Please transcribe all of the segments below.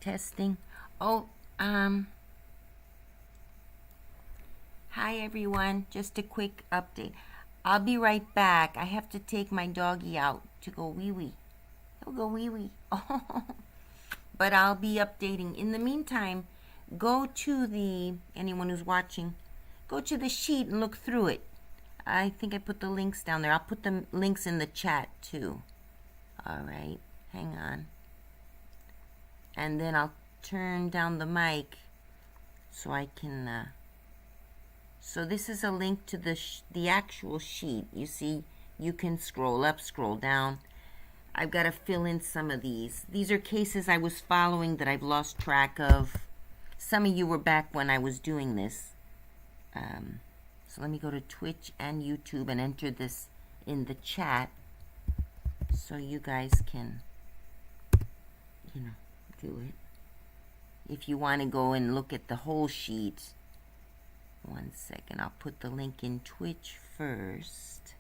Testing. Oh, hi everyone. Just a quick update. I'll be right back. I have to take my doggy out to go wee wee. He'll go wee wee. Oh, but I'll be updating. In the meantime, go to anyone who's watching, go to the sheet and look through it. I think I put the links down there. I'll put the links in the chat too. All right, hang on. And then I'll turn down the mic so I can, so this is a link to the actual sheet. You see, you can scroll up, scroll down. I've got to fill in some of these. These are cases I was following that I've lost track of. Some of you were back when I was doing this. So let me go to Twitch and YouTube and enter this in the chat so you guys can, do it. If you want to go and look at the whole sheet, 1 second, I'll put the link in Twitch first.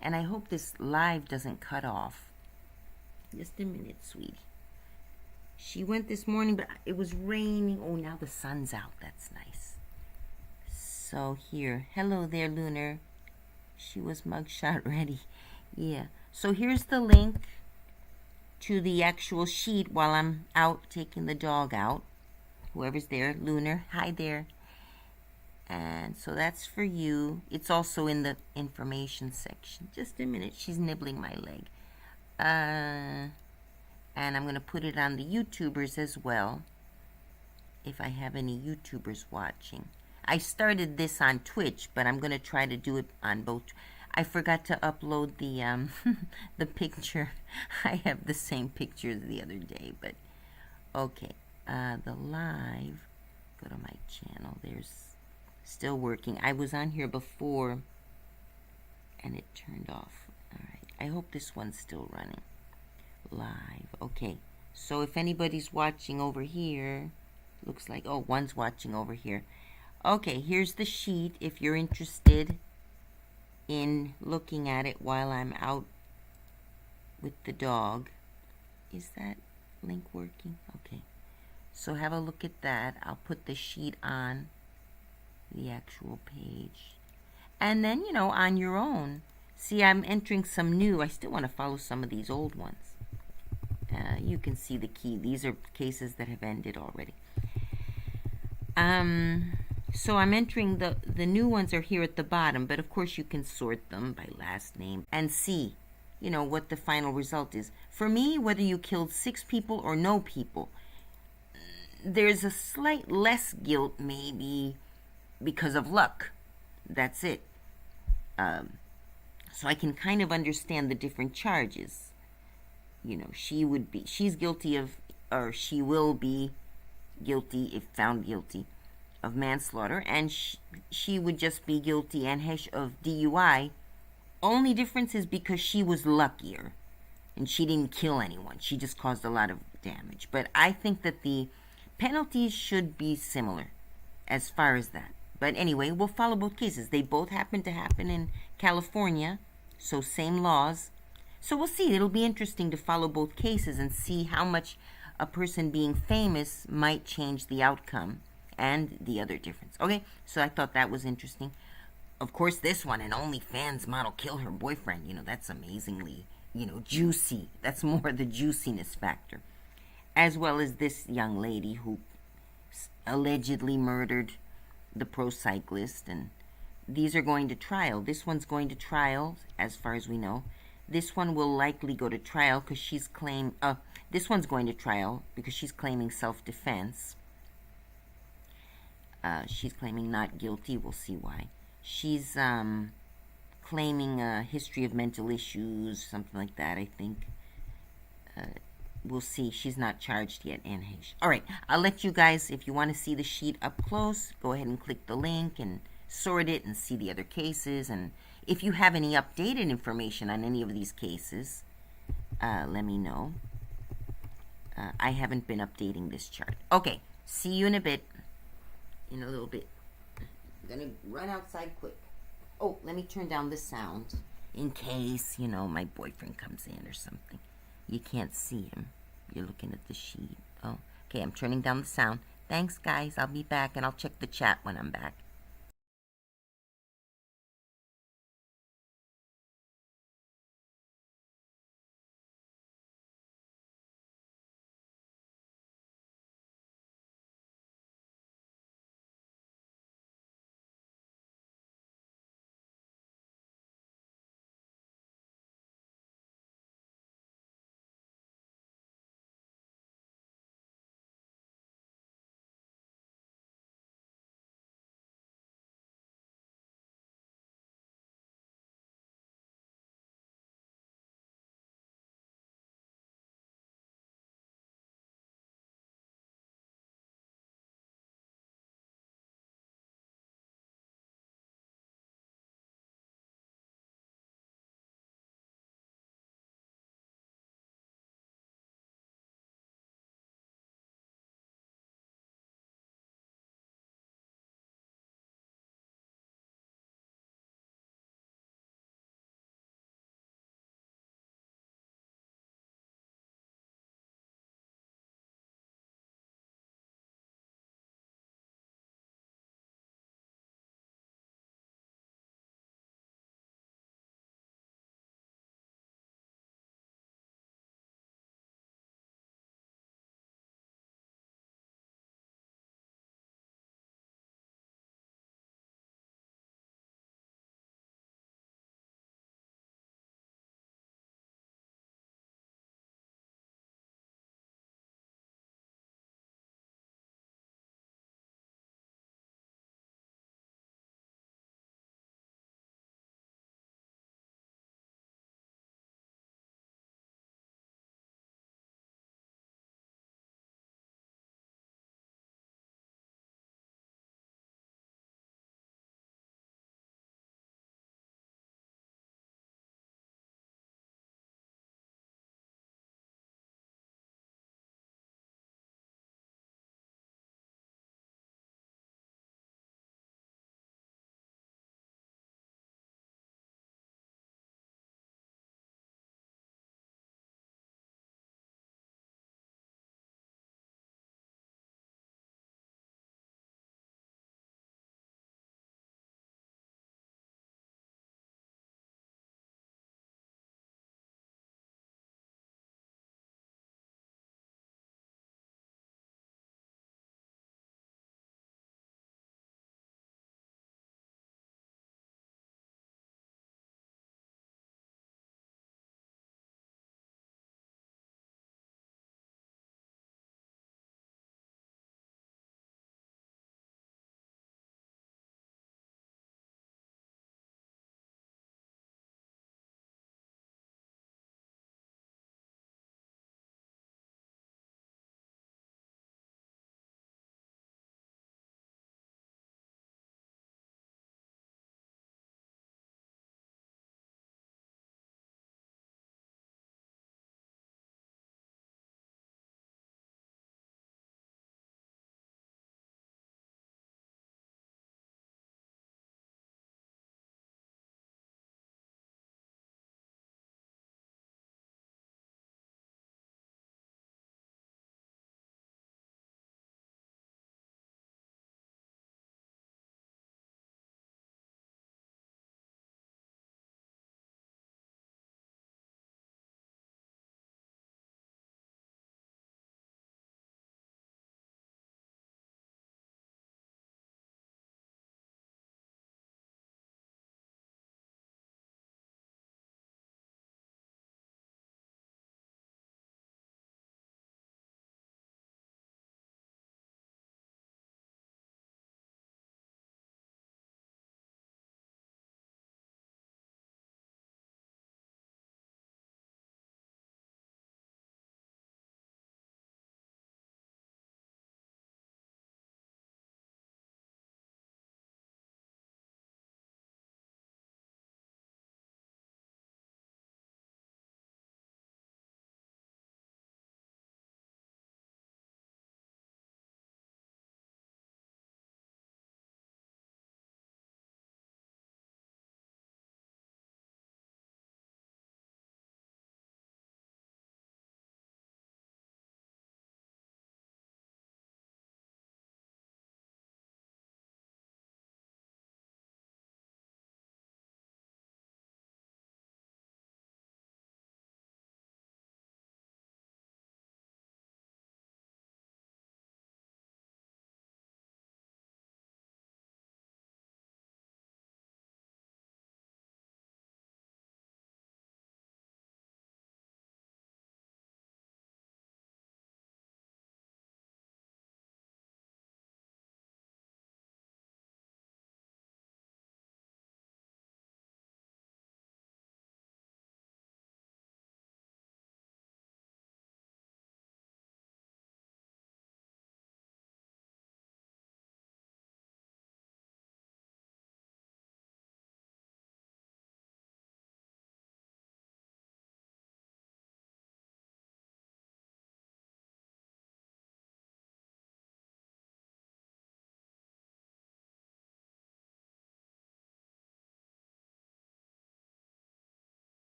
And I hope this live doesn't cut off. Just a minute, sweetie. She went this morning, but it was raining. Oh, now the sun's out. That's nice. So here, hello there, Lunar. She was mugshot ready. Yeah. So here's the link to the actual sheet while I'm out taking the dog out. Whoever's there, Lunar, hi there. And so that's for you. It's also in the information section. Just a minute, she's nibbling my leg. And I'm going to put it on the YouTubers as well, if I have any YouTubers watching. I started this on Twitch, but I'm going to try to do it on both. I forgot to upload the the picture. I have the same picture the other day, but okay. The live, go to my channel. There's still working. I was on here before and it turned off. All right. I hope this one's still running. Live. Okay. So if anybody's watching over here, looks like, oh, one's watching over here. Okay, here's the sheet if you're interested in looking at it while I'm out with the dog. Is that link working? Okay. So have a look at that. I'll put the sheet on the actual page. And then, on your own. See, I'm entering some new. I still want to follow some of these old ones. You can see the key. These are cases that have ended already. So I'm entering the new ones are here at the bottom, but of course you can sort them by last name and see, what the final result is. For me, whether you killed 6 people or no people, there's a slight less guilt maybe because of luck. That's it. So I can kind of understand the different charges. She's guilty of, or she will be guilty if found guilty of manslaughter, and she would just be guilty anhesh of DUI. Only difference is because she was luckier and she didn't kill anyone. She just caused a lot of damage. But I think that the penalties should be similar as far as that. But anyway, we'll follow both cases. They both happen to happen in California, so same laws. So we'll see. It'll be interesting to follow both cases and see how much a person being famous might change the outcome and the other difference. Okay, so I thought that was interesting. Of course, this one, an OnlyFans model kill her boyfriend. That's amazingly, juicy. That's more the juiciness factor. As well as this young lady who allegedly murdered the pro cyclist. And these are going to trial. This one's going to trial, as far as we know. This one will likely go to trial because she's this one's going to trial because she's claiming self-defense. She's claiming not guilty. We'll see why. She's claiming a history of mental issues, something like that, I think. We'll see. She's not charged yet, anhesh. All right. I'll let you guys, if you want to see the sheet up close, go ahead and click the link and sort it and see the other cases. And if you have any updated information on any of these cases, let me know. I haven't been updating this chart. Okay. See you in a bit. In a little bit. I'm going to run outside quick. Oh, let me turn down the sound in case, my boyfriend comes in or something. You can't see him. You're looking at the sheet. Oh, Okay, I'm turning down the sound. Thanks, guys. I'll be back, and I'll check the chat when I'm back.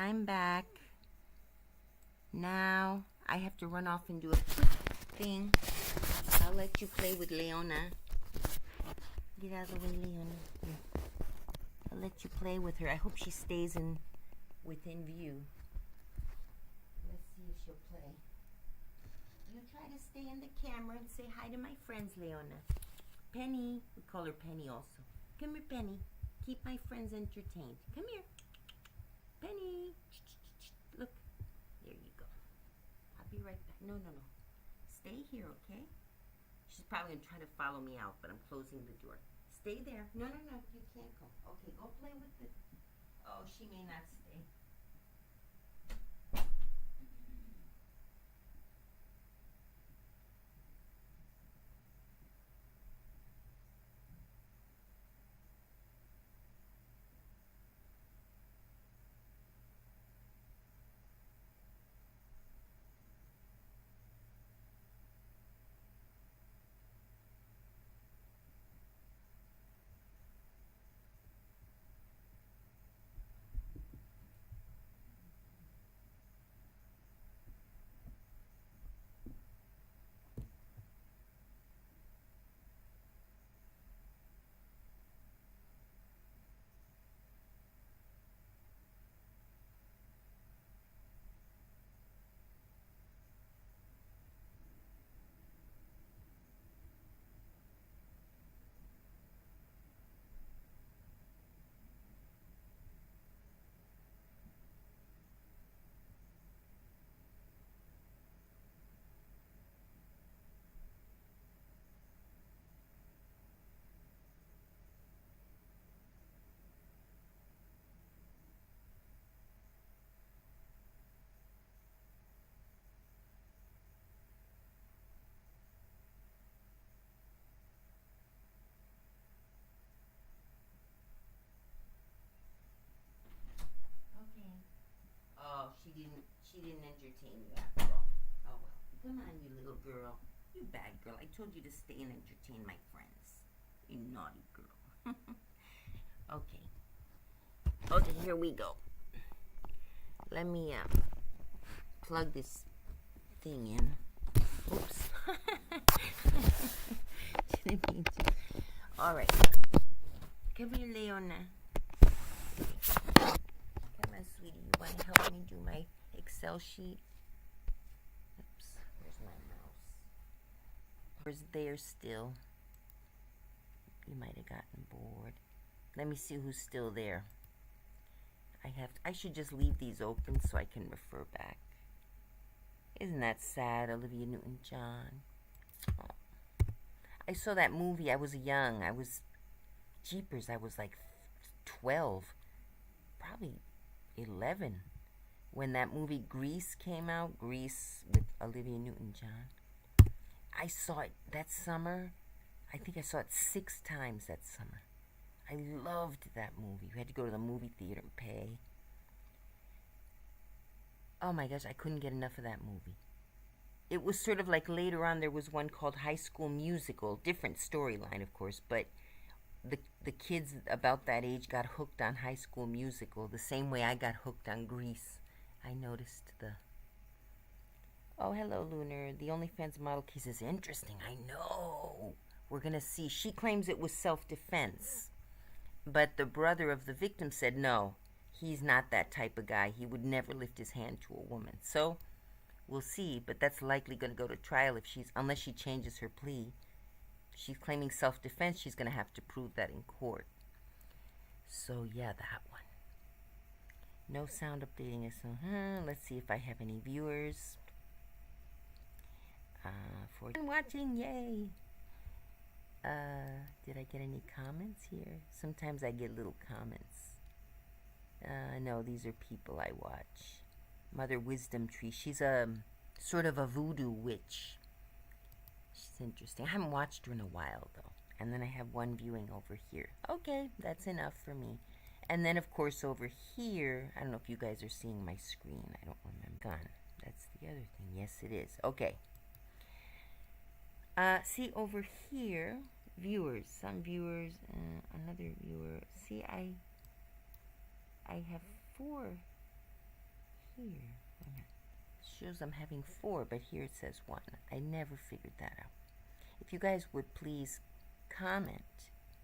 I'm back. Now I have to run off and do a quick thing. I'll let you play with Leona. Get out of the way, Leona. Here. I'll let you play with her. I hope she stays within view. Let's see if she'll play. You try to stay in the camera and say hi to my friends, Leona. Penny. We call her Penny also. Come here, Penny. Keep my friends entertained. Come here. Penny. Look. There you go. I'll be right back. No. Stay here, okay? She's probably going to try to follow me out, but I'm closing the door. Stay there. No. You can't go. Okay, go play with the... Oh, she may not stay. Oh, she didn't entertain you after all. Oh well. Come on, you little girl. You bad girl. I told you to stay and entertain my friends. You naughty girl. Okay. Okay, here we go. Let me plug this thing in. Oops. Didn't mean to. All right. Come here, Leona. Come on, sweetie. You want to help me do my Excel sheet? Oops. Where's my mouse? Where's there still? You might have gotten bored. Let me see who's still there. I should just leave these open so I can refer back. Isn't that sad, Olivia Newton-John? Oh. I saw that movie. I was young. I was like 12, probably 11, when that movie Grease came out. Grease with Olivia Newton-John. I saw it that summer. I think I saw it 6 times that summer. I loved that movie. We had to go to the movie theater and pay. Oh my gosh, I couldn't get enough of that movie. It was sort of like later on there was one called High School Musical. Different storyline, of course, but the kids about that age got hooked on High School Musical the same way I got hooked on Grease. I noticed the... Oh, hello, Lunar. The OnlyFans model case is interesting. I know. We're going to see. She claims it was self-defense. But the brother of the victim said no. He's not that type of guy. He would never lift his hand to a woman. So, we'll see. But that's likely going to go to trial unless she changes her plea. If she's claiming self-defense, she's going to have to prove that in court. So, yeah, that one. No sound updating us. Let's see if I have any viewers. For watching, yay! Did I get any comments here? Sometimes I get little comments. No, these are people I watch. Mother Wisdom Tree. She's a sort of a voodoo witch. She's interesting. I haven't watched her in a while, though. And then I have one viewing over here. Okay, that's enough for me. And then, of course, over here, I don't know if you guys are seeing my screen. I don't remember. Gone. That's the other thing. Yes, it is. Okay. See, over here, viewers. Some viewers, another viewer. See, I have 4 here? It shows I'm having 4, but here it says 1. I never figured that out. If you guys would please comment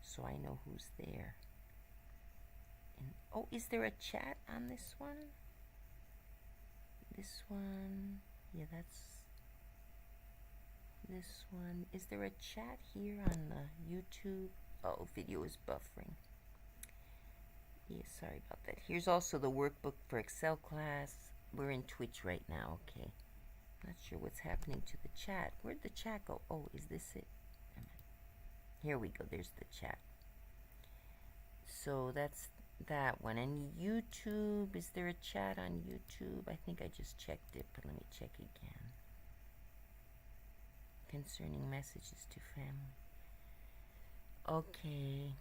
so I know who's there. And, oh, is there a chat on this one? This one, yeah, that's this one. Is there a chat here on the YouTube? Oh, video is buffering. Yeah, sorry about that. Here's also the workbook for Excel class. We're in Twitch right now, okay. Not sure what's happening to the chat. Where'd the chat go? Oh, is this it? Here we go, there's the chat. So that's that one. And YouTube, is there a chat on YouTube? I think I just checked it, but let me check again. Concerning messages to family. Okay,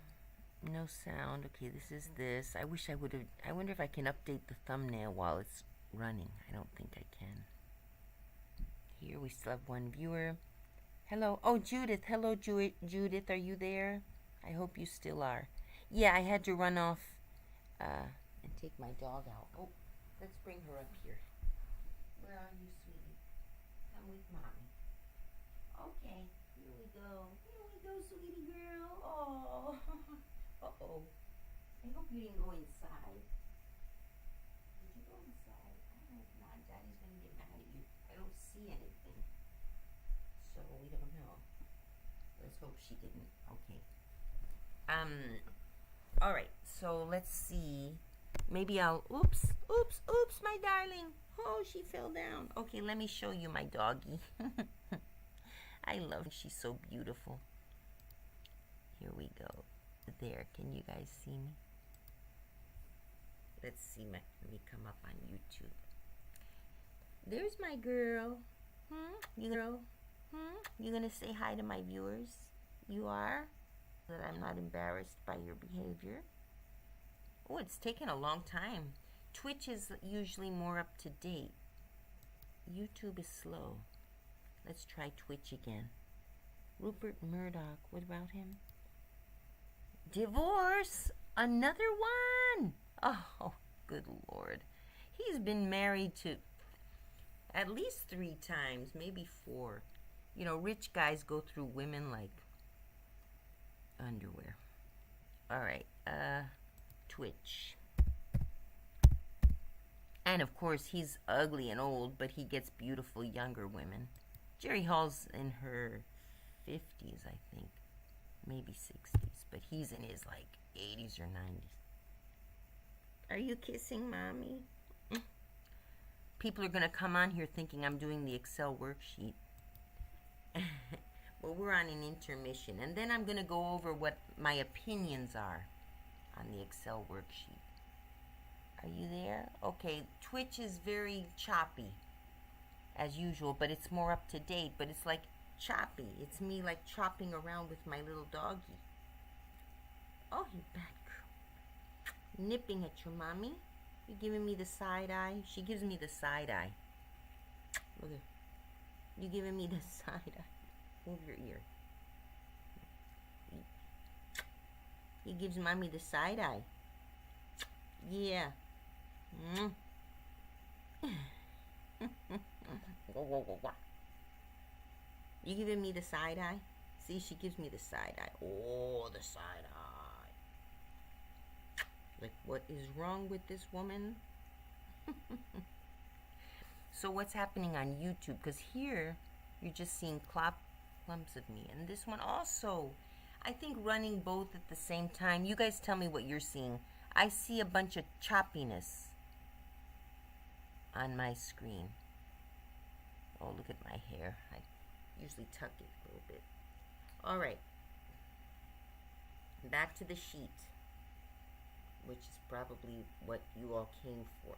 no sound. Okay, this is this. I wish I would have, I wonder if I can update the thumbnail while it's running. I don't think I can. Here we still have 1 viewer. Hello. Oh, Judith. Hello, Judith. Are you there? I hope you still are. Yeah, I had to run off and take my dog out. Oh, let's bring her up here. Where are you, sweetie? Come with mommy. Okay, here we go. Here we go, sweetie girl. Oh, uh-oh. I hope you didn't go inside. Did you go inside? I hope not. Daddy's going to get mad at you. I don't see anything. So we don't know. Let's hope she didn't. Okay. All right. So let's see. Maybe I'll, oops, my darling. Oh, she fell down. Okay, let me show you my doggie. I love her. She's so beautiful. Here we go. There, can you guys see me? Let's see, let me come up on YouTube. There's my girl. You girl? You gonna say hi to my viewers? You are? That I'm not embarrassed by your behavior. Oh, it's taken a long time. Twitch is usually more up to date. YouTube is slow. Let's try Twitch again. Rupert Murdoch, what about him? Divorce! Another one! Oh, good Lord. He's been married to at least 3 times, maybe 4. You know, rich guys go through women like underwear. All right, Twitch. And of course, he's ugly and old, but he gets beautiful younger women. Jerry Hall's in her 50s, I think. Maybe 60s, but he's in his like 80s or 90s. Are you kissing mommy? People are going to come on here thinking I'm doing the Excel worksheet. Well, we're on an intermission, and then I'm going to go over what my opinions are on the Excel worksheet. Are you there? Okay, Twitch is very choppy, as usual, but it's more up to date, but it's like choppy. It's me like chopping around with my little doggy. Oh, you bad girl. Nipping at your mommy. You giving me the side eye? She gives me the side eye. Look at, you giving me the side eye. Move your ear. He gives mommy the side eye. Yeah. You giving me the side eye? See, she gives me the side eye. Oh, the side eye. Like, what is wrong with this woman? So what's happening on YouTube? Because here, you're just seeing clumps of me. And this one also, I think running both at the same time. You guys tell me what you're seeing. I see a bunch of choppiness on my screen. Oh, look at my hair. I usually tuck it a little bit. All right. Back to the sheet, which is probably what you all came for.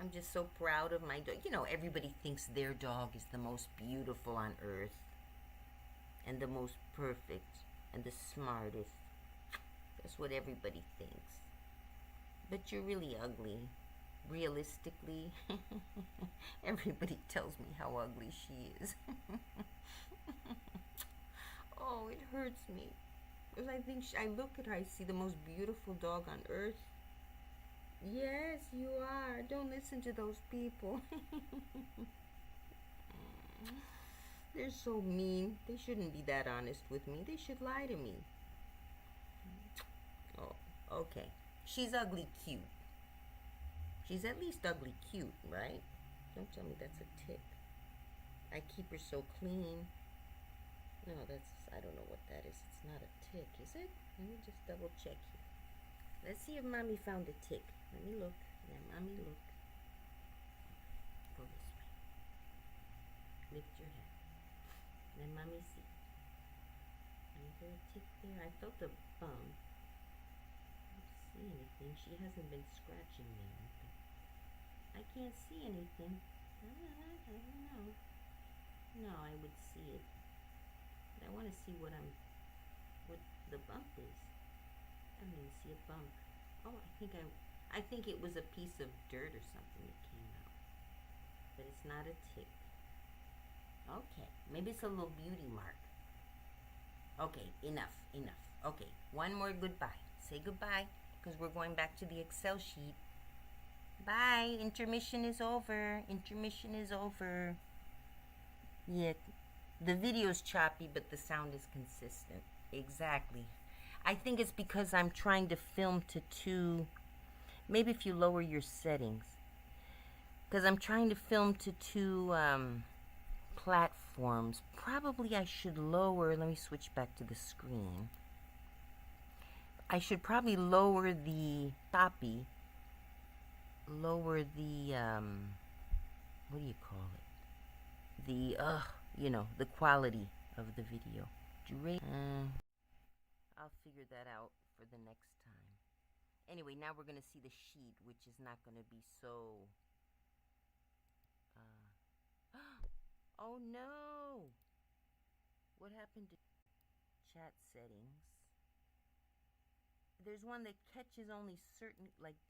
I'm just so proud of my dog. You know, everybody thinks their dog is the most beautiful on earth and the most perfect and the smartest. That's what everybody thinks. But you're really ugly. Realistically, everybody tells me how ugly she is. Oh, it hurts me. Because I think I look at her, I see the most beautiful dog on earth. Yes, you are. Don't listen to those people. They're so mean. They shouldn't be that honest with me. They should lie to me. Oh, okay. She's ugly cute. She's at least ugly cute, right? Don't tell me that's a tick. I keep her so clean. No, I don't know what that is. It's not a tick, is it? Let me just double check here. Let's see if Mommy found a tick. Let me look. Yeah, Mommy, look. Go this way. Lift your head. Let Mommy see. Is there a tick there? I felt a bump. I don't see anything. She hasn't been scratching there. I can't see anything. I don't know. No, I would see it. But I want to see what the bump is. I don't even see a bump. Oh, I think it was a piece of dirt or something that came out. But it's not a tick. Okay, maybe it's a little beauty mark. Okay, enough. Okay, one more goodbye. Say goodbye, because we're going back to the Excel sheet. Bye. Intermission is over. Intermission is over. Yeah, the video's choppy, but the sound is consistent. Exactly. I think it's because I'm trying to film to two. Maybe if you lower your settings. Because I'm trying to film to two platforms. Probably I should lower. Let me switch back to the screen. I should probably lower the copy. Lower the, what do you call it? The, the quality of the video. I'll figure that out for the next time. Anyway, now we're going to see the sheet, which is not going to be so... oh, no! What happened to chat settings? There's one that catches only certain, like,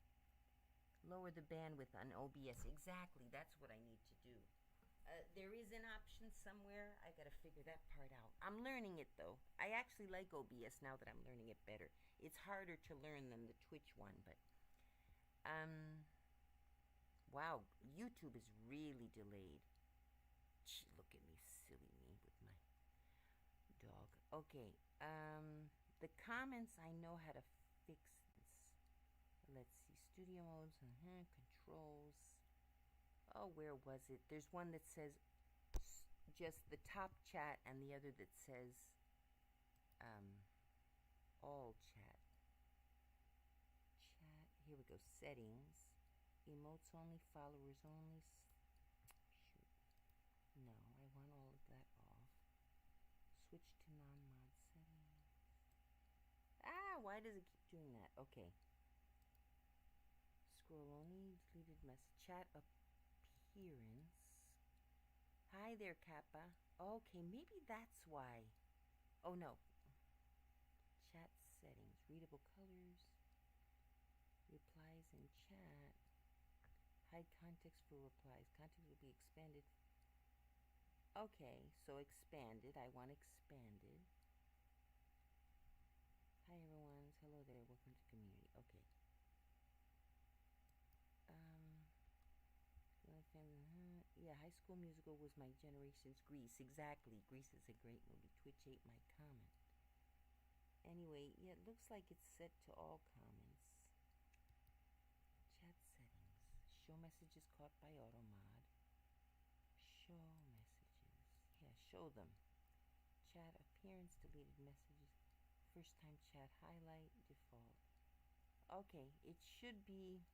lower the bandwidth on OBS. Exactly, that's what I need to do. There is an option somewhere. I gotta figure that part out. I'm learning it, though. I actually like OBS now that I'm learning it better. It's harder to learn than the Twitch one, but... wow, YouTube is really delayed. Gee, look at me, silly me with my dog. Okay, the comments, I know how to fix this. Let's see, studio modes, controls. Oh, where was it? There's one that says just the top chat and the other that says all chat. Chat, here we go, settings. Emotes only, followers only. Shoot. No, I want all of that off. Switch to non-mod settings. Ah, why does it keep doing that? Okay. Scroll only, deleted message. Chat appearance. Hi there, Kappa. Okay, maybe that's why. Oh, no. Chat settings. Readable colors. Replies in chat. Hide context for replies. Context will be expanded. Okay, so expanded. I want expanded. Hi, everyone. Hello there. Welcome to community. Okay. Yeah, High School Musical was my generation's Grease. Exactly. Grease is a great movie. Twitch ate my comment. Anyway, yeah, it looks like it's set to all comments. Chat settings. Show messages caught by automod. Show messages. Yeah, show them. Chat appearance, deleted messages. First time chat highlight, default. Okay, it should be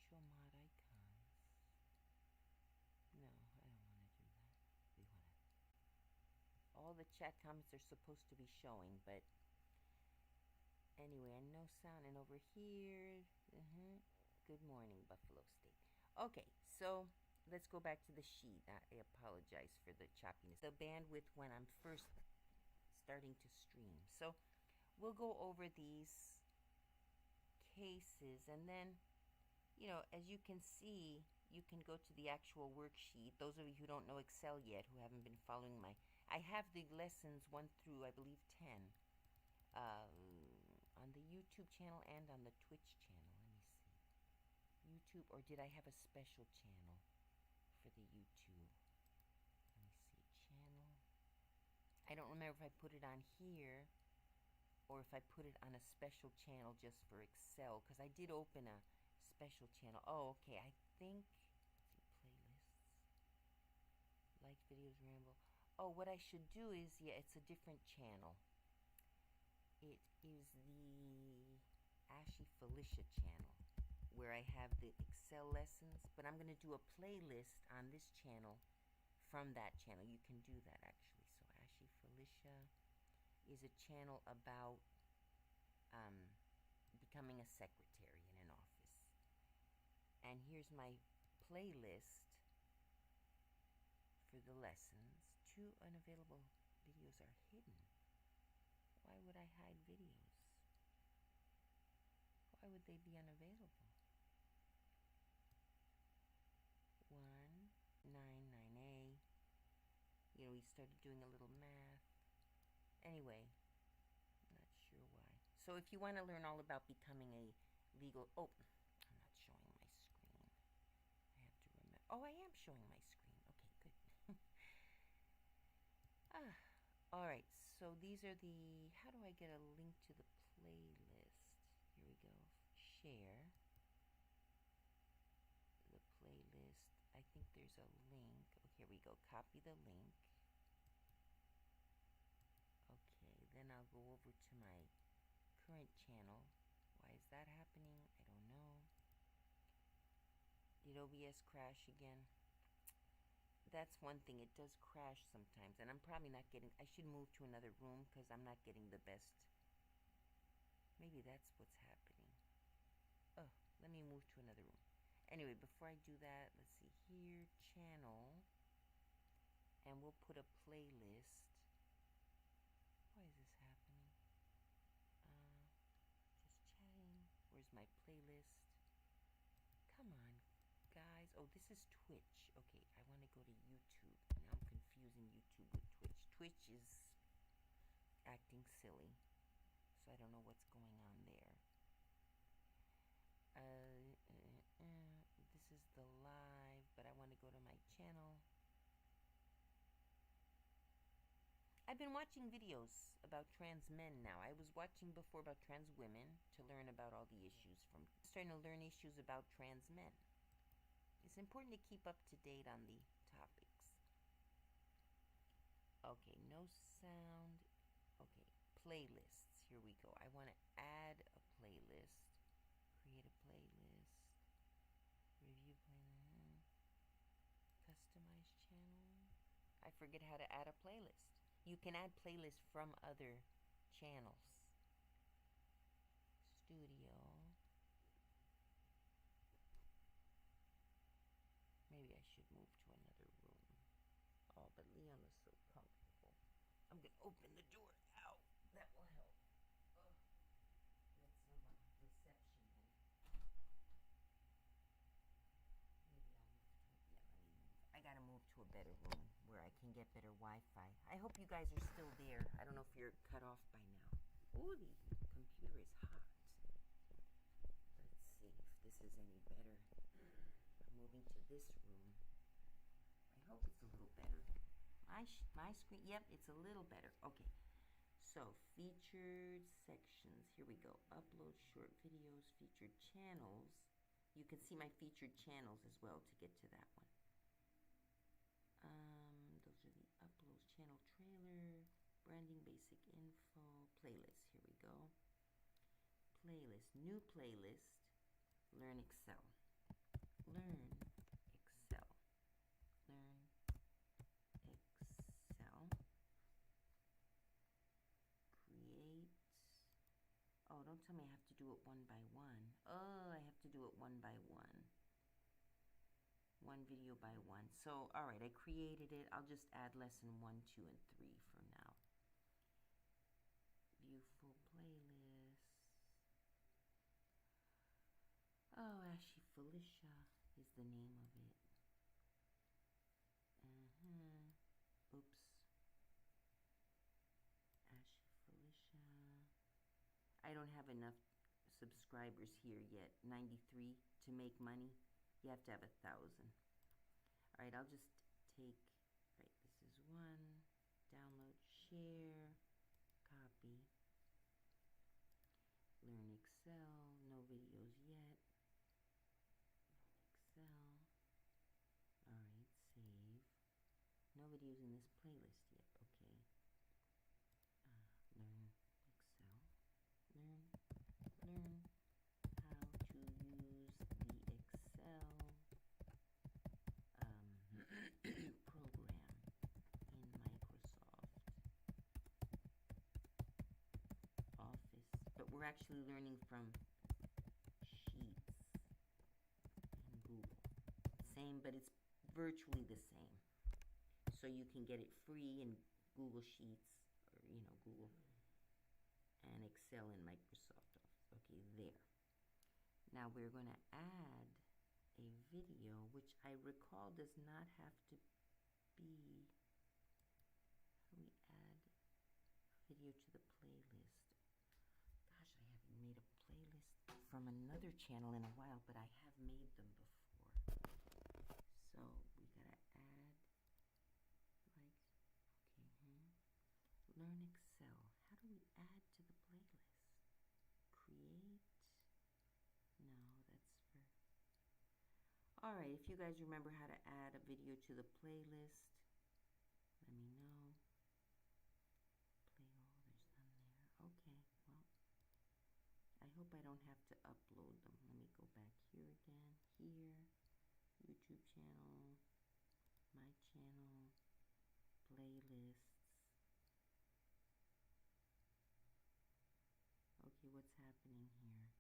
show mod icons. No, I don't want to do that. We want to. All the chat comments are supposed to be showing, but anyway, and no sound. And over here, good morning, Buffalo State. Okay, so let's go back to the sheet. I apologize for the choppiness. The bandwidth when I'm first starting to stream. So we'll go over these cases, and then, as you can see, you can go to the actual worksheet. Those of you who don't know Excel yet, who haven't been following I have the lessons 1 through, I believe, 10 on the YouTube channel and on the Twitch channel. Let me YouTube, or did I have a special channel for the YouTube? Let me see, channel. I don't remember if I put it on here or if I put it on a special channel just for Excel, because I did open a special channel. Oh, okay, I think, let's see, playlists, like videos, ramble. Oh, what I should do is, yeah, it's a different channel. It is the Ashy Felicia channel, where I have the Excel lessons, but I'm going to do a playlist on this channel from that channel. You can do that, actually. So Ashy Felicia is a channel about becoming a secretary in an office. And here's my playlist for the lessons. 2 unavailable videos are hidden. Why would I hide videos? Why would they be unavailable? 199A. You know, we started doing a little math. Anyway, I'm not sure why. So if you want to learn all about becoming a legal... Oh, I'm not showing my screen. I have to remember. Oh, I am showing my screen. Okay, good. All right, so these are the... How do I get a link to the playlist? Here we go. Share. The playlist. I think there's a link. Okay, here we go. Copy the link. Okay, then I'll go over to my current channel. Why is that happening? I don't know. Did OBS crash again? That's one thing. It does crash sometimes. And I'm probably not getting... I should move to another room because I'm not getting the best... Maybe that's what's happening. Oh, let me move to another room. Anyway, before I do that, let's see here. Channel. And we'll put a playlist. Why is this happening? Just chatting. Where's my playlist? Come on, guys. Oh, this is Twitch. Okay, I want to go to YouTube. Now I'm confusing YouTube with Twitch. Twitch is acting silly, so I don't know what's going on there. This is the live, but I want to go to my channel. I've been watching videos about trans men now. I was watching before about trans women to learn about all the issues. From starting to learn issues about trans men. It's important to keep up to date on the topics. Okay, no sound. Okay, playlists. Here we go. I want to add a playlist. Create a playlist. Review playlist. Customize channel. I forget how to add a playlist. You can add playlists from other channels. Studio. Maybe I should move to another room. Oh, but Leon is so comfortable. I'm going to open the door. Ow! That will help. Oh, get some reception in. Maybe I'll move to it. Yeah, let me move. I got to move to a better room where I can get better Wi-Fi. I hope you guys are still there. I don't know if you're cut off by now. Ooh, the computer is hot. Let's see if this is any better. I'm moving to this room. I hope it's a little better. My screen, yep, it's a little better. Okay, so featured sections. Here we go. Upload short videos, featured channels. You can see my featured channels as well to get to that one. Those are the uploads, channel trailer, branding, basic info, playlist. Here we go. Playlist, new playlist, learn Excel. Learn Excel. Learn Excel. Create. Oh, don't tell me I have to do it one by one. Oh, I have to do it one by one. One video by one. So, all right, I created it. I'll just add lesson 1, 2, and 3 for now. View full playlist. Oh, Ashy Felicia is the name of it. Oops. Ashy Felicia. I don't have enough subscribers here yet. 93 to make money, you have to have 1,000. All right, I'll just take, right, this is one, download, share, copy, learn Excel, no videos yet, Excel, all right, save, no videos in this playlist yet, okay, learn Excel, learn how to use the Excel program in Microsoft Office, but we're actually learning from Sheets in Google. Same, but it's virtually the same. So you can get it free in Google Sheets, or Google, and Excel in Microsoft Office. Okay, there. Now we're going to add a video, which I recall does not have to be. How do we add a video to the playlist? Gosh, I haven't made a playlist from another channel in a while, but I have made them before. So we gotta add, like, okay, learn Excel. How do we add to the playlist? Create. No, that's for. Alright, if you guys remember how to add a video to the playlist, let me know. Play all, there's none there. Okay, well, I hope I don't have to upload them. Let me go back here again. Here, YouTube channel, my channel, playlists. Okay, what's happening here?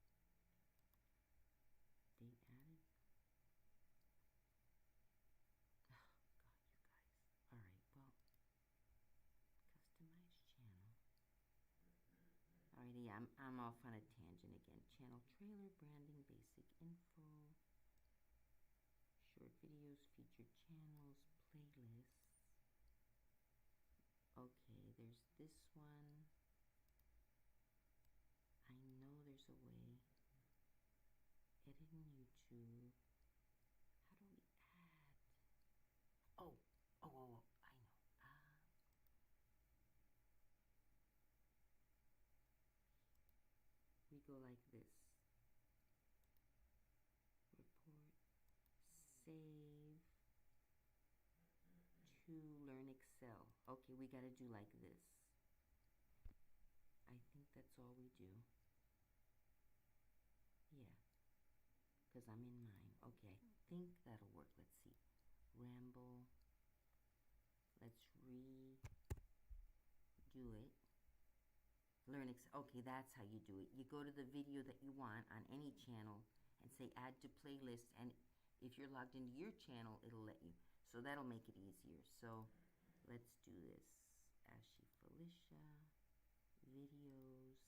Date added? Oh, God, you guys. Alright, well, customize channel. Alrighty, I'm off on a tangent again. Channel trailer, branding, basic info, short videos, featured channels, playlists. Okay, there's this one. I know there's a way. Edit in YouTube. How do we add? Oh, I know. We go like this. Report, save to learn Excel. Okay, we gotta do like this. I think that's all we do. Yeah, because I'm in mine. Okay, I think that'll work. Let's see. Ramble. Let's redo it. Learn Excel. Okay, that's how you do it. You go to the video that you want on any channel and say add to playlist, and if you're logged into your channel, it'll let you. So that'll make it easier. So let's do this. Ashy Felicia, videos.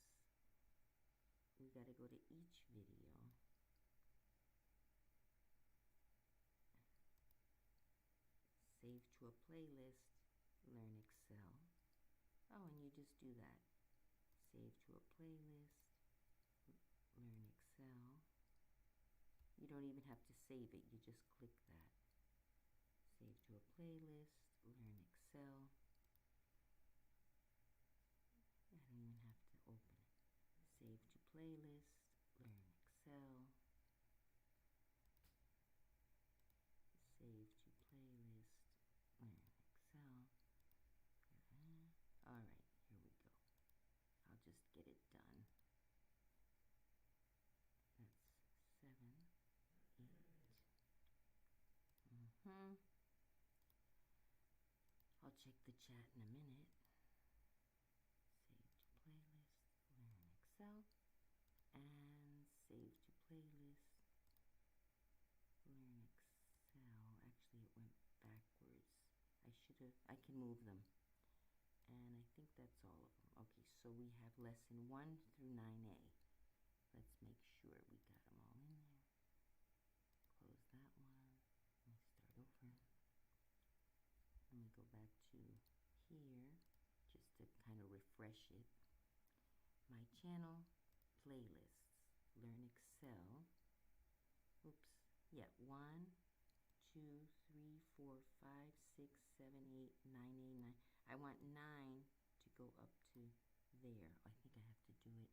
We gotta go to each video. Save to a playlist, learn Excel. Oh, and you just do that. Save to a playlist, learn Excel. You don't even have to save it, you just click that. Save to a playlist, learn Excel. I don't even have to open it. Save to playlist, learn Excel. Save to playlist, learn Excel. Alright, here we go. I'll just get it done. That's 7, 8. I'll check the chat in a minute. Save to playlist, learn Excel, and save to playlist, learn Excel. Actually, it went backwards. I can move them. And I think that's all of them. Okay, so we have lesson 1 through 9A. Let's make sure we got them all in there. Close that one. Let me start over. Let me go back to here, just to kind of refresh it. My channel, playlists, learn Excel. Oops, Yeah, 1, 2, 3, 4, 5, 6, 7, 8, 9, 8, 9. I want 9 to go up to there. I think I have to do it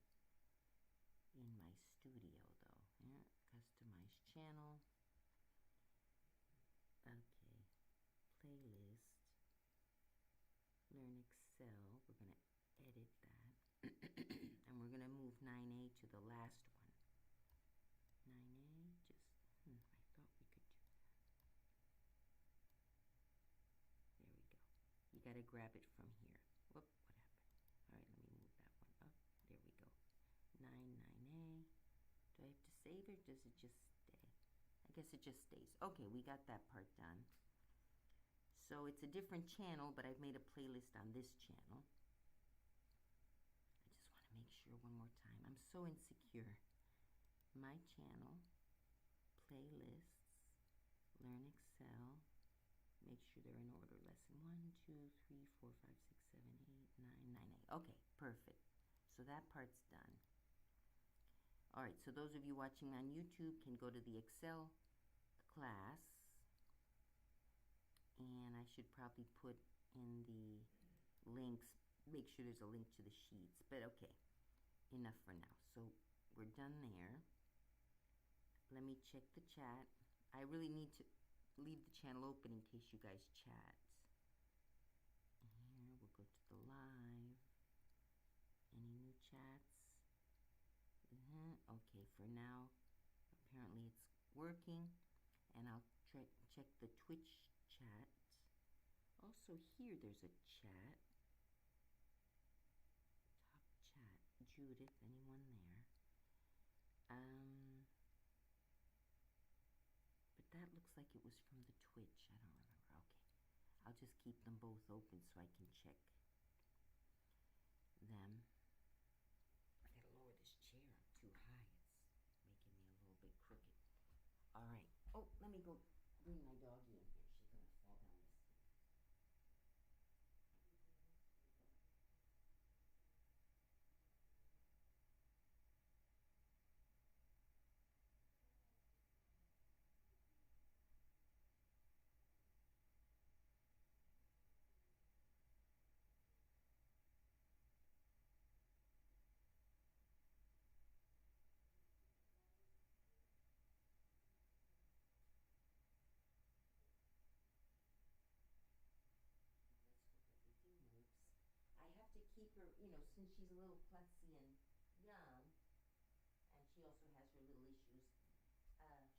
in my studio though. Yeah, customize channel. Okay, playlist. Learn Excel. We're going to edit that. And we're going to move 9A to the last one. 9A, just, I thought we could do that. There we go. You got to grab it from here. Whoop, what happened? All right, let me move that one up. There we go. 9A. Do I have to save it or does it just stay? I guess it just stays. Okay, we got that part done. So it's a different channel, but I've made a playlist on this channel. I just want to make sure one more time. I'm so insecure. My channel, playlists, learn Excel. Make sure they're in order. Lesson 1, 2, 3, 4, 5, 6, 7, 8, 9, 9, 8. Okay, perfect. So that part's done. All right, so those of you watching on YouTube can go to the Excel class. And I should probably put in the links, make sure there's a link to the sheets. But okay, enough for now. So we're done there. Let me check the chat. I really need to leave the channel open in case you guys chat. Here, we'll go to the live. Any new chats? Okay, for now, apparently it's working. And I'll check the Twitch chat. Also here there's a chat. Top chat. Judith, anyone there? But that looks like it was from the Twitch. I don't remember. Okay. I'll just keep them both open so I can check them. I gotta lower this chair. I'm too high. It's making me a little bit crooked. All right. Oh, let me go bring my doggy in here. She's gonna fall down this. I have to keep her, you know, since she's a little klutzy and young, and she also has her little issues,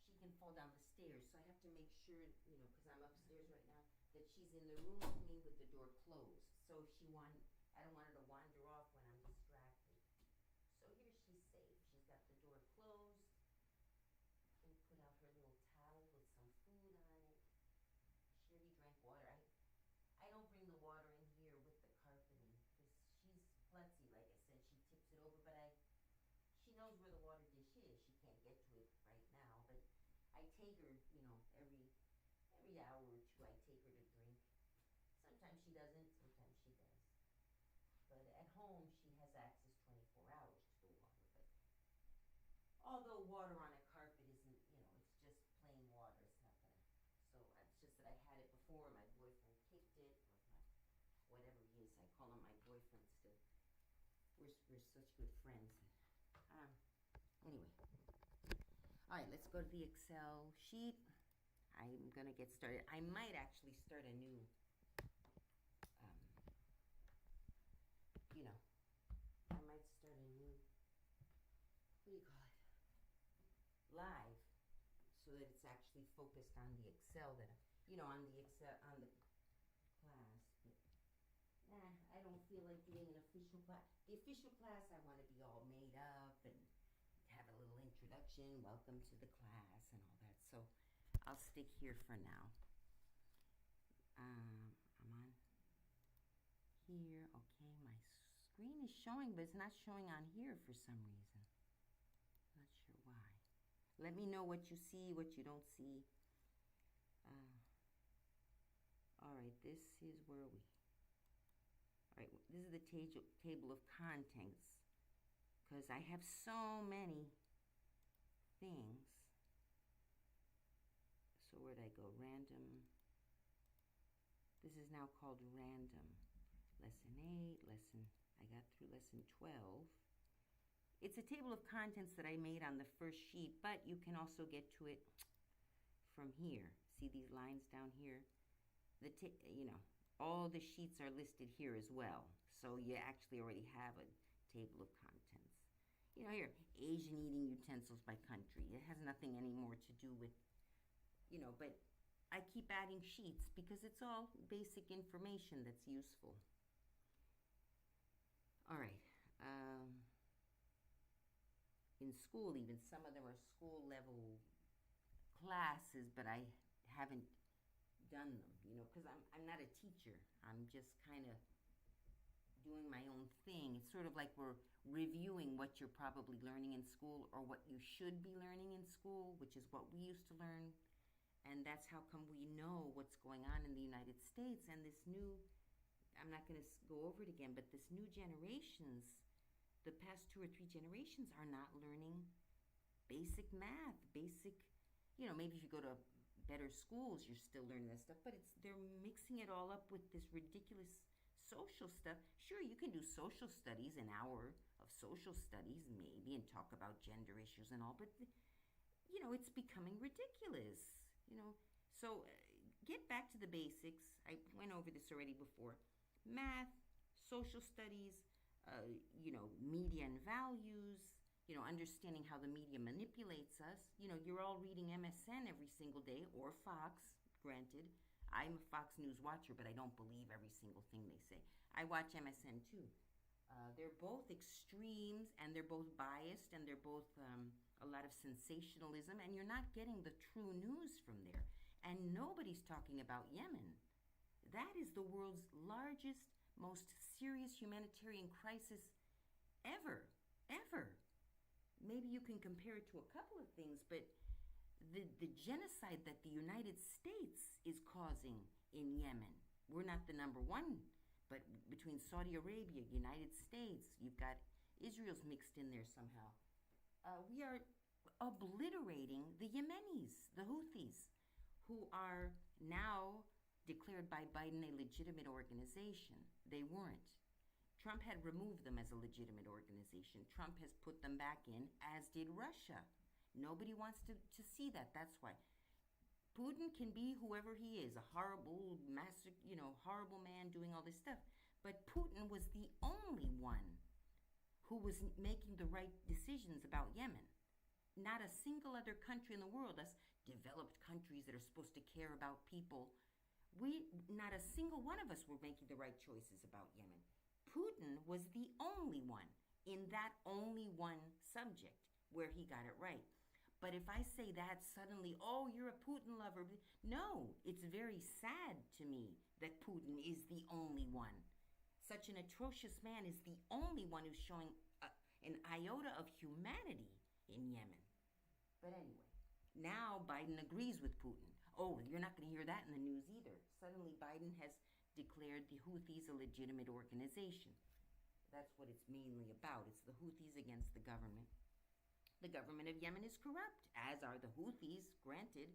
she can fall down the stairs. So I have to make sure, you know, because I'm upstairs right now, that she's in the room with me with the door closed. So if I don't want her to wander off when I'm distracted. So here she's safe. She's got the door closed. We put out her little towel with some food on it. She already drank water. I don't bring the water in here with the carpeting because she's klutzy, like I said. She tips it over, but she knows where the water dish is. She can't get to it right now, but I take her, you know, every hour or two I take her to drink. Sometimes she doesn't, sometimes she does. But at home she has access 24 hours to the water. But although water on a carpet isn't, you know, it's just plain water. It's not gonna. So it's just that I had it before. My boyfriend kicked it, or whatever he is. I call him my boyfriend still. We're such good friends. Anyway. All right, let's go to the Excel sheet. I'm gonna get started. I might actually start a new, you know, I might start a new, what do you call it? Live. So that it's actually focused on the Excel that, you know, on the Excel, on the class. But, I don't feel like doing an official class. The official class, I want to be all made up and have a little introduction, welcome to the class and all that. So I'll stick here for now. I'm on here. Okay, my screen is showing, but it's not showing on here for some reason. Not sure why. Let me know what you see, what you don't see. All right, this is where we. All right, this is the table of contents, because I have so many things. go. Random. This is now called random. Lesson 8, I got through lesson 12. It's a table of contents that I made on the first sheet, but you can also get to it from here. See these lines down here? All the sheets are listed here as well. So you actually already have a table of contents. Here, Asian eating utensils by country. It has nothing anymore to do with, but I keep adding sheets because it's all basic information that's useful. All right. In school, even some of them are school level classes, but I haven't done them, because I'm not a teacher. I'm just kind of doing my own thing. It's sort of like we're reviewing what you're probably learning in school or what you should be learning in school, which is what we used to learn. And that's how come we know what's going on in the United States. And this new, I'm not going to go over it again, but this new generations, the past 2 or 3 generations are not learning basic math, basic, maybe if you go to better schools, you're still learning that stuff, but they're mixing it all up with this ridiculous social stuff. Sure, you can do social studies, an hour of social studies maybe, and talk about gender issues and all, but it's becoming ridiculous. So get back to the basics. I went over this already before. Math, social studies, media and values, understanding how the media manipulates us. You're all reading MSN every single day, or Fox, granted. I'm a Fox News watcher, but I don't believe every single thing they say. I watch MSN too. They're both extremes, and they're both biased, and they're both a lot of sensationalism, and you're not getting the true news from there. And nobody's talking about Yemen. That is the world's largest, most serious humanitarian crisis ever. Maybe you can compare it to a couple of things, but the genocide that the United States is causing in Yemen, we're not the number one, but between Saudi Arabia, United States, you've got Israel's mixed in there somehow. We are obliterating the Yemenis, the Houthis, who are now declared by Biden a legitimate organization. They weren't. Trump had removed them as a legitimate organization. Trump has put them back in, as did Russia. Nobody wants to see that. That's why. Putin can be whoever he is, a horrible, horrible man doing all this stuff. But Putin was the only one who was making the right decisions about Yemen. Not a single other country in the world, us developed countries that are supposed to care about people, not a single one of us were making the right choices about Yemen. Putin was the only one in that only one subject where he got it right. But if I say that suddenly, oh, you're a Putin lover. No, it's very sad to me that Putin is the only one. Such an atrocious man is the only one who's showing an iota of humanity in Yemen. But anyway, now Biden agrees with Putin. Oh, you're not going to hear that in the news either. Suddenly Biden has declared the Houthis a legitimate organization. That's what it's mainly about. It's the Houthis against the government. The government of Yemen is corrupt, as are the Houthis, granted.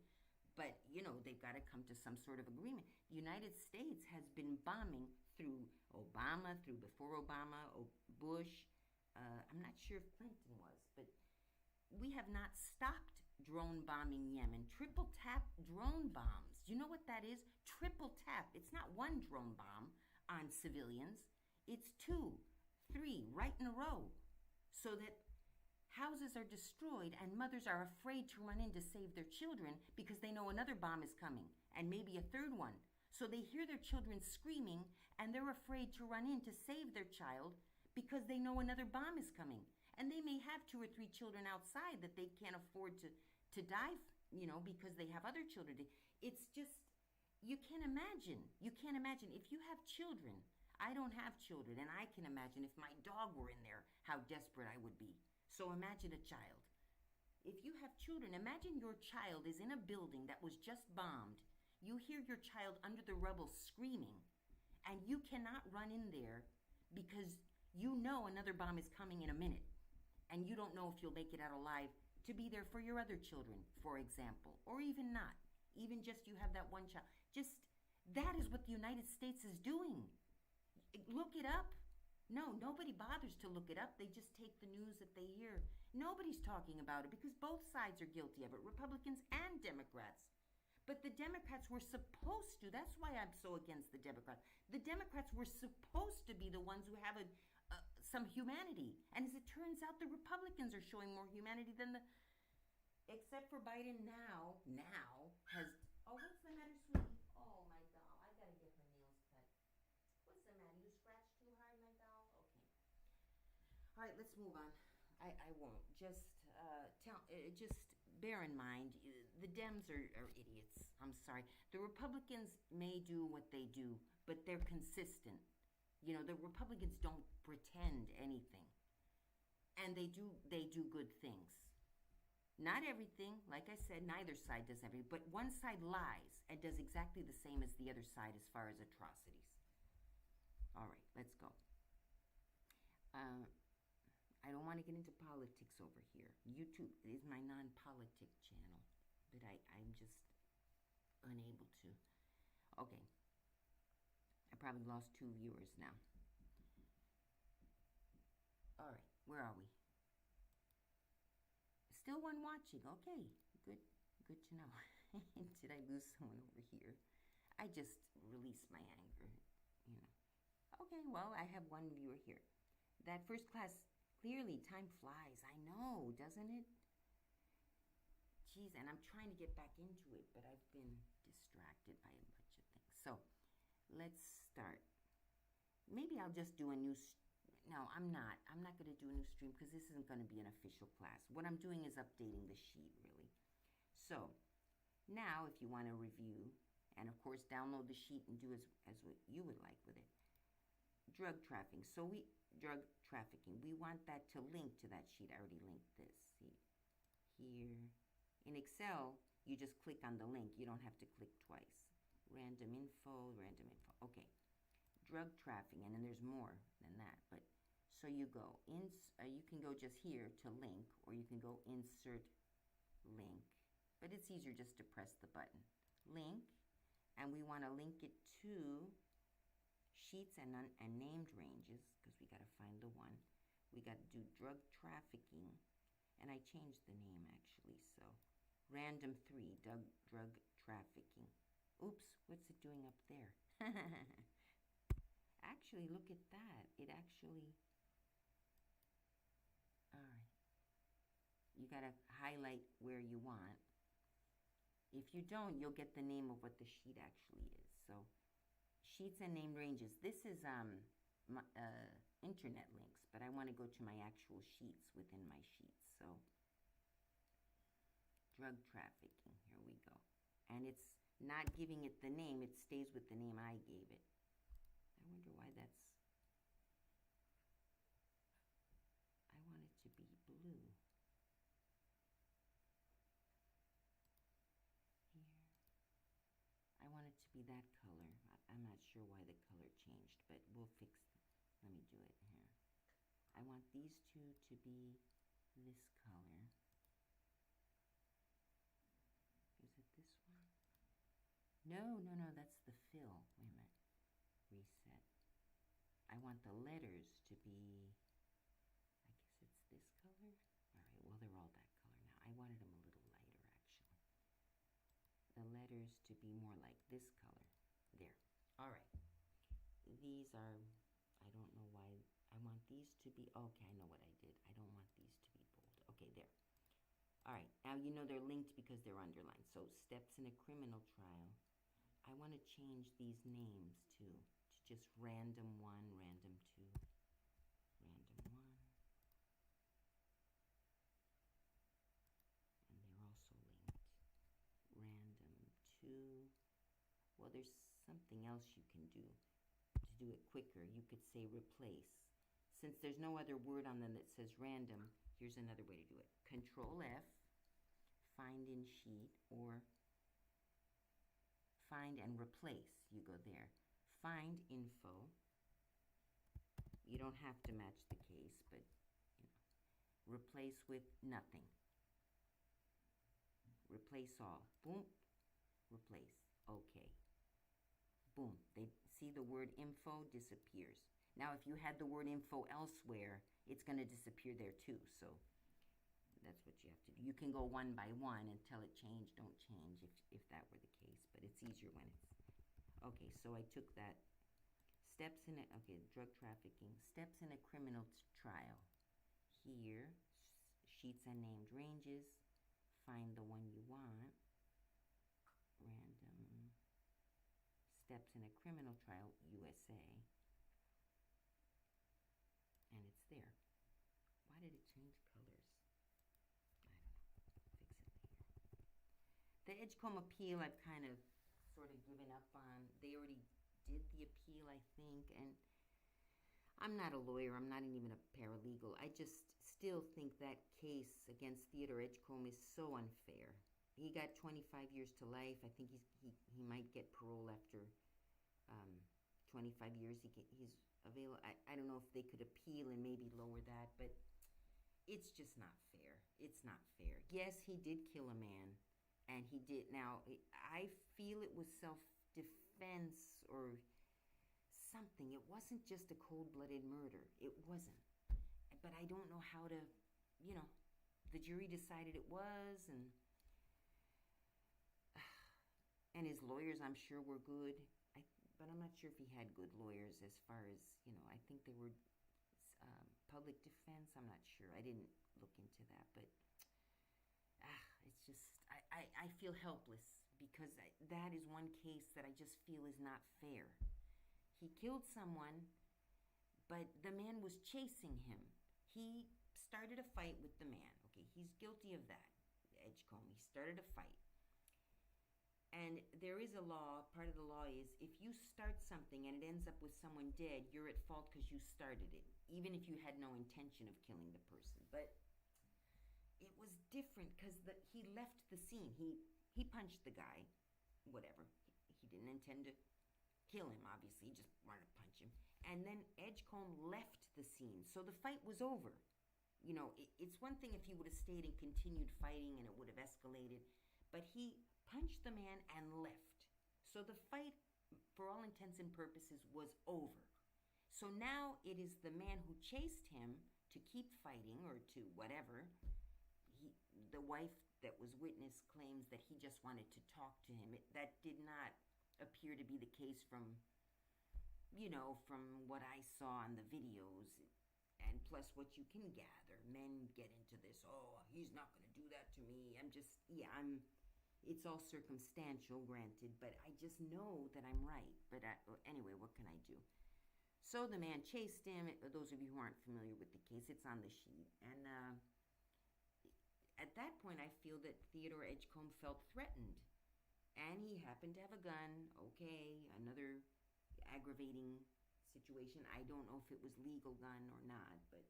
But, they've got to come to some sort of agreement. The United States has been bombing through Obama, through before Obama, Bush. I'm not sure if Clinton was, but we have not stopped drone bombing Yemen. Triple tap drone bombs. Do you know what that is? Triple tap. It's not one drone bomb on civilians. It's 2, 3 right in a row. So that houses are destroyed and mothers are afraid to run in to save their children because they know another bomb is coming and maybe a third one. So they hear their children screaming and they're afraid to run in to save their child because they know another bomb is coming. And they may have 2 or 3 children outside that they can't afford to die, because they have other children. It's just, you can't imagine. You can't imagine. If you have children, I don't have children, and I can imagine if my dog were in there, how desperate I would be. So imagine a child. If you have children, imagine your child is in a building that was just bombed. You hear your child under the rubble screaming, and you cannot run in there because you know another bomb is coming in a minute. And you don't know if you'll make it out alive to be there for your other children, for example, or even not. Even just you have that one child. Just that is what the United States is doing. Look it up. No, nobody bothers to look it up. They just take the news that they hear. Nobody's talking about it because both sides are guilty of it, Republicans and Democrats. But the Democrats were supposed to. That's why I'm so against the Democrats. The Democrats were supposed to be the ones who have some humanity. And as it turns out, the Republicans are showing more humanity than the... Except for Biden now has... Oh, what's the matter, sweetie? Oh, my doll. I gotta get her nails cut. What's the matter? You scratched too hard, my doll? Okay. All right, let's move on. I won't. Just just bear in mind, the Dems are idiots. I'm sorry. The Republicans may do what they do, but they're consistent. You know, the Republicans don't pretend anything, and they do good things. Not everything, like I said, neither side does everything, but one side lies and does exactly the same as the other side as far as atrocities. All right, let's go. I don't want to get into politics over here. YouTube is my non-politic channel, but I'm just unable to. Okay. I probably lost 2 viewers now. All right, where are we? Still one watching. Okay, good to know. Did I lose someone over here? I just released my anger, you know. Okay, well, I have one viewer here. That first class, clearly, time flies. I know, doesn't it? Geez, and I'm trying to get back into it, but I've been distracted by a bunch of things. So, let's start. Maybe I'll just do a new... No, I'm not. I'm not going to do a new stream because this isn't going to be an official class. What I'm doing is updating the sheet, really. So, now, if you want to review, and of course, download the sheet and do as what you would like with it. Drug trafficking. Drug trafficking. We want that to link to that sheet. I already linked this. See here. In Excel, you just click on the link. You don't have to click twice. Random info. Okay. Drug trafficking, and then there's more than that. But so you go you can go just here to link, or you can go insert link. But it's easier just to press the button. Link, and we want to link it to sheets and named ranges, because we got to find the one. We got to do drug trafficking, and I changed the name actually, so random 3 drug trafficking. Oops, what's it doing up there? Actually, look at that. It actually... All right. You got to highlight where you want. If you don't, you'll get the name of what the sheet actually is. So, sheets and named ranges. This is internet links, but I want to go to my actual sheets within my sheets. So, drug trafficking. Here we go. And it's not giving it the name. It stays with the name I gave it. I wonder why that's... I want it to be blue. Here. I want it to be that color. I'm not sure why the color changed, but we'll fix it. Let me do it here. I want these two to be this color. Is it this one? No, that's the fill. Wait a minute. Reset. I want the letters to be, I guess it's this color. All right, well, they're all that color now. I wanted them a little lighter, actually. The letters to be more like this color. There. All right. These are, I don't know why. I want these to be, okay, I know what I did. I don't want these to be bold. Okay, there. All right, now you know they're linked because they're underlined. So, steps in a criminal trial. I want to change these names, too. To just random 1, random 2, random 1. And they're also linked. Random 2. Well, there's something else you can do to do it quicker. You could say replace. Since there's no other word on them that says random, here's another way to do it. Control F, find in sheet, or find and replace. You go there. Find info. You don't have to match the case, but you know. Replace with nothing. Replace all. Boom. Replace. Okay. Boom. They see the word info disappears. Now, if you had the word info elsewhere, it's going to disappear there too. So that's what you have to do. You can go one by one until it change, don't change if that were the case. But it's easier when it's... Okay, so I took that. Steps in it. Okay, drug trafficking. Steps in a criminal trial. Here, sheets and named ranges. Find the one you want. Random. Steps in a criminal trial, USA. And it's there. Why did it change colors? I don't know. Fix it later. The Edgecombe appeal, I've kind of sort of given up on. They already did the appeal, I think, and I'm not a lawyer. I'm not even a paralegal. I just still think that case against Theodore Edgecombe is so unfair. He got 25 years to life. I think he might get parole after 25 years. He's available. I don't know if they could appeal and maybe lower that, but it's just not fair. It's not fair. Yes, he did kill a man, and he did. Now, I feel it was self-defense or something. It wasn't just a cold-blooded murder. It wasn't. But I don't know how to, the jury decided it was, and his lawyers, I'm sure, were good. But I'm not sure if he had good lawyers as far as, I think they were public defense. I'm not sure. I didn't look into that. But it's just, I feel helpless because that is one case that I just feel is not fair. He killed someone, but the man was chasing him. He started a fight with the man. Okay, he's guilty of that, Edgecombe. He started a fight. And there is a law, part of the law is if you start something and it ends up with someone dead, you're at fault because you started it, even if you had no intention of killing the person. But it was different because he left the scene. He punched the guy, whatever. He didn't intend to kill him, obviously. He just wanted to punch him. And then Edgecombe left the scene. So the fight was over. It's one thing if he would have stayed and continued fighting and it would have escalated. But he punched the man and left. So the fight, for all intents and purposes, was over. So now it is the man who chased him to keep fighting or to whatever. The wife that was witness claims that he just wanted to talk to him. That did not appear to be the case from what I saw on the videos. And plus what you can gather. Men get into this, oh, he's not going to do that to me. It's all circumstantial, granted, but I just know that I'm right. But anyway, what can I do? So the man chased him. Those of you who aren't familiar with the case, it's on the sheet. And at that point, I feel that Theodore Edgecombe felt threatened. And he happened to have a gun. Okay, another aggravating situation. I don't know if it was legal gun or not. But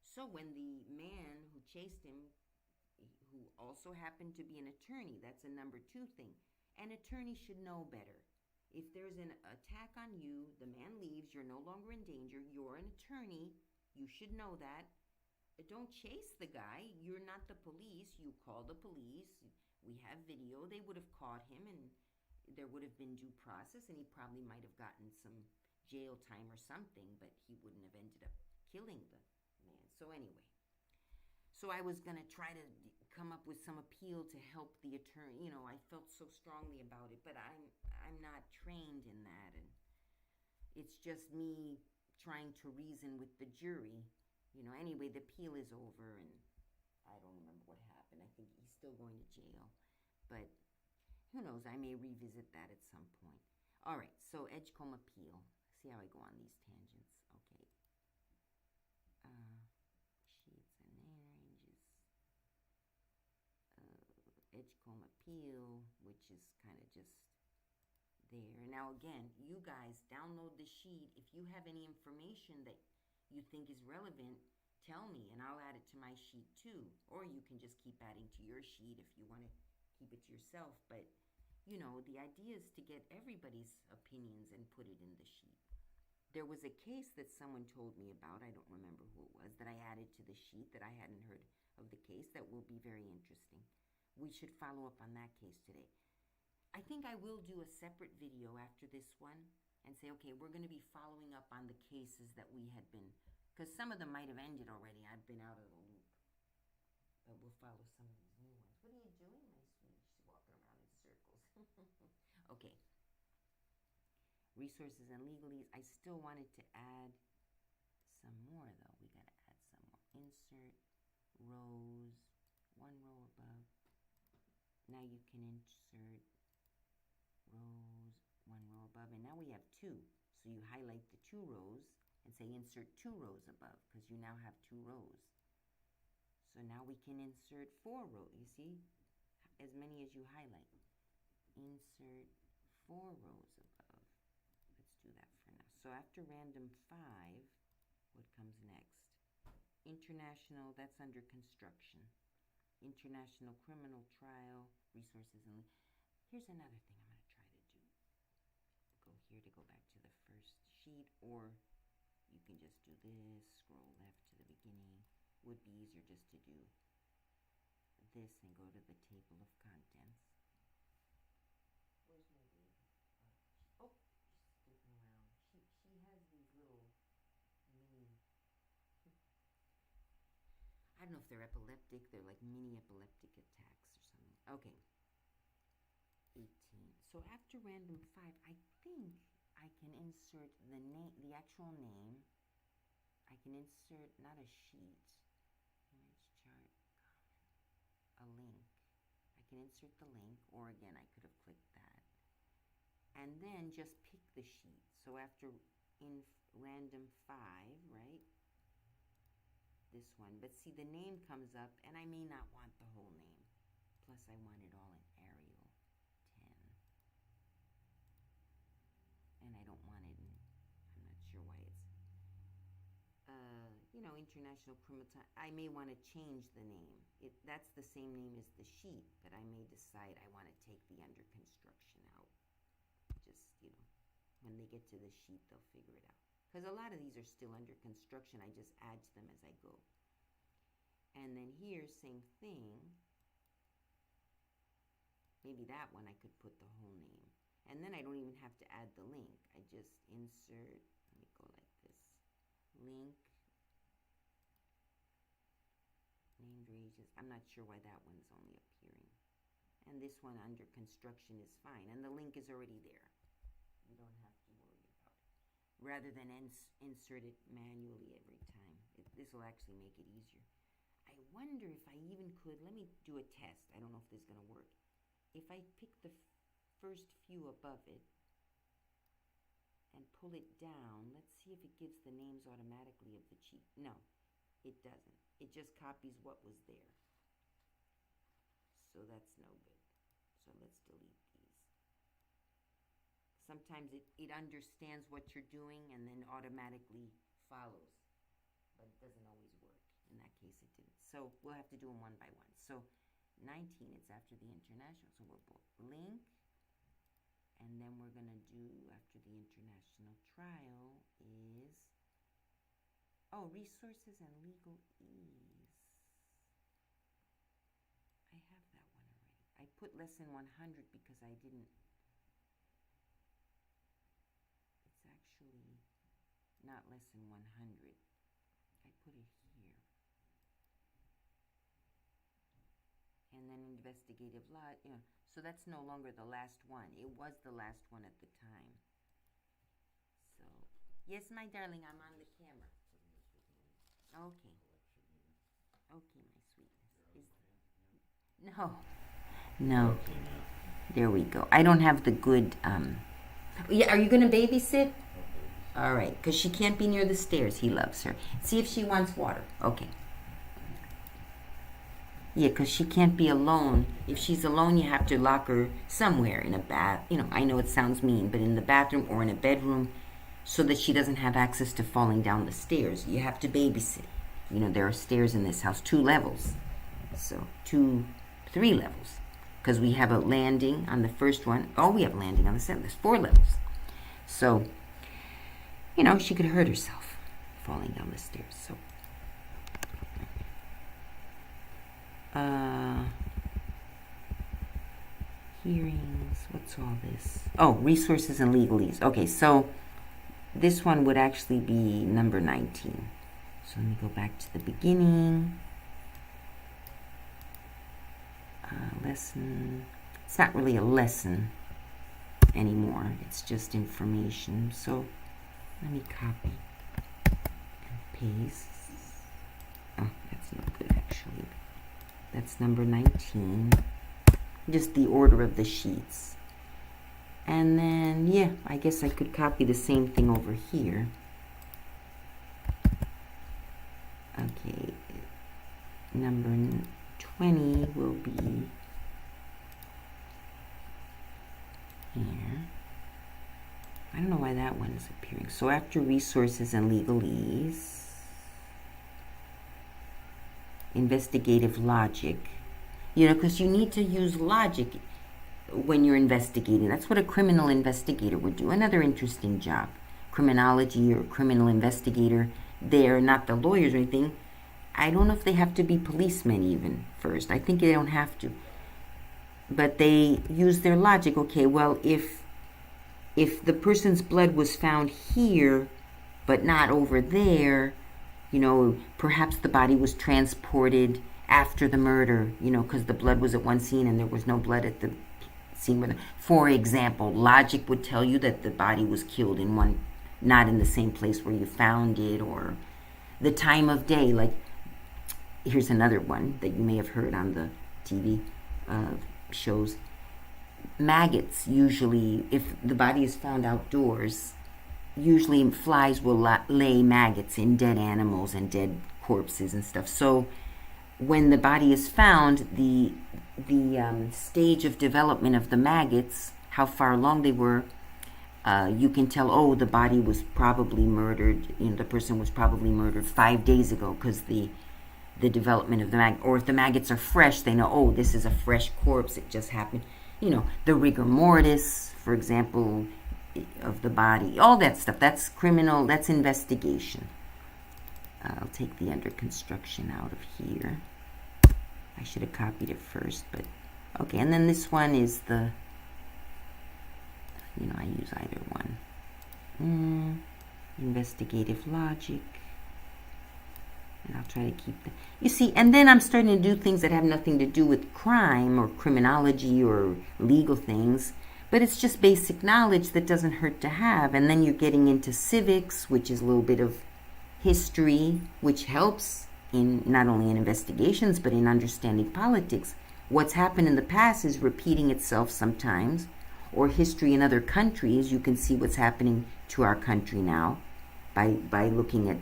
so when the man who chased him, who also happened to be an attorney, that's a number 2 thing. An attorney should know better. If there's an attack on you, the man leaves, you're no longer in danger, you're an attorney, you should know that. Don't chase the guy. You're not the police. You call the police. We have video. They would have caught him and there would have been due process and he probably might have gotten some jail time or something, but he wouldn't have ended up killing the man. So anyway. So I was going to try to come up with some appeal to help the attorney. I felt so strongly about it, but I'm not trained in that. And it's just me trying to reason with the jury. Anyway, the appeal is over, and I don't remember what happened. I think he's still going to jail. But who knows? I may revisit that at some point. All right, so Edgecombe appeal. See how I go on these tangents. Okay. Sheets and name ranges. Edgecombe appeal, which is kind of just there. Now again, you guys download the sheet. If you have any information that you think is relevant, tell me and I'll add it to my sheet too. Or you can just keep adding to your sheet if you want to keep it to yourself. But the idea is to get everybody's opinions and put it in the sheet. There was a case that someone told me about, I don't remember who it was, that I added to the sheet that I hadn't heard of the case that will be very interesting. We should follow up on that case today. I think I will do a separate video after this one and say, okay, we're going to be following up on the cases that we had been, because some of them might have ended already. I've been out of the loop. But we'll follow some of these new ones. What are you doing, my sweet? She's walking around in circles. Okay. Resources and legalese. I still wanted to add some more, though. We got to add some more. Insert rows, one row above. Now you can insert rows, one row above. And now we have two. So you highlight the two rows and say insert two rows above, because you now have two rows. So now we can insert 4 rows. You see? As many as you highlight. Insert 4 rows above. Let's do that for now. So after random 5, what comes next? International, that's under construction. International criminal trial, resources and... Here's another thing I'm going to try to do. Go here to go back to the first sheet, or you can just do this, scroll left to the beginning. Would be easier just to do this and go to the table of contents. Where's my baby? Oh, she's skipping around. She has these little mini... I don't know if they're epileptic. They're like mini epileptic attacks or something. Okay. 18. So after random 5, I think I can insert the name, the actual name. I can insert not a sheet, image chart, comment, a link. I can insert the link, or again, I could have clicked that. And then just pick the sheet. So after in random 5, right? This one. But see, the name comes up, and I may not want the whole name. Plus, I want it all in Arial 10. And I don't want it in, I'm not sure why it's, you know, International Criminal Time. I may want to change the name. That's the same name as the sheet, but I may decide I want to take the under construction out. Just, you know, when they get to the sheet, they'll figure it out. Because a lot of these are still under construction. I just add to them as I go. And then here, same thing. Maybe that one I could put the whole name. And then I don't even have to add the link. I just insert, let me go like this. Link, named regions. I'm not sure why that one's only appearing. And this one under construction is fine. And the link is already there. You don't have to worry about it. Rather than insert it manually every time. This will actually make it easier. I wonder if I even could, let me do a test. I don't know if this is going to work. If I pick the first few above it and pull it down, let's see if it gives the names automatically of the cheat. No, it doesn't. It just copies what was there. So that's no good. So let's delete these. Sometimes it understands what you're doing and then automatically follows. But it doesn't always work. In that case, it didn't. So we'll have to do them one by one. So 19, it's after the international. So we'll put link. And then we're going to do, after the international trial, is, oh, resources and legal ease. I have that one already. I put less than 100 because I didn't, it's actually not less than 100. I put it here. And then investigative law, you know, so that's no longer the last one. It was the last one at the time. So, yes, my darling, I'm on the camera. Okay. Okay, my sweetness. No. There we go. I don't have the good, yeah, are you going to babysit? All right, because she can't be near the stairs. He loves her. See if she wants water. Okay. Yeah, because she can't be alone. If she's alone, you have to lock her somewhere in a bath. You know, I know it sounds mean, but in the bathroom or in a bedroom so that she doesn't have access to falling down the stairs. You have to babysit. You know, there are stairs in this house, 2 levels. So 3 levels. Because we have a landing on the first one. Oh, we have a landing on the second. There's 4 levels. So, you know, she could hurt herself falling down the stairs. So. hearings. What's all this? Oh, resources and legalese. Okay, so this one would actually be number 19. So let me go back to the beginning. Lesson. It's not really a lesson anymore. It's just information. So let me copy and paste. Oh, that's not good actually. That's number 19. Just the order of the sheets. And then, yeah, I guess I could copy the same thing over here. Okay, number 20 will be here. I don't know why that one is appearing. So after resources and legalese, investigative logic, you know, because you need to use logic when you're investigating. That's what a criminal investigator would do. Another interesting job. Criminology or criminal investigator, they're not the lawyers or anything. I don't know if they have to be policemen even first. I think they don't have to. But they use their logic. Okay, well, if the person's blood was found here but not over there, you know, perhaps the body was transported after the murder, you know, because the blood was at one scene and there was no blood at the scene where for example, logic would tell you that the body was killed in one, not in the same place where you found it, or the time of day. Like, here's another one that you may have heard on the TV shows. Maggots, usually, if the body is found outdoors, usually flies will lay maggots in dead animals and dead corpses and stuff. So when the body is found, the stage of development of the maggots, how far along they were, you can tell, oh, the body was probably murdered, you know, the person was probably murdered 5 days ago, because the development of the maggot, or if the maggots are fresh, they know, oh, this is a fresh corpse, it just happened. You know, the rigor mortis, for example, of the body, all that stuff, that's criminal, that's investigation. I'll take the under construction out of here. I should have copied it first, but okay. And then this one is the, you know, I use either one. Investigative logic. And I'll try to keep the, you see, and then I'm starting to do things that have nothing to do with crime or criminology or legal things, but it's just basic knowledge that doesn't hurt to have. And then you're getting into civics, which is a little bit of history, which helps in not only in investigations, but in understanding politics. What's happened in the past is repeating itself sometimes, or history in other countries. You can see what's happening to our country now by looking at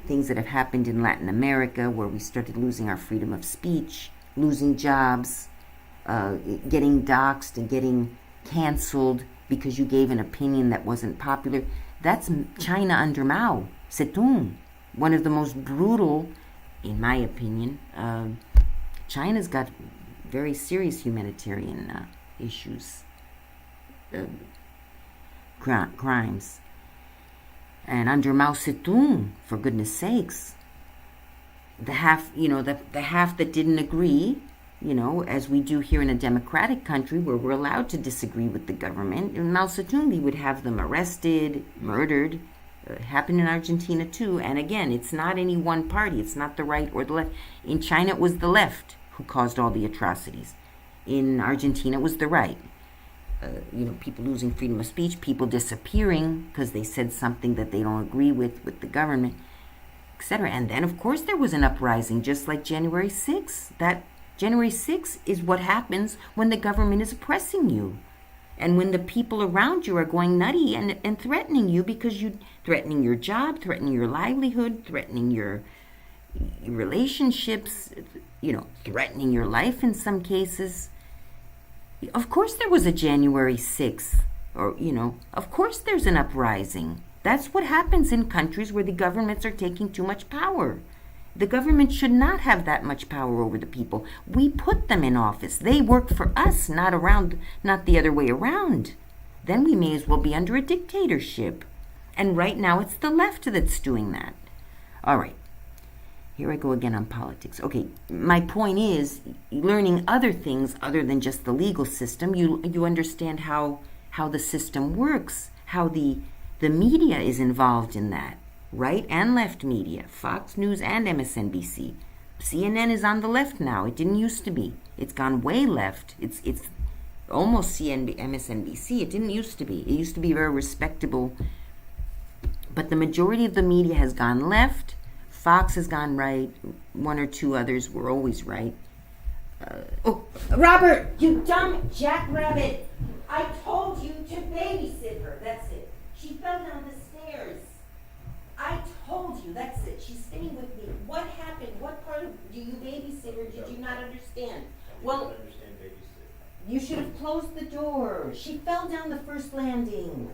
things that have happened in Latin America, where we started losing our freedom of speech, losing jobs, getting doxxed and getting canceled because you gave an opinion that wasn't popular. That's China under Mao Zedong, one of the most brutal, in my opinion. China's got very serious humanitarian issues, crimes. And under Mao Zedong, for goodness sakes, the half, you know, the half that didn't agree, you know, as we do here in a democratic country where we're allowed to disagree with the government. In Mao Zedong, he would have them arrested, murdered. Happened in Argentina too. And again, it's not any one party. It's not the right or the left. In China, it was the left who caused all the atrocities. In Argentina, it was the right. You know, people losing freedom of speech, people disappearing because they said something that they don't agree with the government, etc. And then, of course, there was an uprising, just like January 6th. That January 6th is what happens when the government is oppressing you, and when the people around you are going nutty and threatening you, because you threatening your job, threatening your livelihood, threatening your relationships, you know, threatening your life in some cases. Of course there was a January 6th, or, you know, of course there's an uprising. That's what happens in countries where the governments are taking too much power. The government should not have that much power over the people. We put them in office. They work for us, not the other way around. Then we may as well be under a dictatorship. And right now it's the left that's doing that. All right. Here I go again on politics. Okay, my point is learning other things other than just the legal system. You understand how the system works, how the media is involved in that, right and left media, Fox News and MSNBC. CNN is on the left now. It didn't used to be. It's gone way left. It's almost MSNBC. It didn't used to be. It used to be very respectable. But the majority of the media has gone left. Fox has gone right. One or two others were always right. Oh, Robert, you dumb jackrabbit. I told you to babysit her. That's it. She fell down the stairs. I told you. That's it. She's staying with me. What happened? What part of do you babysit her? Did you not understand? Well, you should have closed the door. She fell down the first landing.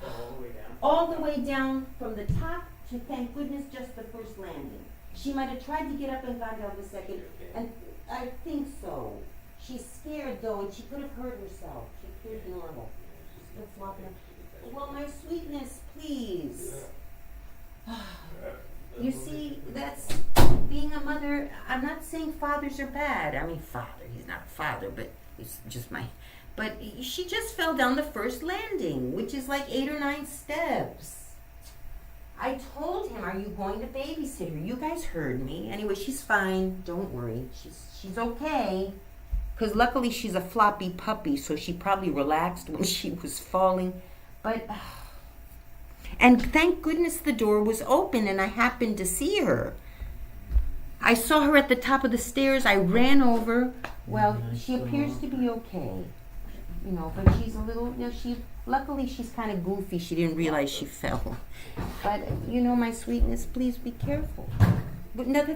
All the way down? All the way down from the top to, thank goodness, just the first landing. She might have tried to get up and gone down the second, and I think so. She's scared though, and she could have hurt herself. She appears normal. She's still flopping. Well, my sweetness, please. You see, that's being a mother. I'm not saying fathers are bad. I mean, father, he's not a father, but it's just my... But she just fell down the first landing, which is like 8 or 9 steps. I told him, are you going to babysit her? You guys heard me. Anyway, she's fine. Don't worry. She's okay. Because luckily she's a floppy puppy, so she probably relaxed when she was falling. But... And thank goodness the door was open and I happened to see her. I saw her at the top of the stairs. I ran over. Well, she appears to be okay. You know, but she's a little, you know, luckily she's kind of goofy. She didn't realize she fell. But, you know, my sweetness, please be careful. But no,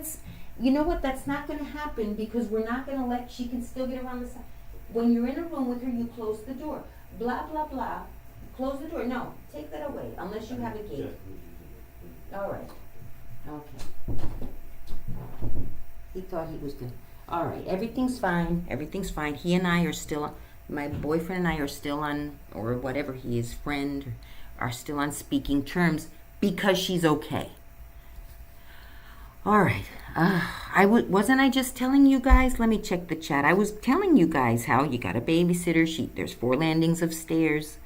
you know what, that's not going to happen because we're not going to she can still get around the side. When you're in a room with her, you close the door. Blah, blah, blah. Close the door. No, take that away, unless you have a gate. All right. Okay. He thought he was good. All right, everything's fine. Everything's fine. He and I are still, my boyfriend and I are still on, or whatever he is, friend, are still on speaking terms because she's okay. All right. Wasn't I just telling you guys? Let me check the chat. I was telling you guys how you got a babysitter. There's 4 landings of stairs.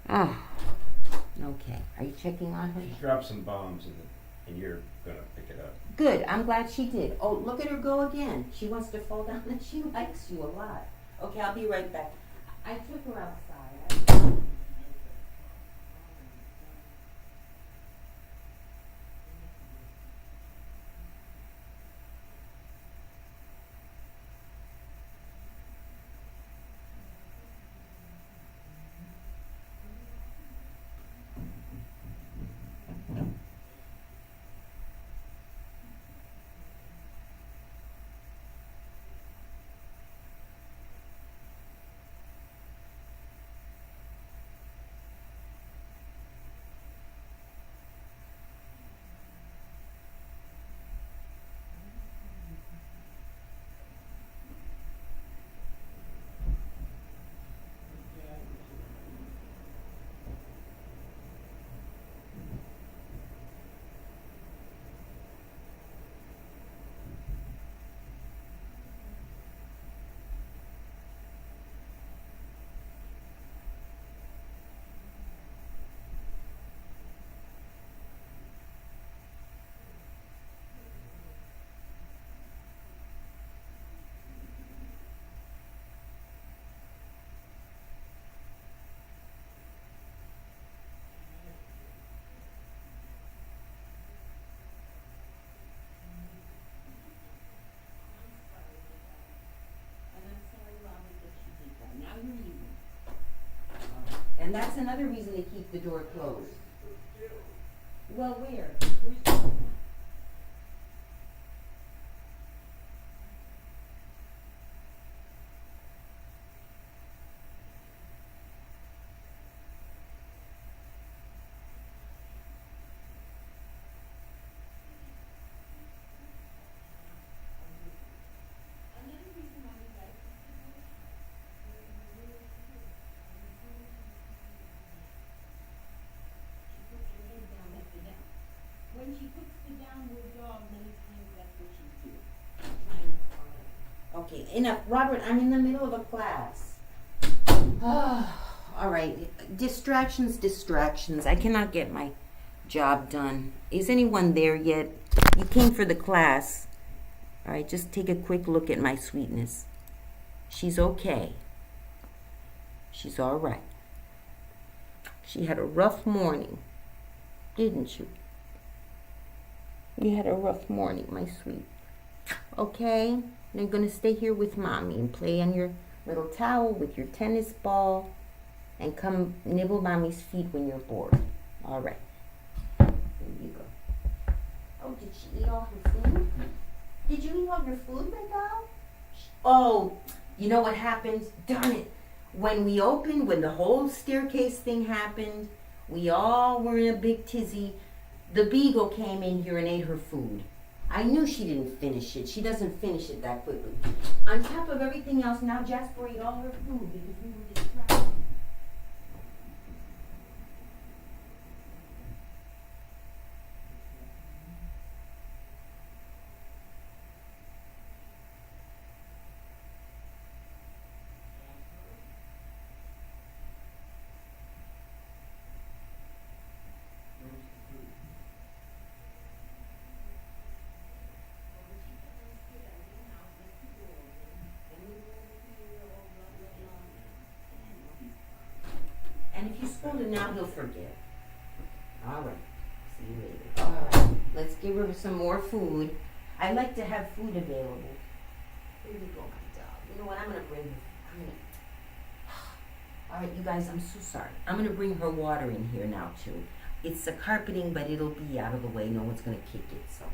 Oh, okay. Are you checking on her? She dropped some bombs and you're going to pick it up. Good. I'm glad she did. Oh, look at her go again. She wants to fall down and she likes you a lot. Okay, I'll be right back. I took her outside. And that's another reason to keep the door closed. Well, where? Where's the door? When she puts Okay, enough. Robert, I'm in the middle of a class. All right. Distractions. I cannot get my job done. Is anyone there yet? You came for the class. All right, just take a quick look at my sweetness. She's okay. She's all right. She had a rough morning, didn't you? You had a rough morning, my sweet. Okay? You're going to stay here with Mommy and play on your little towel with your tennis ball and come nibble Mommy's feet when you're bored. All right. There you go. Oh, did she eat all her food? Did you eat all your food, my doll? Oh, you know what happened? Darn it. When the whole staircase thing happened, we all were in a big tizzy. The beagle came in here and ate her food. I knew she didn't finish it. She doesn't finish it that quickly. On top of everything else, now Jasper ate all her food because we were distracted. And if you scold him now, he'll forget. All right. See you later. All right. Let's give her some more food. I like to have food available. Here you go, my dog. You know what? I'm going to bring her. All right, you guys, I'm so sorry. I'm going to bring her water in here now, too. It's a carpeting, but it'll be out of the way. No one's going to kick it, so.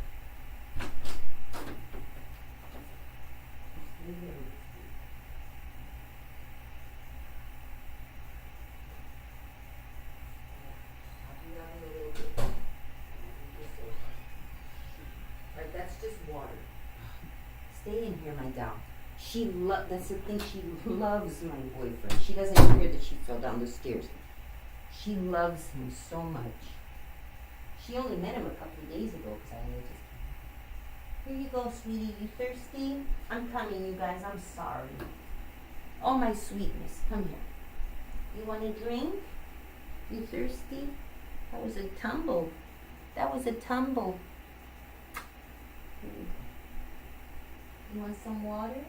Alright, that's just water. Stay in here, my doll. That's the thing, she loves my boyfriend. She doesn't care that she fell down the stairs. She loves him so much. She only met him a couple of days ago because I just. Here you go, sweetie. You thirsty? I'm coming, you guys. I'm sorry. Oh, my sweetness. Come here. You want a drink? You thirsty? That was a tumble. That was a tumble. Here you go. You want some water?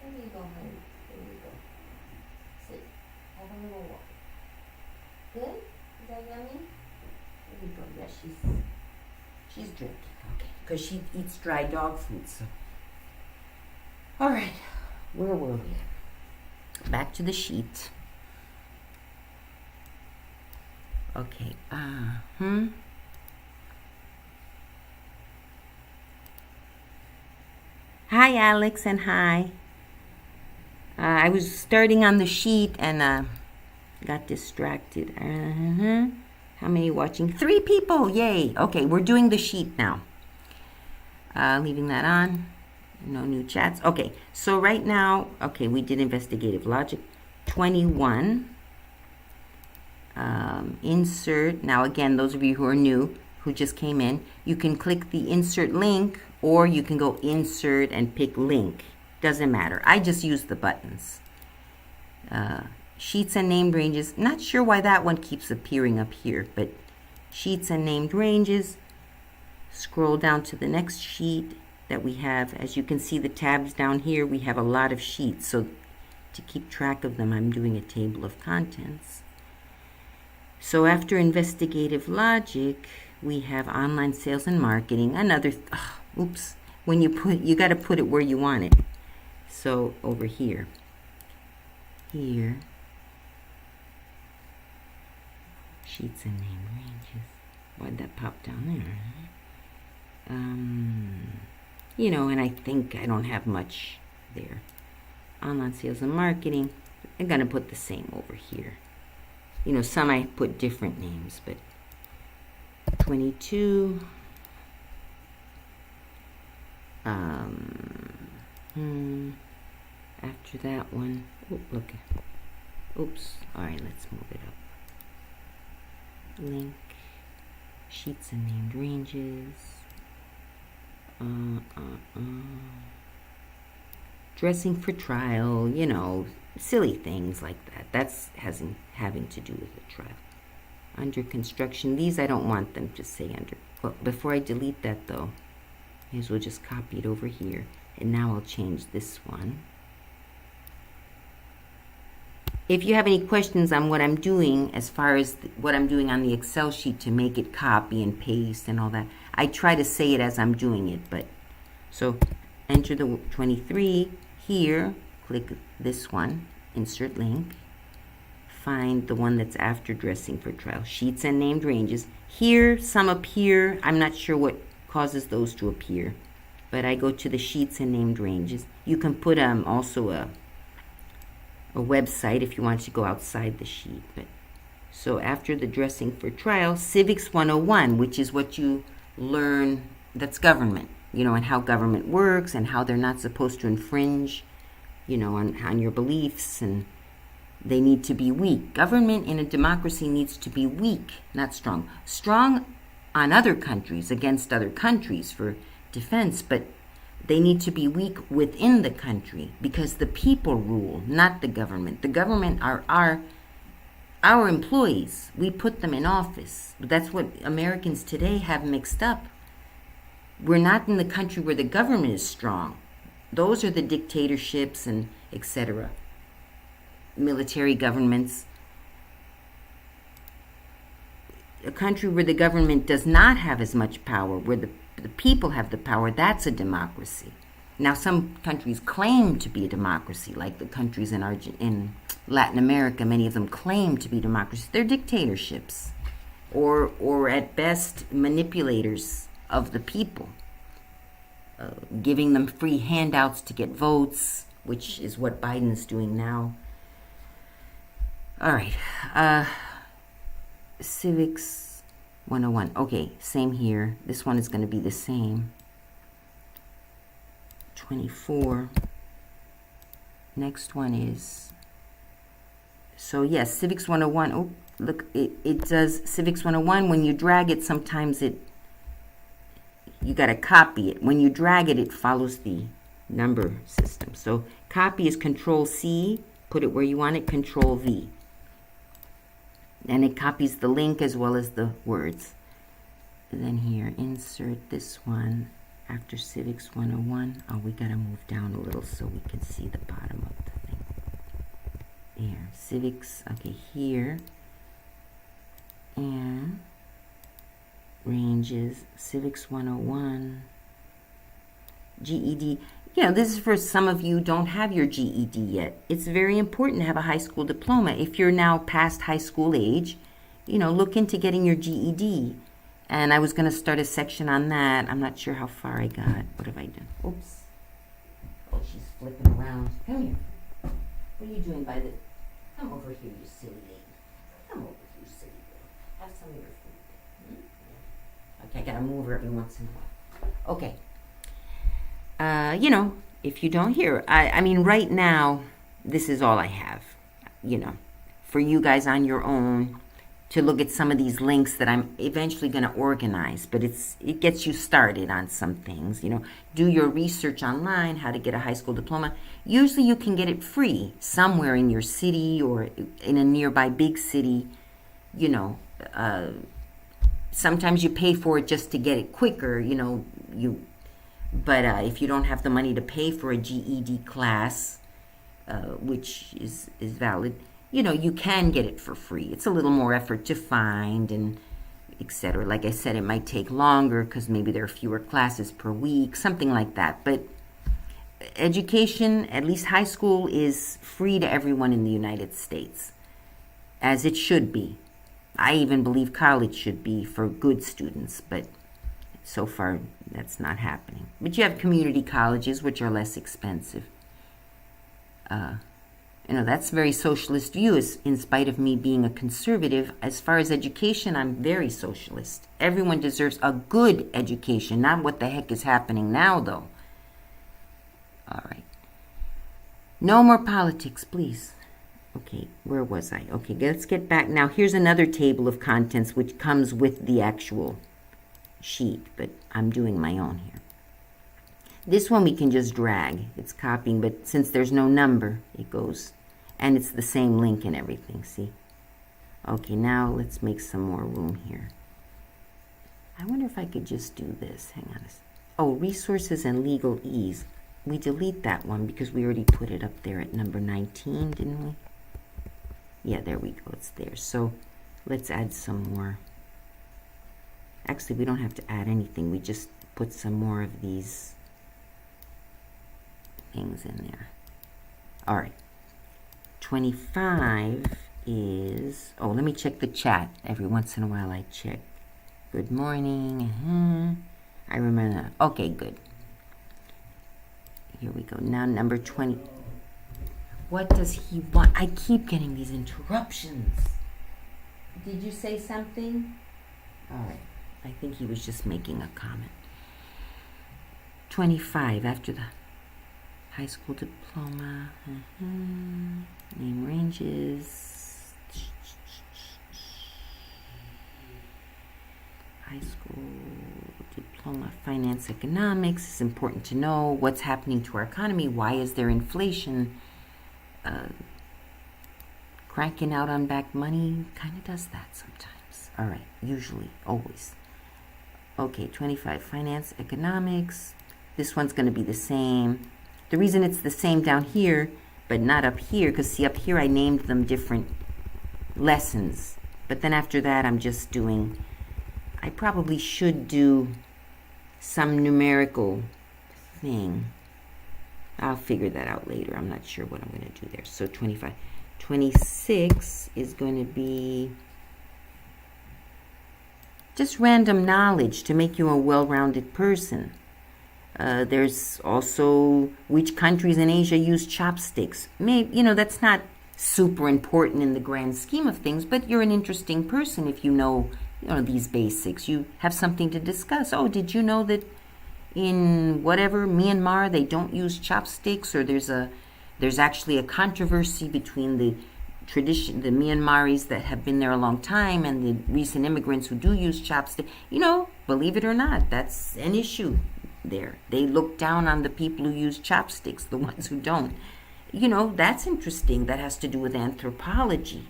There you go, honey. There you go. Sit. Have a little water. Good? Is that yummy? There you go. Yeah, she's drinking. Okay. Because she eats dry dog food, so. All right. Where were we? Back to the sheet. Okay. Hi, Alex, and hi. I was starting on the sheet and got distracted. How many watching? 3 people. Yay. Okay, we're doing the sheet now. Leaving that on. No new chats. Okay, so right now, okay, we did investigative logic. 21. Insert. Now, again, those of you who are new, who just came in, you can click the insert link or you can go insert and pick link. Doesn't matter. I just use the buttons. Sheets and named ranges. Not sure why that one keeps appearing up here, but sheets and named ranges. Scroll down to the next sheet that we have. As you can see, the tabs down here, we have a lot of sheets. So to keep track of them, I'm doing a table of contents. So after investigative logic, we have online sales and marketing. Another, oops, when you got to put it where you want it. So over here, sheets and name ranges. Why'd that pop down there? You know, and I think I don't have much there. Online sales and marketing. I'm going to put the same over here. You know, some I put different names, but 22. After that one, look. Oops. All right, let's move it up. Link, sheets and named ranges. dressing for trial, you know, silly things like that. That's having to do with the trial. Under construction, these I don't want them to say under. Well, before I delete that though, may as well just copy it over here. And now I'll change this one. If you have any questions on what I'm doing, as far as what I'm doing on the Excel sheet to make it copy and paste and all that, I try to say it as I'm doing it. But so enter the 23 here, click this one, insert link, find the one that's after dressing for trial, sheets and named ranges. Here, some appear. I'm not sure what causes those to appear, but I go to the sheets and named ranges. You can put also a website if you want to go outside the sheet. But so after the dressing for trial, Civics 101, which is what you learn, that's government, you know, and how government works and how they're not supposed to infringe, you know, on your beliefs, and they need to be weak. Government in a democracy needs to be weak, not strong. Strong on other countries, against other countries for defense, but they need to be weak within the country because the people rule, not the government. The government are our employees. We put them in office. That's what Americans today have mixed up. We're not in the country where the government is strong. Those are the dictatorships and etc. Military governments. A country where the government does not have as much power, where the people have the power, that's a democracy. Now, some countries claim to be a democracy, like the countries in Latin America. Many of them claim to be democracies. They're dictatorships, or at best manipulators of the people, giving them free handouts to get votes, which is what Biden's doing now. All right, Civics 101. Okay, same here. This one is going to be the same. 24. Next one is, so yes, Civics 101. Oh, look, it does Civics 101. When you drag it, sometimes you got to copy it. When you drag it, it follows the number system. So copy is Control C, put it where you want it, Control V. And it copies the link as well as the words. And then here, insert this one after Civics 101. Oh, we got to move down a little so we can see the bottom of the thing. There, Civics, okay, here. And ranges, Civics 101. GED. You know, this is for some of you who don't have your GED yet. It's very important to have a high school diploma. If you're now past high school age, you know, look into getting your GED. And I was going to start a section on that. I'm not sure how far I got. What have I done? Oops. Oh, she's flipping around. Come here. What are you doing by the... Come over here, you silly lady. Come over here, you silly lady. Have some of your food. Okay, I got to move her every once in a while. Okay. You know, if you don't hear, I mean, right now, this is all I have, you know, for you guys on your own to look at some of these links that I'm eventually going to organize, but it gets you started on some things, you know. Do your research online, how to get a high school diploma. Usually you can get it free somewhere in your city or in a nearby big city, you know. Sometimes you pay for it just to get it quicker, you know, But if you don't have the money to pay for a GED class, which is valid, you know, you can get it for free. It's a little more effort to find and etc. Like I said, it might take longer because maybe there are fewer classes per week, something like that. But education, at least high school, is free to everyone in the United States, as it should be. I even believe college should be for good students, but so far, that's not happening. But you have community colleges, which are less expensive. You know, that's very socialist view, in spite of me being a conservative. As far as education, I'm very socialist. Everyone deserves a good education, not what the heck is happening now, though. All right. No more politics, please. Okay, where was I? Okay, let's get back. Now, here's another table of contents, which comes with the actual sheet, but I'm doing my own here. This one we can just drag. It's copying, but since there's no number, it goes. And it's the same link and everything, see? Okay, now let's make some more room here. I wonder if I could just do this. Hang on a second. Oh, resources and legal ease. We delete that one because we already put it up there at number 19, didn't we? Yeah, there we go. It's there. So let's add some more. Actually, we don't have to add anything. We just put some more of these things in there. All right. 25 is, oh, let me check the chat. Every once in a while I check. Good morning. I remember that. Okay, good. Here we go. Now number 20. What does he want? I keep getting these interruptions. Did you say something? All right. I think he was just making a comment. 25 after the high school diploma. Name ranges. High school diploma, finance, economics. It's important to know what's happening to our economy. Why is there inflation? Cranking out on back money kind of does that sometimes. All right, usually, always. Okay, 25, finance, economics. This one's going to be the same. The reason it's the same down here, but not up here, because see, up here I named them different lessons. But then after that, I'm just doing, I probably should do some numerical thing. I'll figure that out later. I'm not sure what I'm going to do there. So 25. 26 is going to be just random knowledge to make you a well-rounded person. There's also which countries in Asia use chopsticks. Maybe, you know, that's not super important in the grand scheme of things, but you're an interesting person if you know these basics. You have something to discuss. Oh, did you know that in whatever Myanmar they don't use chopsticks, or there's actually a controversy between the Myanmaris that have been there a long time and the recent immigrants who do use chopsticks. Believe it or not, that's an issue there. They look down on the people who use chopsticks, the ones who don't. That's interesting. That has to do with anthropology,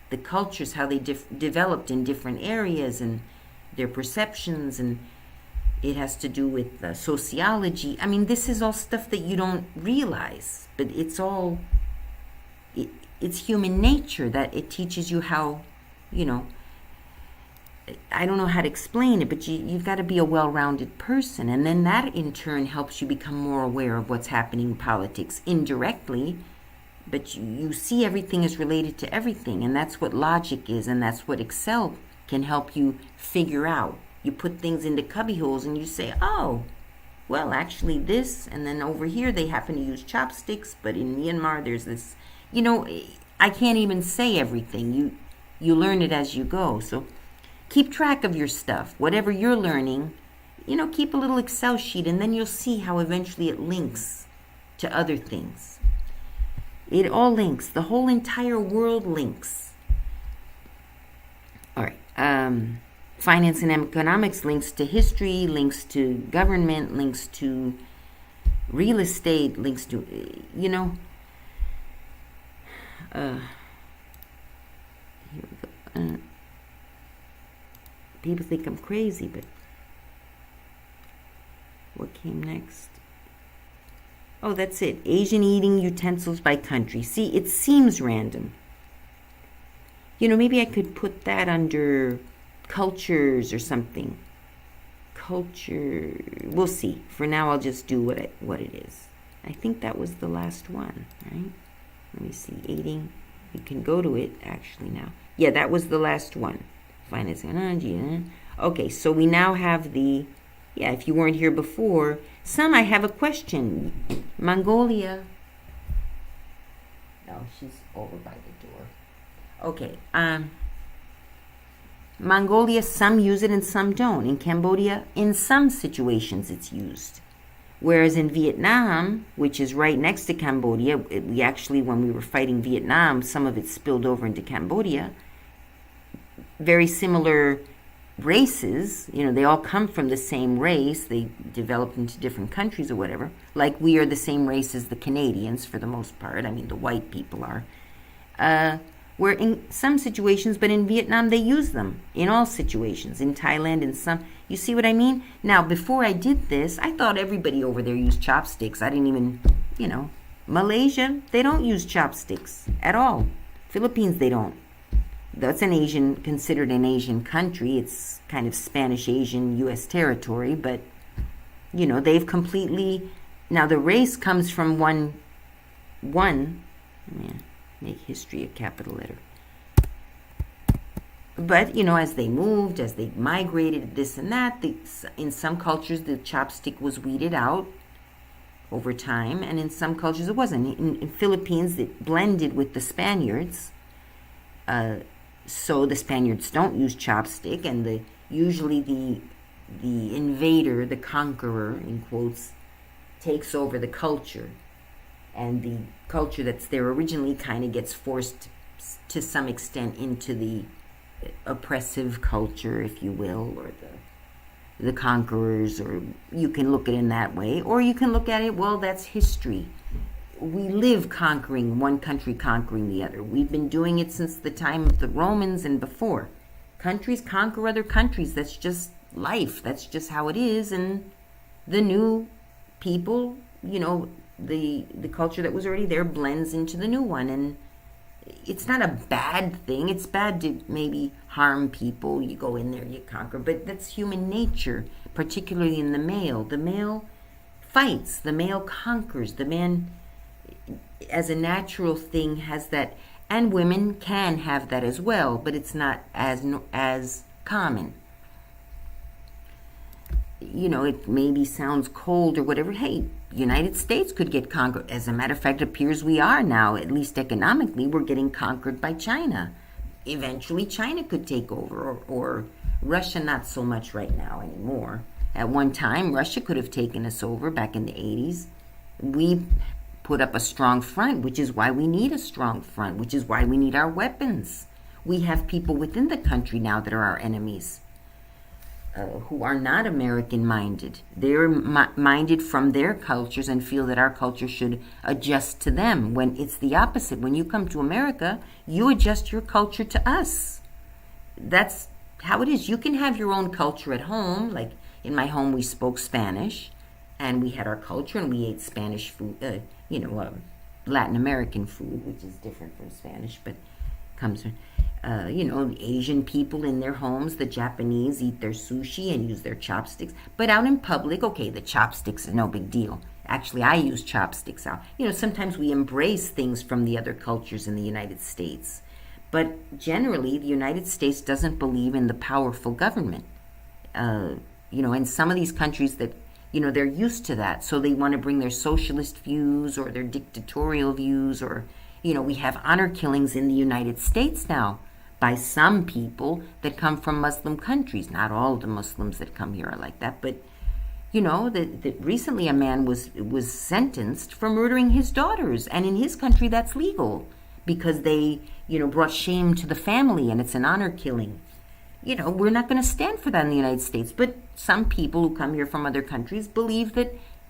the cultures, how they developed in different areas and their perceptions, and it has to do with sociology. I mean, this is all stuff that you don't realize, but it's all, it's human nature that it teaches you how, I don't know how to explain it, but you've got to be a well-rounded person. And then that in turn helps you become more aware of what's happening in politics indirectly. But you see everything is related to everything. And that's what logic is. And that's what Excel can help you figure out. You put things into cubbyholes and you say, oh, well, actually this. And then over here they happen to use chopsticks. But in Myanmar there's this. I can't even say everything. You learn it as you go. So keep track of your stuff. Whatever you're learning, keep a little Excel sheet, and then you'll see how eventually it links to other things. It all links. The whole entire world links. All right. Finance and economics links to history, links to government, links to real estate, links to, here we go. People think I'm crazy, but what came next? Oh, that's it. Asian eating utensils by country. See, it seems random. Maybe I could put that under cultures or something. Culture. We'll see. For now, I'll just do what it is. I think that was the last one, right? Let me see. Eating. You can go to it, actually, now. Yeah, that was the last one. Finance and energy. Okay, so we now have if you weren't here before, I have a question. Mongolia. No, she's over by the door. Okay, Mongolia, some use it and some don't. In Cambodia, in some situations it's used. Whereas in Vietnam, which is right next to Cambodia, we actually, when we were fighting Vietnam, some of it spilled over into Cambodia. Very similar races, they all come from the same race. They developed into different countries or whatever. Like we are the same race as the Canadians for the most part. I mean, the white people are. Where in some situations, but in Vietnam they use them. In all situations. In Thailand, in some. You see what I mean? Now, before I did this, I thought everybody over there used chopsticks. I didn't even, Malaysia, they don't use chopsticks at all. Philippines, they don't. That's considered an Asian country. It's kind of Spanish Asian U.S. territory, but, they've completely, now the race comes from one, make history a capital letter. But, as they moved, as they migrated, this and that, in some cultures the chopstick was weeded out over time, and in some cultures it wasn't. In Philippines, it blended with the Spaniards. So the Spaniards don't use chopstick, and usually the invader, the conqueror, in quotes, takes over the culture. And the culture that's there originally kind of gets forced to some extent into the oppressive culture, if you will, or the conquerors, or you can look at it in that way, or you can look at it, well, that's history. We live conquering one country, conquering the other. We've been doing it since the time of the Romans and before. Countries conquer other countries. That's just life. That's just how it is. And the new people, the culture that was already there blends into the new one. And it's not a bad thing. It's bad to maybe harm people. You go in there, you conquer. But that's human nature, particularly in the male. The male fights. The male conquers. The man, as a natural thing, has that. And women can have that as well, but it's not as common. It maybe sounds cold or whatever. Hey, United States could get conquered. As a matter of fact, it appears we are now, at least economically, we're getting conquered by China. Eventually, China could take over, or Russia, not so much right now anymore. At one time, Russia could have taken us over back in the 80s. We put up a strong front, which is why we need a strong front, which is why we need our weapons. We have people within the country now that are our enemies. Who are not American-minded. They're minded from their cultures and feel that our culture should adjust to them, when it's the opposite. When you come to America, you adjust your culture to us. That's how it is. You can have your own culture at home. Like in my home, we spoke Spanish, and we had our culture, and we ate Spanish food, Latin American food, which is different from Spanish, but comes from... Asian people in their homes, the Japanese eat their sushi and use their chopsticks. But out in public, okay, the chopsticks are no big deal. Actually, I use chopsticks out. Sometimes we embrace things from the other cultures in the United States. But generally, the United States doesn't believe in the powerful government. In some of these countries that, they're used to that. So they want to bring their socialist views or their dictatorial views, or, we have honor killings in the United States now by some people that come from Muslim countries. Not all the Muslims that come here are like that, but that recently a man was sentenced for murdering his daughters, and in his country that's legal because they brought shame to the family, and it's an honor killing. We're not going to stand for that in the United States, but some people who come here from other countries believe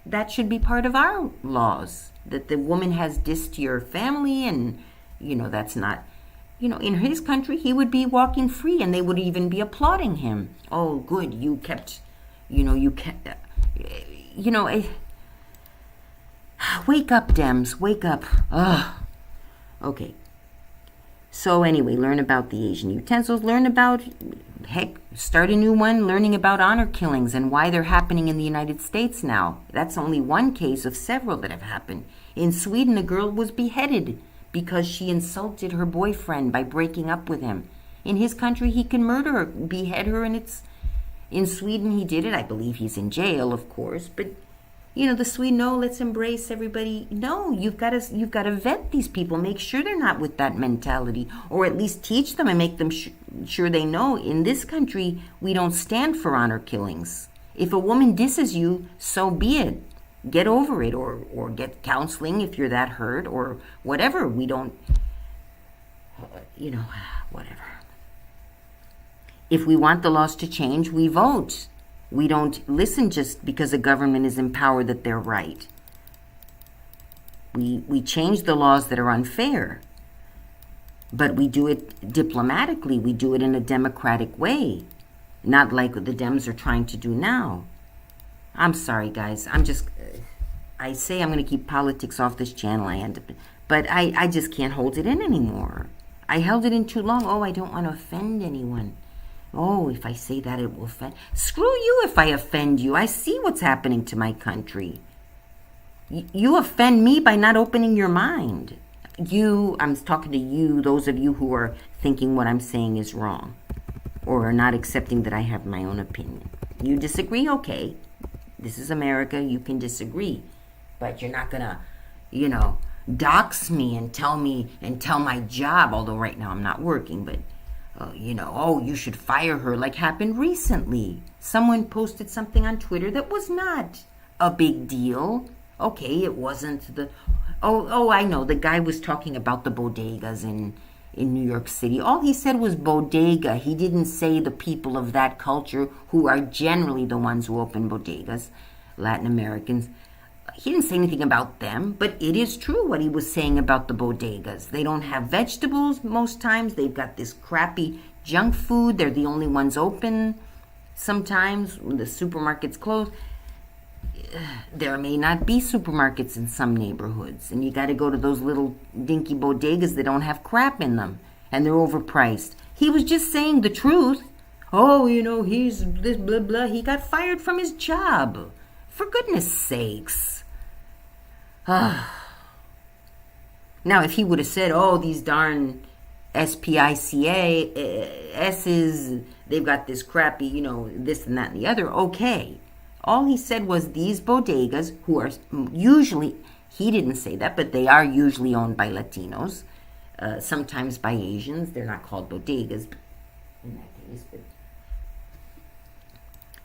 that should be part of our laws, that the woman has this to your family, and that's not. In his country, he would be walking free, and they would even be applauding him. Oh, good, you kept, wake up, Dems, wake up. Ugh. Okay. So anyway, learn about the Asian utensils, start a new one, learning about honor killings and why they're happening in the United States now. That's only one case of several that have happened. In Sweden, a girl was beheaded because she insulted her boyfriend by breaking up with him. In his country, he can murder her, behead her, and in Sweden he did it. I believe he's in jail, of course, but the Swede, no, let's embrace everybody. No, you've got to vet these people, make sure they're not with that mentality, or at least teach them and make them sure they know. In this country, we don't stand for honor killings. If a woman disses you, so be it. Get over it, or get counseling if you're that hurt, or whatever. We don't, whatever. If we want the laws to change, we vote. We don't listen just because a government is empowered that they're right. We change the laws that are unfair, but we do it diplomatically. We do it in a democratic way, not like the Dems are trying to do now. I'm sorry, guys. I say I'm going to keep politics off this channel. But I just can't hold it in anymore. I held it in too long. Oh, I don't want to offend anyone. Oh, if I say that, it will offend. Screw you if I offend you. I see what's happening to my country. You offend me by not opening your mind. I'm talking to you, those of you who are thinking what I'm saying is wrong or are not accepting that I have my own opinion. You disagree? Okay. This is America. You can disagree. But you're not going to, dox me and tell my job, although right now I'm not working, but, you should fire her, like happened recently. Someone posted something on Twitter that was not a big deal. Okay, it wasn't I know. The guy was talking about the bodegas in New York City. All he said was bodega. He didn't say the people of that culture, who are generally the ones who open bodegas, Latin Americans. He didn't say anything about them, but it is true what he was saying about the bodegas. They don't have vegetables most times. They've got this crappy junk food. They're the only ones open sometimes when the supermarket's closed. There may not be supermarkets in some neighborhoods, and you got to go to those little dinky bodegas that don't have crap in them, and they're overpriced. He was just saying the truth. Oh, he's this blah blah. He got fired from his job. For goodness sakes. Now, if he would have said, oh, these darn SPICASs, they've got this crappy, this and that and the other, okay. All he said was these bodegas, who are usually, he didn't say that, but they are usually owned by Latinos, sometimes by Asians. They're not called bodegas in that case, but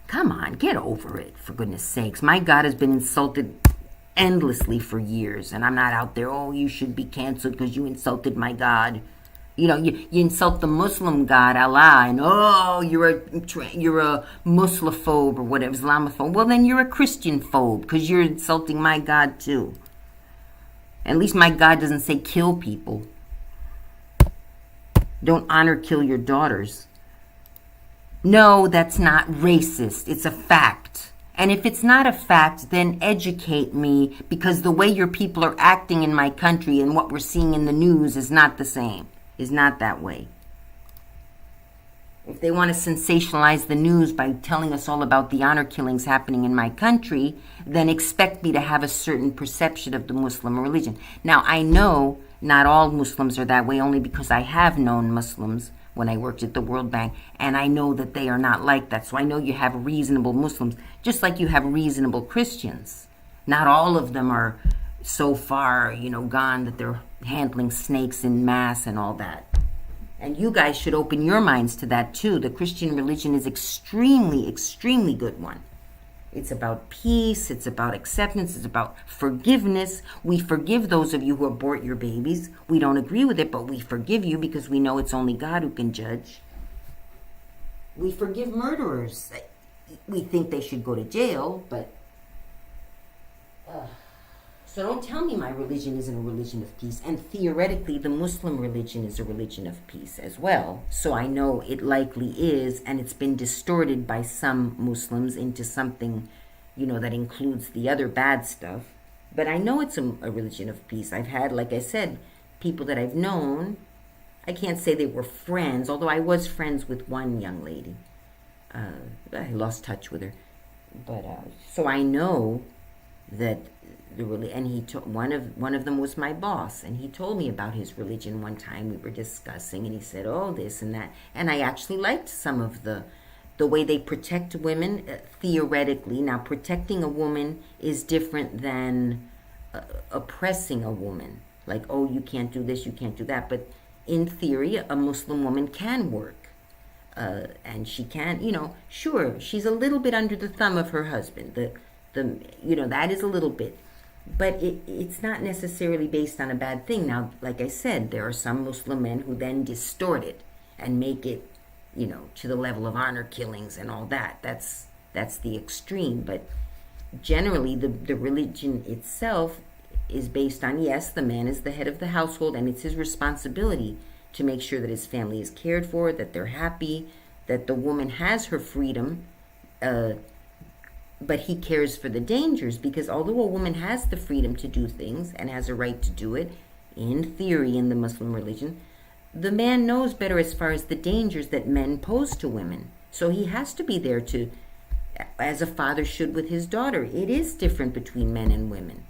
come on, get over it, for goodness sakes. My God has been insulted endlessly for years, and I'm not out there, oh, you should be canceled because you insulted my God. You insult the Muslim God, Allah, and oh, you're a Muslimophobe or whatever, Islamophobe. Well, then you're a Christian phobe because you're insulting my God too. At least my God doesn't say kill people. Don't honor kill your daughters. No, that's not racist. It's a fact. And if it's not a fact, then educate me, because the way your people are acting in my country and what we're seeing in the news is not the same. Is not that way. If they want to sensationalize the news by telling us all about the honor killings happening in my country, then expect me to have a certain perception of the Muslim religion. Now, I know not all Muslims are that way, only because I have known Muslims when I worked at the World Bank, and I know that they are not like that. So I know you have reasonable Muslims, just like you have reasonable Christians. Not all of them are so far, gone that they're handling snakes in mass and all that. And you guys should open your minds to that too. The Christian religion is extremely, extremely good one. It's about peace, it's about acceptance, it's about forgiveness. We forgive those of you who abort your babies. We don't agree with it, but we forgive you because we know it's only God who can judge. We forgive murderers. We think they should go to jail, but so don't tell me my religion isn't a religion of peace. And theoretically, the Muslim religion is a religion of peace as well. So I know it likely is, and it's been distorted by some Muslims into something, that includes the other bad stuff. But I know it's a religion of peace. I've had, like I said, people that I've known. I can't say they were friends, although I was friends with one young lady. I lost touch with her. But so I know that and one of them was my boss, and he told me about his religion one time. We were discussing, and he said, oh, this and that, and I actually liked some of the way they protect women, theoretically. Now, protecting a woman is different than oppressing a woman, like, oh, you can't do this, you can't do that. But in theory, a Muslim woman can work, and she can, sure, she's a little bit under the thumb of her husband. That is a little bit. But it's not necessarily based on a bad thing. Now, like I said, there are some Muslim men who then distort it and make it, to the level of honor killings and all that. That's the extreme. But generally, the religion itself is based on, yes, the man is the head of the household, and it's his responsibility to make sure that his family is cared for, that they're happy, that the woman has her freedom, but he cares for the dangers, because although a woman has the freedom to do things and has a right to do it, in theory, in the Muslim religion, the man knows better as far as the dangers that men pose to women. So he has to be there to, as a father should with his daughter. It is different between men and women.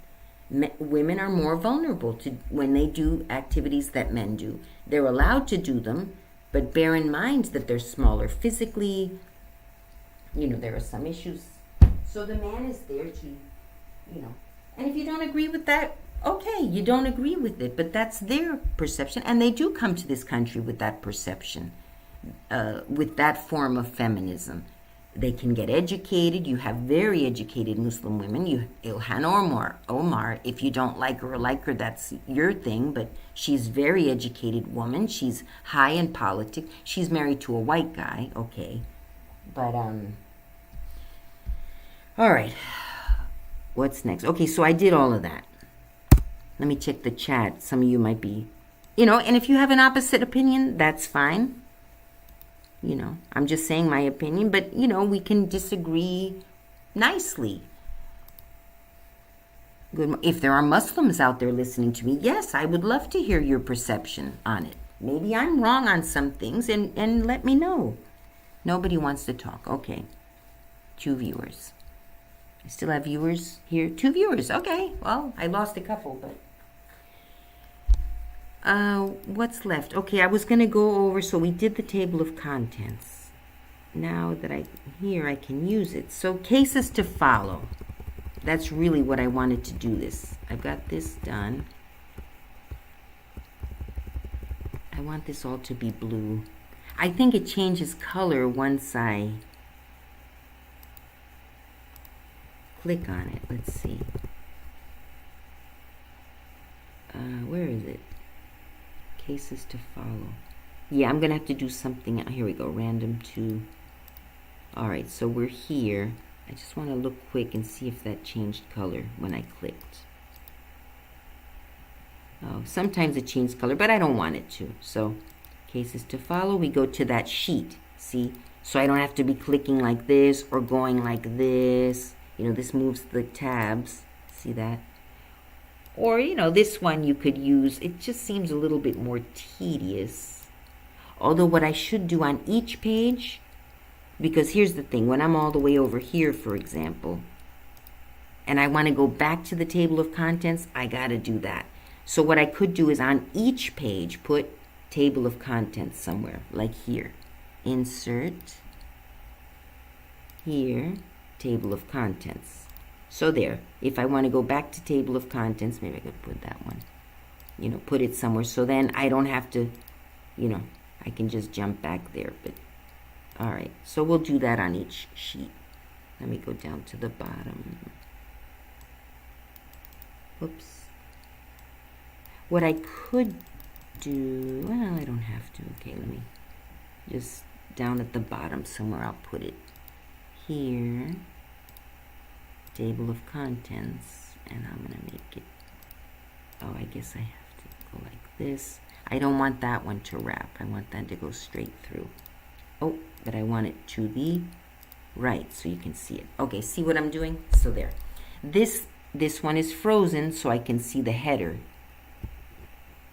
Women are more vulnerable to when they do activities that men do. They're allowed to do them, but bear in mind that they're smaller physically. There are some issues. So the man is there to, and if you don't agree with that, okay, you don't agree with it, but that's their perception, and they do come to this country with that perception, with that form of feminism. They can get educated. You have very educated Muslim women. Ilhan Omar, if you don't like her or like her, that's your thing, but she's a very educated woman. She's high in politics. She's married to a white guy, okay. But, all right. What's next? Okay, so I did all of that. Let me check the chat. Some of you might be, and if you have an opposite opinion, that's fine. I'm just saying my opinion, but, we can disagree nicely. Good. If there are Muslims out there listening to me, yes, I would love to hear your perception on it. Maybe I'm wrong on some things, and let me know. Nobody wants to talk. Okay. 2 viewers. I still have viewers here. 2 viewers. Okay. Well, I lost a couple, but... what's left? Okay, I was going to go over, so we did the table of contents. Now that I'm here, I can use it. So cases to follow. That's really what I wanted to do this. I've got this done. I want this all to be blue. I think it changes color once I click on it. Let's see. Where is it? Cases to follow. Yeah, I'm gonna have to do something. Here we go. Random 2. All right, so we're here. I just want to look quick and see if that changed color when I clicked. Oh, sometimes it changes color, but I don't want it to. So cases to follow, we go to that sheet. See, so I don't have to be clicking like this or going like this. This moves the tabs. See that? Or, this one you could use. It just seems a little bit more tedious. Although what I should do on each page, because here's the thing, when I'm all the way over here, for example, and I want to go back to the table of contents, I got to do that. So what I could do is on each page, put table of contents somewhere, like here. Insert, here, table of contents. So there, if I want to go back to table of contents, maybe I could put that one, put it somewhere. So then I don't have to, I can just jump back there. But, all right, so we'll do that on each sheet. Let me go down to the bottom. Oops. What I could do, well, I don't have to. Okay, let me just down at the bottom somewhere, I'll put it here. Table of contents, and I'm going to make it, I guess I have to go like this. I don't want that one to wrap. I want that to go straight through. Oh, but I want it to the right so you can see it. Okay, see what I'm doing? So there. This one is frozen so I can see the header.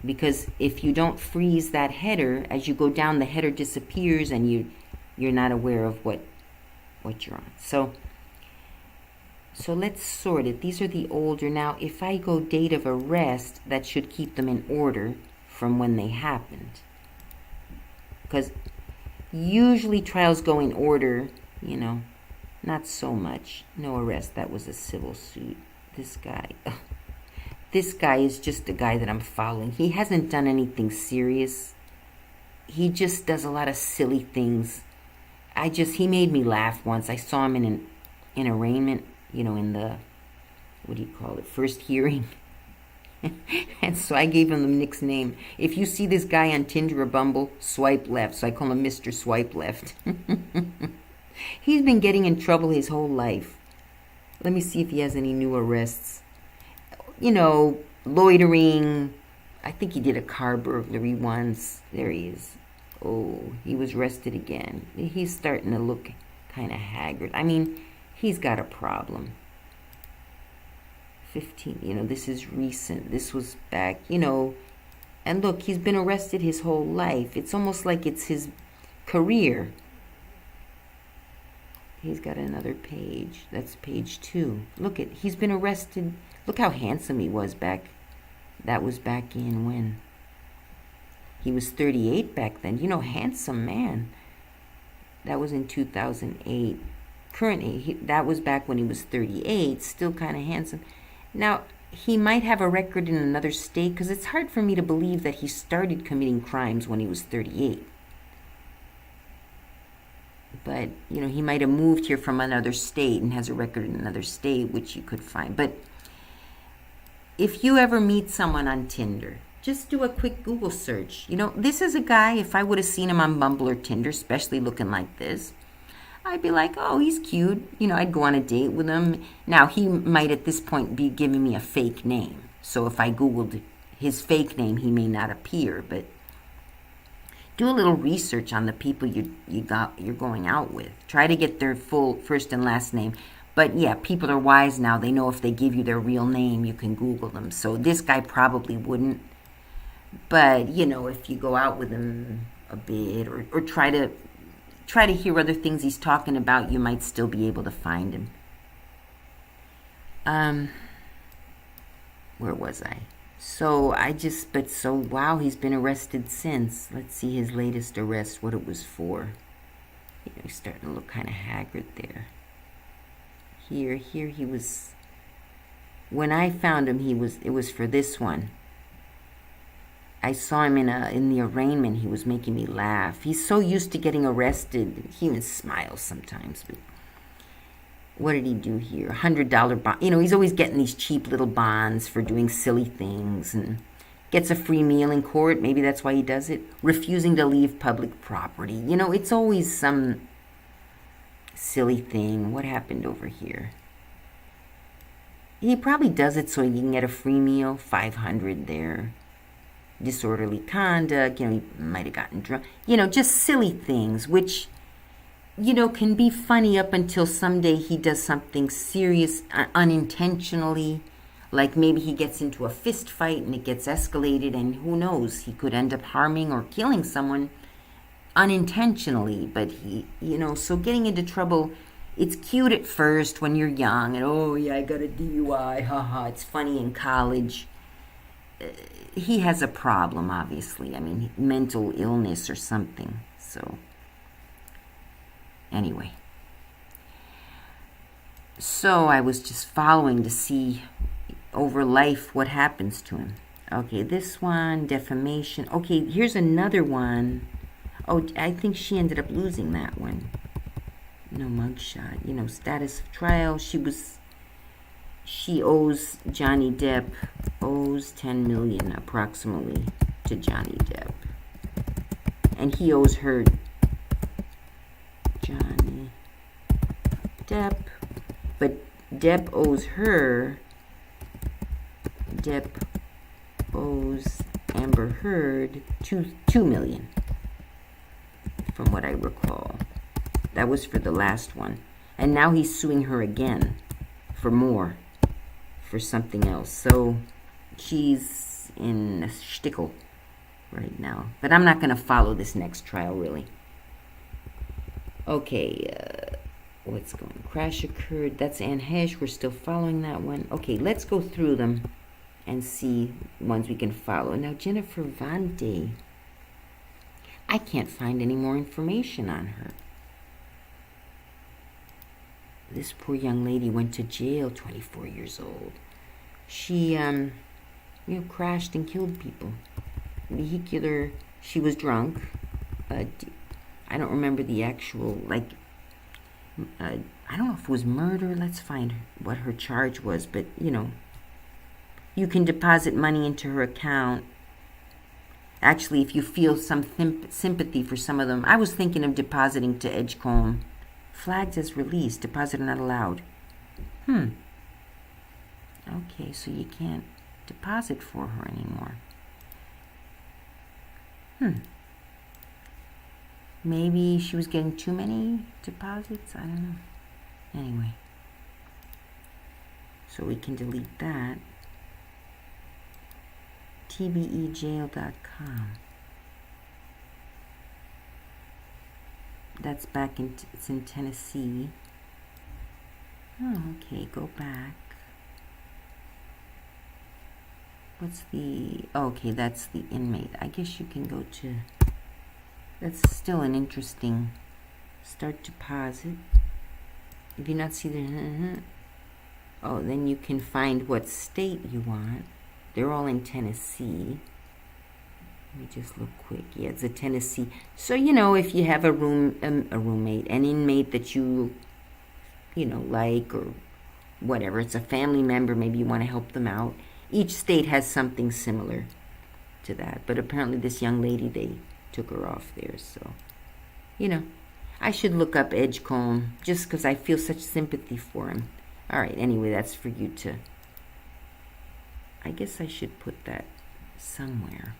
Because if you don't freeze that header, as you go down, the header disappears and you're not aware of what you're on. So let's sort it. These are the older. Now, if I go date of arrest, that should keep them in order from when they happened. Because usually trials go in order, not so much. No arrest. That was a civil suit. This guy is just a guy that I'm following. He hasn't done anything serious. He just does a lot of silly things. He made me laugh once. I saw him in arraignment. In the, what do you call it, first hearing. And so I gave him the nickname. If you see this guy on Tinder or Bumble, swipe left. So I call him Mr. Swipe Left. He's been getting in trouble his whole life. Let me see if he has any new arrests. You know, loitering. I think he did a car burglary once. There he is. Oh, he was arrested again. He's starting to look kind of haggard. I mean, he's got a problem. 15, this is recent. This was back, and look, he's been arrested his whole life. It's almost like it's his career. He's got another page. That's page 2. Look he's been arrested. Look how handsome he was back. That was back in when? He was 38 back then. Handsome man. That was in 2008. Currently, that was back when he was 38. Still kind of handsome. Now, he might have a record in another state because it's hard for me to believe that he started committing crimes when he was 38. But, he might have moved here from another state and has a record in another state, which you could find. But if you ever meet someone on Tinder, just do a quick Google search. This is a guy, if I would have seen him on Bumble or Tinder, especially looking like this, I'd be like, oh, he's cute. I'd go on a date with him. Now, he might at this point be giving me a fake name. So if I Googled his fake name, he may not appear. But do a little research on the people you're going out with. Try to get their full first and last name. But yeah, people are wise now. They know if they give you their real name, you can Google them. So this guy probably wouldn't. But, if you go out with him a bit or try to hear other things he's talking about, you might still be able to find him. Where was I? Wow, he's been arrested since. Let's see his latest arrest, what it was for. He's starting to look kind of haggard there. Here he was. When I found him, it was for this one. I saw him in the arraignment. He was making me laugh. He's so used to getting arrested. He even smiles sometimes. But what did he do here? $100 bond. He's always getting these cheap little bonds for doing silly things and gets a free meal in court. Maybe that's why he does it. Refusing to leave public property. It's always some silly thing. What happened over here? He probably does it so he can get a free meal. $500 there. Disorderly conduct, he might have gotten drunk, just silly things, which, can be funny up until someday he does something serious unintentionally, like maybe he gets into a fist fight and it gets escalated, and who knows, he could end up harming or killing someone unintentionally. But so getting into trouble, it's cute at first when you're young, and oh yeah, I got a DUI, haha, it's funny in college. He has a problem, obviously. I mean, mental illness or something. So, anyway. So, I was just following to see over life what happens to him. Okay, this one, defamation. Okay, here's another one. Oh, I think she ended up losing that one. No mugshot. Status of trial. She owes Johnny Depp, owes $10 million approximately to Johnny Depp. And he owes her, Johnny Depp, but Depp owes Amber Heard $2 million, from what I recall. That was for the last one. And now he's suing her again for more. For something else. So she's in a shtickle right now. But I'm not going to follow this next trial, really. Okay, what's going? Crash occurred. That's Anne Hesh. We're still following that one. Okay, let's go through them and see ones we can follow. Now, Jennifer Vande. I can't find any more information on her. This poor young lady went to jail, 24 years old. She, crashed and killed people. She was drunk. I don't remember the actual, I don't know if it was murder. Let's find what her charge was, but, you can deposit money into her account. Actually, if you feel some sympathy for some of them, I was thinking of depositing to Edgecombe. Flags as released, deposit not allowed. Okay, so you can't deposit for her anymore. Maybe she was getting too many deposits? I don't know. Anyway. So we can delete that. tbejail.com. That's back in, it's in Tennessee. Oh, okay, go back. What's the, oh, okay, that's the inmate. I guess you can go to, that's still an interesting, start deposit. If you not see the, oh, then you can find what state you want. They're all in Tennessee. Let me just look quick. Yeah, it's a Tennessee. So, you know, if you have a roommate, an inmate that you like, or whatever, it's a family member, maybe you want to help them out. Each state has something similar to that. But apparently this young lady, they took her off there. So, you know, I should look up Edgecombe just because I feel such sympathy for him. All right, anyway, that's for you to... I guess I should put that somewhere.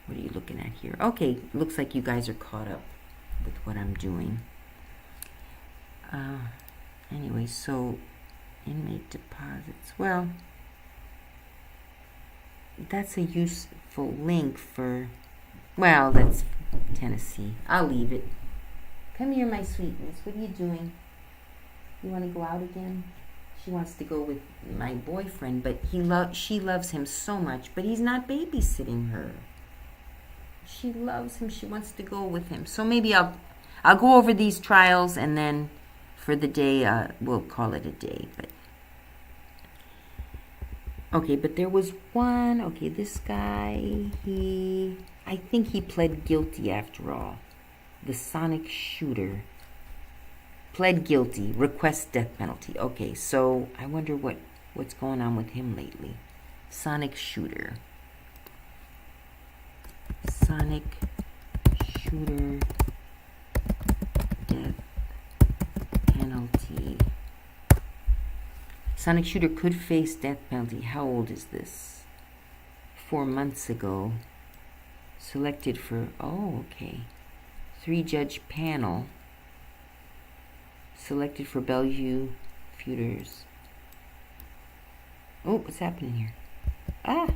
What are you looking at here? Okay, looks like you guys are caught up with what I'm doing. Anyway, so inmate deposits. Well, that's a useful link for, well, that's Tennessee. I'll leave it. Come here, my sweetness. What are you doing? You want to go out again? She wants to go with my boyfriend, but she loves him so much, but he's not babysitting her. She loves him. She wants to go with him. So maybe I'll go over these trials, and then for the day, we'll call it a day. But okay, but there was one. Okay, this guy, I think he pled guilty after all. The Sonic shooter pled guilty, requests death penalty. Okay, so I wonder what's going on with him lately. Sonic shooter. Sonic shooter death penalty. Sonic shooter could face death penalty. How old is this? 4 months ago. Selected for, oh, okay. 3-judge panel. Selected for Bellevue Futures. Oh, what's happening here? Ah!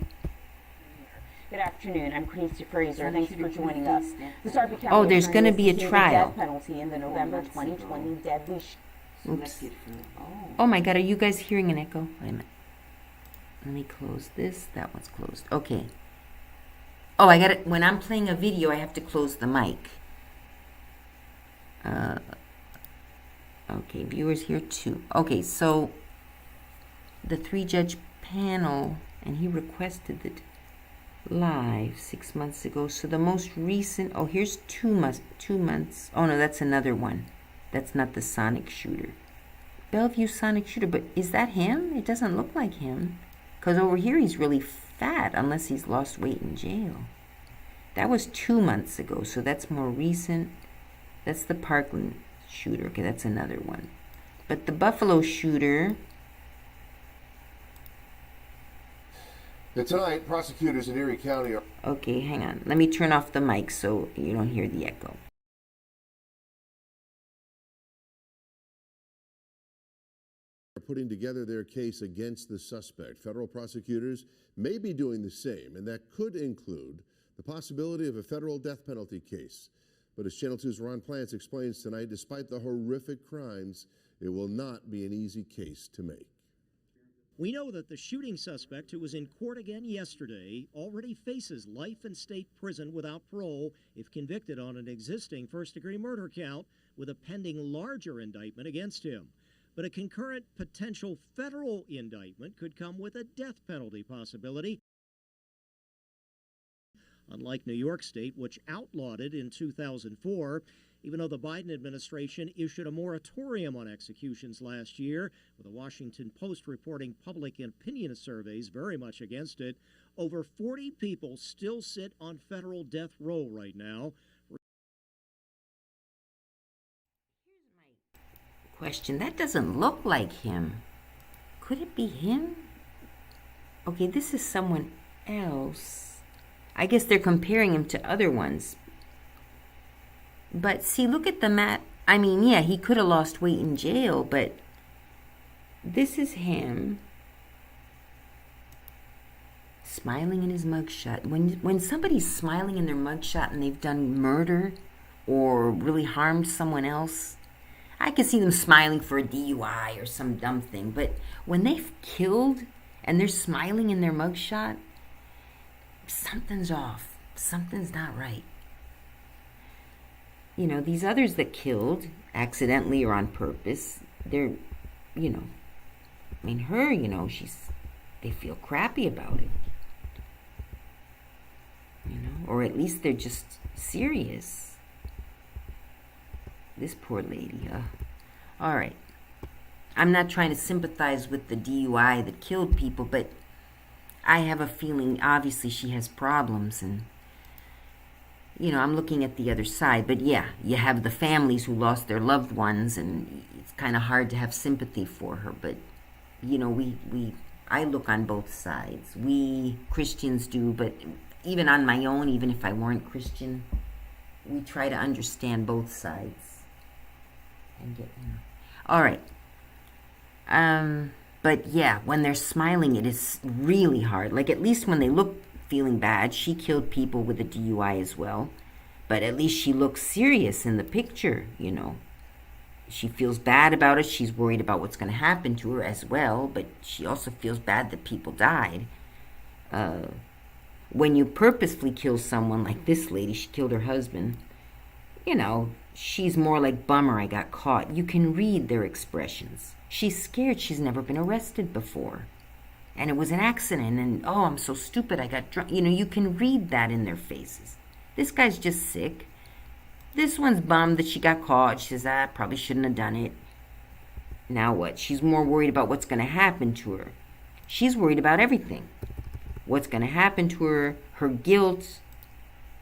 Good afternoon. I'm Quincy Fraser. Thanks for joining us. The Sarpy County Oh, there's going to be a attorney trial. Death penalty in the November 2020 deadly. Oops. Oh my God, are you guys hearing an echo? Wait a minute. Let me close this. That one's closed. Okay. Oh, I got it. When I'm playing a video, I have to close the mic. Okay, viewers here too. Okay, so the 3-judge panel, and he requested it live 6 months ago. So the most recent, oh, here's 2 months. Oh no, that's another one. That's not the Sonic shooter. Bellevue Sonic shooter, but is that him? It doesn't look like him. Because over here he's really fat, unless he's lost weight in jail. That was 2 months ago, so that's more recent. That's the Parkland shooter. Okay, that's another one. But the Buffalo shooter... And tonight, prosecutors in Erie County are... Okay, hang on. Let me turn off the mic so you don't hear the echo. putting together their case against the suspect. Federal prosecutors may be doing the same, and that could include the possibility of a federal death penalty case. But as Channel 2's Ron Plants explains tonight, despite the horrific crimes, it will not be an easy case to make. We know that the shooting suspect, who was in court again yesterday, already faces life in state prison without parole if convicted on an existing first-degree murder count, with a pending larger indictment against him. But a concurrent potential federal indictment could come with a death penalty possibility. unlike New York State, which outlawed it in 2004. Even though the Biden administration issued a moratorium on executions last year, with the Washington Post reporting public opinion surveys very much against it, over 40 people still sit on federal death row right now. Question, that doesn't look like him. Could it be him? Okay, this is someone else. I guess they're comparing him to other ones. But see, look at the map. I mean, yeah, he could have lost weight in jail, but this is him smiling in his mugshot. When somebody's smiling in their mugshot and they've done murder or really harmed someone else, I can see them smiling for a DUI or some dumb thing. But when they've killed and they're smiling in their mugshot, something's off. Something's not right. You know, these others that killed, accidentally or on purpose, they're, you know, I mean, her, you know, they feel crappy about it. You know, or at least they're just serious. This poor lady, all right. I'm not trying to sympathize with the DUI that killed people, but I have a feeling, obviously, she has problems, and you know, I'm looking at the other side. But yeah, you have the families who lost their loved ones, and it's kind of hard to have sympathy for her. But you know, I look on both sides. We Christians do, but even on my own, even if I weren't Christian, we try to understand both sides and get, you know. All right. But yeah, when they're smiling, it is really hard. Like, at least when they look feeling bad, she killed people with a DUI as well, but at least she looks serious in the picture, you know. She feels bad about it. She's worried about what's going to happen to her as well, but she also feels bad that people died. When you purposefully kill someone, like this lady, she killed her husband, you know, she's more like, bummer, I got caught. You can read their expressions. She's scared. She's never been arrested before. And it was an accident, and oh, I'm so stupid, I got drunk. You know, you can read that in their faces. This guy's just sick. This one's bummed that she got caught. She says, probably shouldn't have done it. Now what? She's more worried about what's going to happen to her. She's worried about everything. What's going to happen to her, her guilt,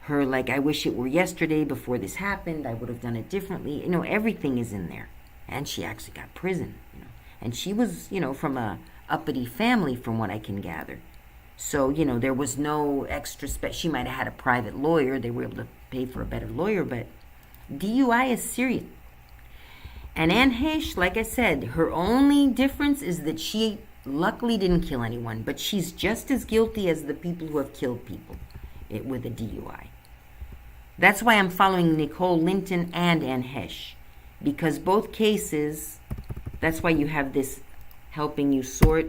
her like, I wish it were yesterday before this happened, I would have done it differently. You know, everything is in there. And she actually got prison, you know. And she was, you know, from a uppity family, from what I can gather. So, you know, there was no extra she might have had a private lawyer. They were able to pay for a better lawyer, but DUI is serious. And Anne Heche, like I said, her only difference is that she luckily didn't kill anyone, but she's just as guilty as the people who have killed people with a DUI. That's why I'm following Nicole Linton and Anne Heche, because both cases, that's why you have this helping you sort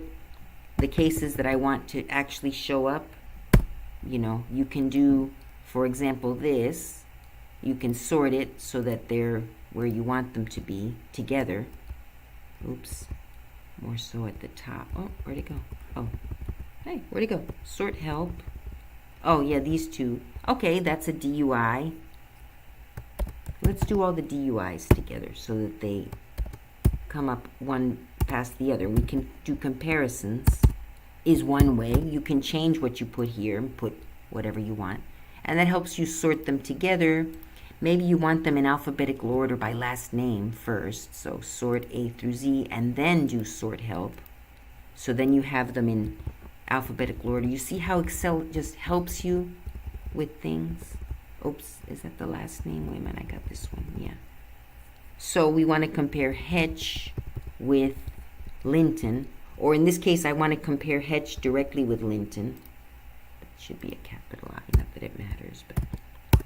the cases that I want to actually show up. You know, you can do, for example, this. You can sort it so that they're where you want them to be together. Oops. More so at the top. Oh, where'd it go? Oh. Hey, where'd it go? Sort help. Oh, yeah, these two. Okay, that's a DUI. Let's do all the DUIs together so that they come up one past the other. We can do comparisons is one way. You can change what you put here and put whatever you want. And that helps you sort them together. Maybe you want them in alphabetical order by last name first. So sort A through Z and then do sort help. So then you have them in alphabetical order. You see how Excel just helps you with things? Oops, is that the last name? Wait a minute, I got this one. Yeah. So we want to compare Heche with Linton. Or in this case, I want to compare Heche directly with Linton. It should be a capital I, not that it matters. But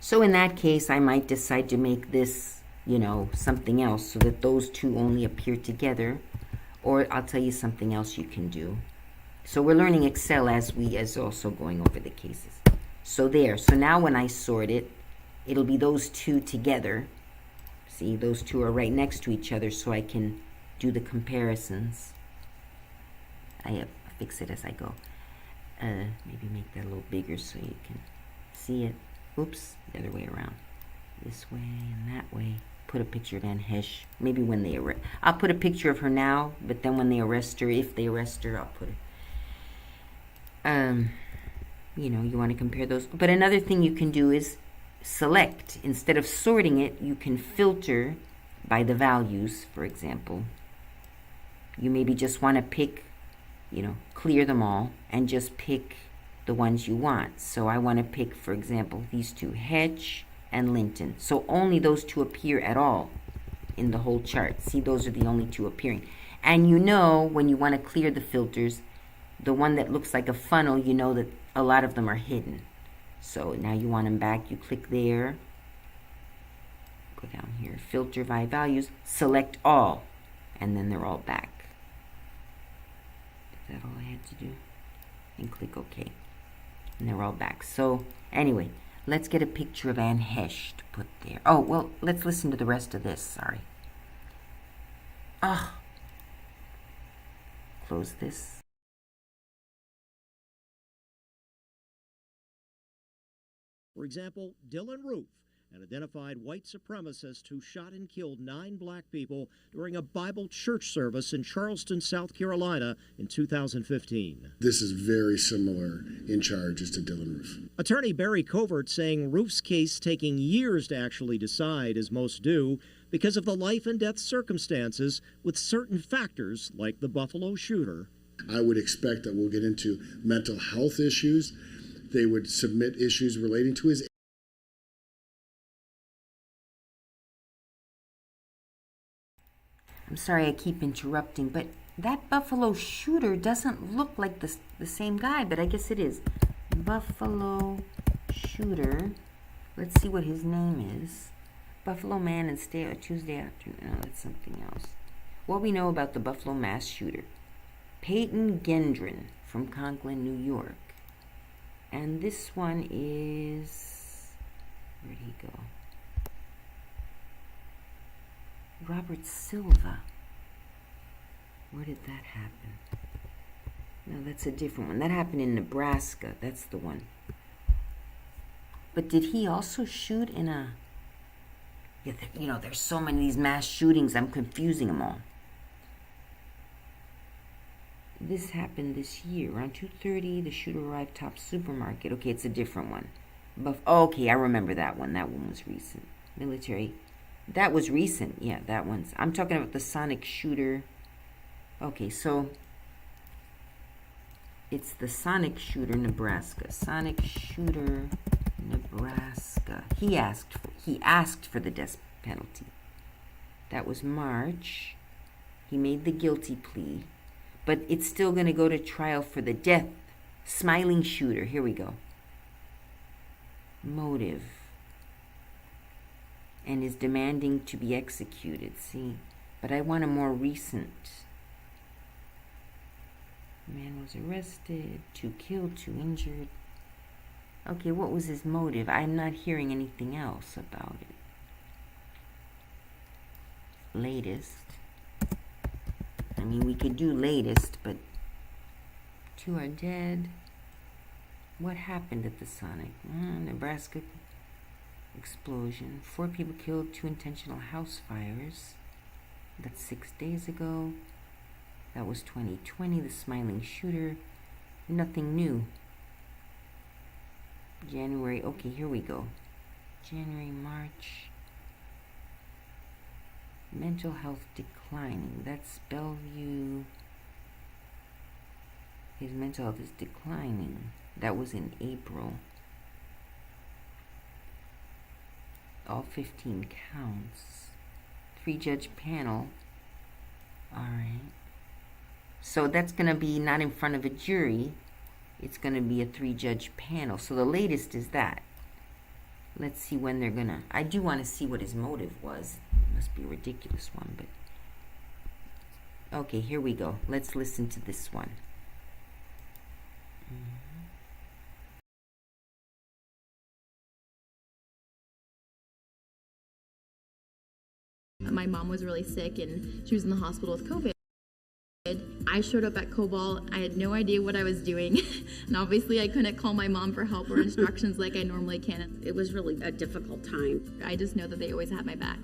so in that case, I might decide to make this, you know, something else so that those two only appear together. Or I'll tell you something else you can do. So we're learning Excel as also going over the cases. So there. So now when I sort it, it'll be those two together. See, those two are right next to each other, so I can do the comparisons. I fix it as I go. Maybe make that a little bigger so you can see it. Oops, the other way around. This way and that way. Put a picture of Anne Hesh. Maybe when they arrest. I'll put a picture of her now, but then when they arrest her, if they arrest her, I'll put it. You know, you want to compare those. But another thing you can do is select. Instead of sorting it, you can filter by the values, for example. You maybe just want to pick, you know, clear them all and just pick the ones you want. So I want to pick, for example, these two, Hedge and Linton. So only those two appear at all in the whole chart. See, those are the only two appearing. And you know, when you want to clear the filters, the one that looks like a funnel, you know that a lot of them are hidden. So now you want them back, you click there, go down here, filter by values, select all, and then they're all back. Is that all I had to do? And click OK. And they're all back. So anyway, let's get a picture of Anne Hesh to put there. Oh, well, let's listen to the rest of this. Sorry. Ah. Close this. For example, Dylan Roof, an identified white supremacist who shot and killed 9 black people during a Bible church service in Charleston, South Carolina in 2015. This is very similar in charges to Dylan Roof. Attorney Barry Covert saying Roof's case taking years to actually decide, as most do, because of the life and death circumstances with certain factors like the Buffalo shooter. I would expect that we'll get into mental health issues. They would submit issues relating to his. I'm sorry I keep interrupting, but that Buffalo shooter doesn't look like the same guy, but I guess it is. Buffalo shooter. Let's see what his name is. Buffalo man and stay Tuesday afternoon. No, that's something else. What we know about the Buffalo mass shooter. Peyton Gendron from Conklin, New York. And this one is, where'd he go? Robert Silva. Where did that happen? No, that's a different one. That happened in Nebraska. That's the one. But did he also shoot in a... Yeah, you know, there's so many of these mass shootings, I'm confusing them all. This happened this year. Around 2:30, the shooter arrived top supermarket. Okay, it's a different one. Okay, I remember that one. That one was recent. Military. That was recent. Yeah, that one's... I'm talking about the Sonic shooter. Okay, so... It's the Sonic shooter, Nebraska. Sonic shooter, Nebraska. He asked for the death penalty. That was March. He made the guilty plea. But it's still going to go to trial for the death. Smiling shooter. Here we go. Motive. And is demanding to be executed. See? But I want a more recent. Man was arrested. 2 killed, 2 injured. Okay, what was his motive? I'm not hearing anything else about it. Latest. I mean, we could do latest, but 2 are dead. What happened at the Sonic? Nebraska explosion. 4 people killed, 2 intentional house fires. That's 6 days ago. That was 2020, the smiling shooter. Nothing new. January, okay, here we go. January, March. Mental health declining. That's Bellevue. His mental health is declining. That was in April. All 15 counts. 3-judge panel. Alright. So that's going to be not in front of a jury. It's going to be a 3-judge panel. So the latest is that. Let's see when they're going to... I do want to see what his motive was. It must be a ridiculous one, but... Okay, here we go. Let's listen to this one. My mom was really sick and she was in the hospital with COVID. I showed up at Cobalt. I had no idea what I was doing. And obviously I couldn't call my mom for help or instructions like I normally can. It was really a difficult time. I just know that they always have my back.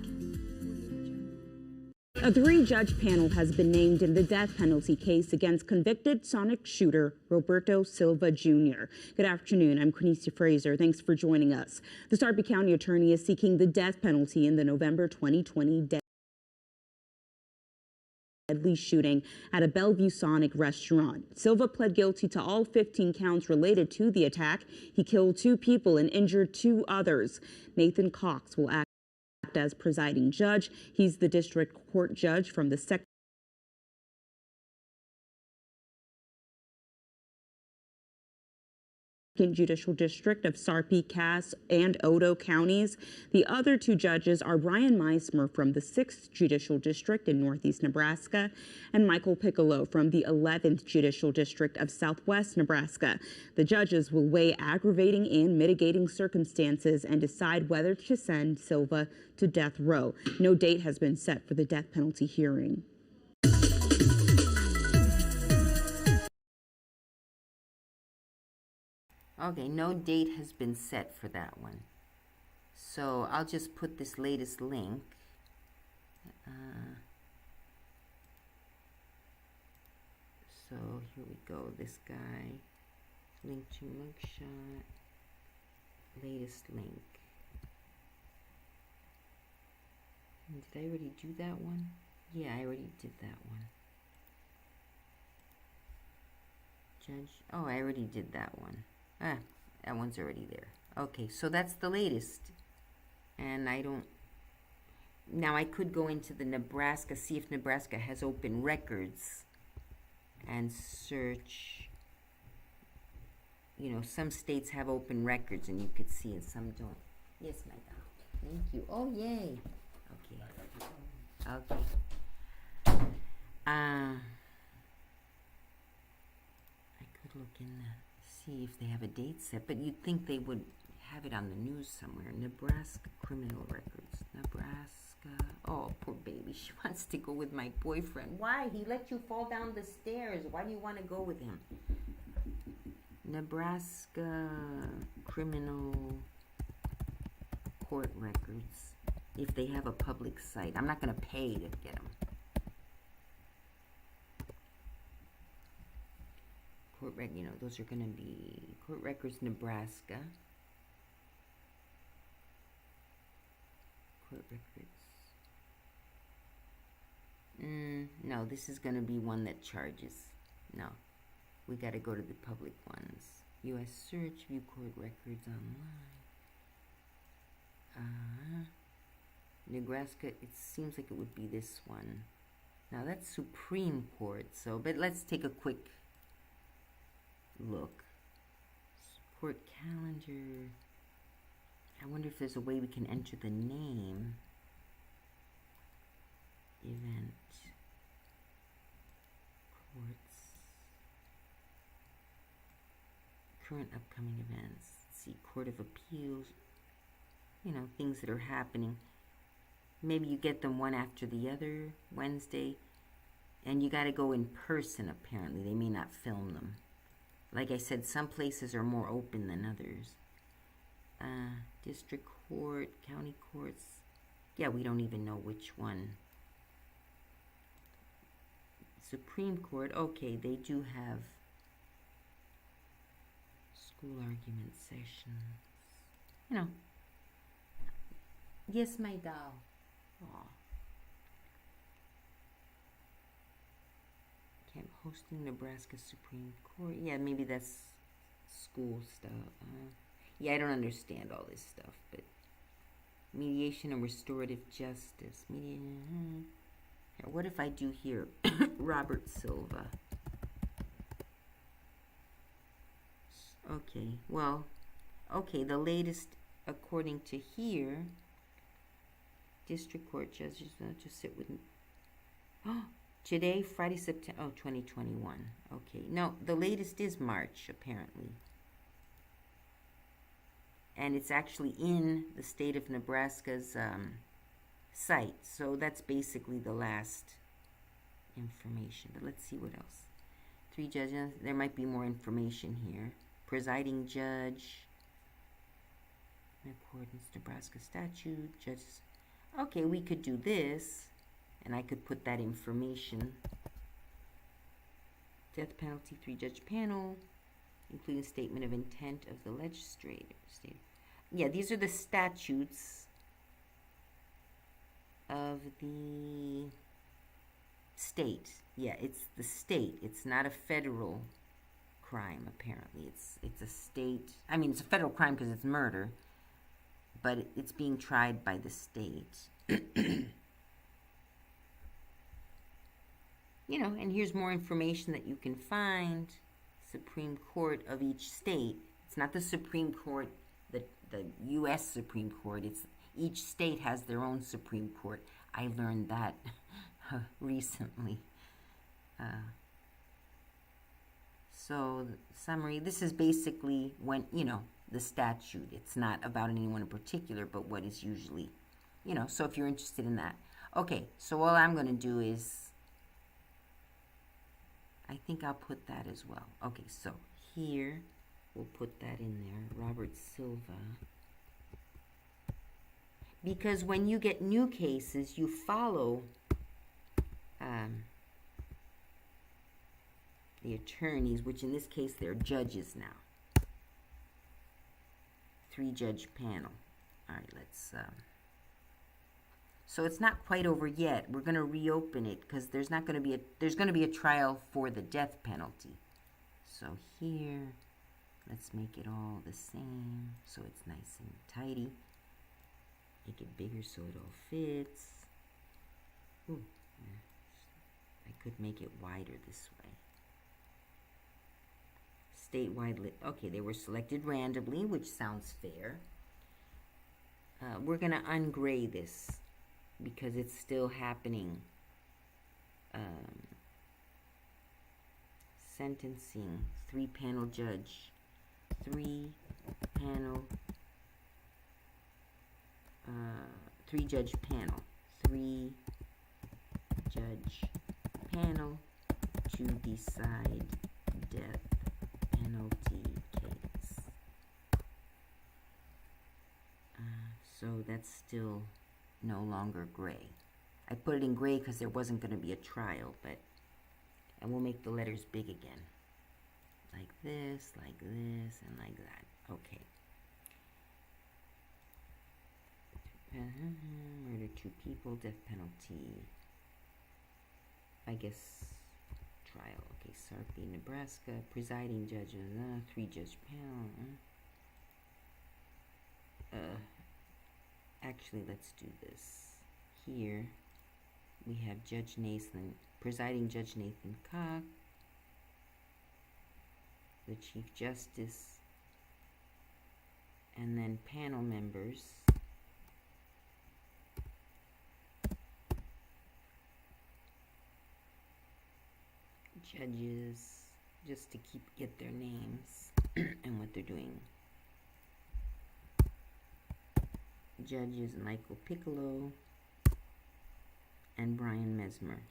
A 3-judge panel has been named in the death penalty case against convicted Sonic shooter Roberto Silva Jr. Good afternoon. I'm Quinicia Fraser. Thanks for joining us. The Sarpy County attorney is seeking the death penalty in the November 2020 deadly shooting at a Bellevue Sonic restaurant. Silva pled guilty to all 15 counts related to the attack. He killed 2 people and injured 2 others. Nathan Cox will act as presiding judge. He's the district court judge from the Second Judicial District of Sarpy, Cass, and Odo counties. The other 2 judges are Brian Meismer from the 6th Judicial District in Northeast Nebraska and Michael Piccolo from the 11th Judicial District of Southwest Nebraska. The judges will weigh aggravating and mitigating circumstances and decide whether to send Silva to death row. No date has been set for the death penalty hearing. Okay, no date has been set for that one. So I'll just put this latest link. So here we go. This guy, link to mugshot, latest link. Did I already do that one? Yeah, I already did that one. Judge, oh, I already did that one. Ah, that one's already there. Okay, so that's the latest. And I don't... Now, I could go into the Nebraska, see if Nebraska has open records and search. You know, some states have open records and you could see and some don't. Yes, my God. Thank you. Oh, yay. Okay. Okay. I could look in see if they have a date set, but you'd think they would have it on the news somewhere. Nebraska criminal records. Nebraska. Oh, poor baby. She wants to go with my boyfriend. Why? He let you fall down the stairs. Why do you want to go with him? Nebraska criminal court records. If they have a public site. I'm not going to pay to get them. Court you know, those are going to be court records, Nebraska. Court records. No, this is going to be one that charges. No, we got to go to the public ones. U.S. search, view court records online. Nebraska, it seems like it would be this one. Now that's Supreme Court, so, but let's take a quick look. Court calendar. I wonder if there's a way we can enter the name. Event. Courts. Current upcoming events. Let's see, Court of Appeals. You know, things that are happening. Maybe you get them one after the other, Wednesday. And you got to go in person, apparently. They may not film them. Like I said, some places are more open than others. District court, county courts. Yeah, we don't even know which one. Supreme Court, okay, they do have school argument sessions. You know. Yes, my doll. Aw. Camp hosting Nebraska Supreme Court. Yeah, maybe that's school stuff. Yeah, I don't understand all this stuff, but mediation and restorative justice. What if I do here? Robert Silva. Okay, well, okay, the latest, according to here, district court judges not to sit with... Oh, today, Friday, September... Oh, 2021. Okay, no, the latest is March, apparently. And it's actually in the state of Nebraska's site. So that's basically the last information, but let's see what else. 3 judges, there might be more information here. Presiding judge, in accordance Nebraska statute, judges. Okay, we could do this, and I could put that information. Death penalty, 3-judge panel, including statement of intent of the legislature. Yeah, these are the statutes of the state. Yeah, it's the state. It's not a federal crime, apparently. It's a state. I mean, it's a federal crime because it's murder, but it's being tried by the state. You know, and here's more information that you can find. Supreme Court of each state. It's not the Supreme Court, the U.S. Supreme Court. It's each state has their own Supreme Court. I learned that recently. So, summary, this is basically when, you know, the statute. It's not about anyone in particular, but what is usually, you know, so if you're interested in that. Okay, so all I'm going to do is, I think I'll put that as well. Okay, so here, we'll put that in there, Robert Silva. Because when you get new cases, you follow the attorneys, which in this case, they're judges now. 3-judge panel. All right, let's... So it's not quite over yet. We're going to reopen it because there's not going to be a... There's going to be a trial for the death penalty. So here, let's make it all the same so it's nice and tidy. Make it bigger so it all fits. Ooh, I could make it wider this way. Statewide, okay, they were selected randomly, which sounds fair. We're going to ungray this because it's still happening. Sentencing, 3-panel judge, 3-panel 3-judge panel. 3-judge panel to decide death penalty case. So that's still no longer gray. I put it in gray because there wasn't going to be a trial, but, and we'll make the letters big again. Like this, and like that. Okay. Murder 2 people, death penalty. I guess trial. Okay, Sarpy, Nebraska. Presiding judges, 3-judge panel. Actually, let's do this. Here, we have Judge Nathan, presiding Judge Nathan Cock, the Chief Justice, and then panel members. Judges, just to get their names and what they're doing. Judges Michael Piccolo and Brian Mesmer.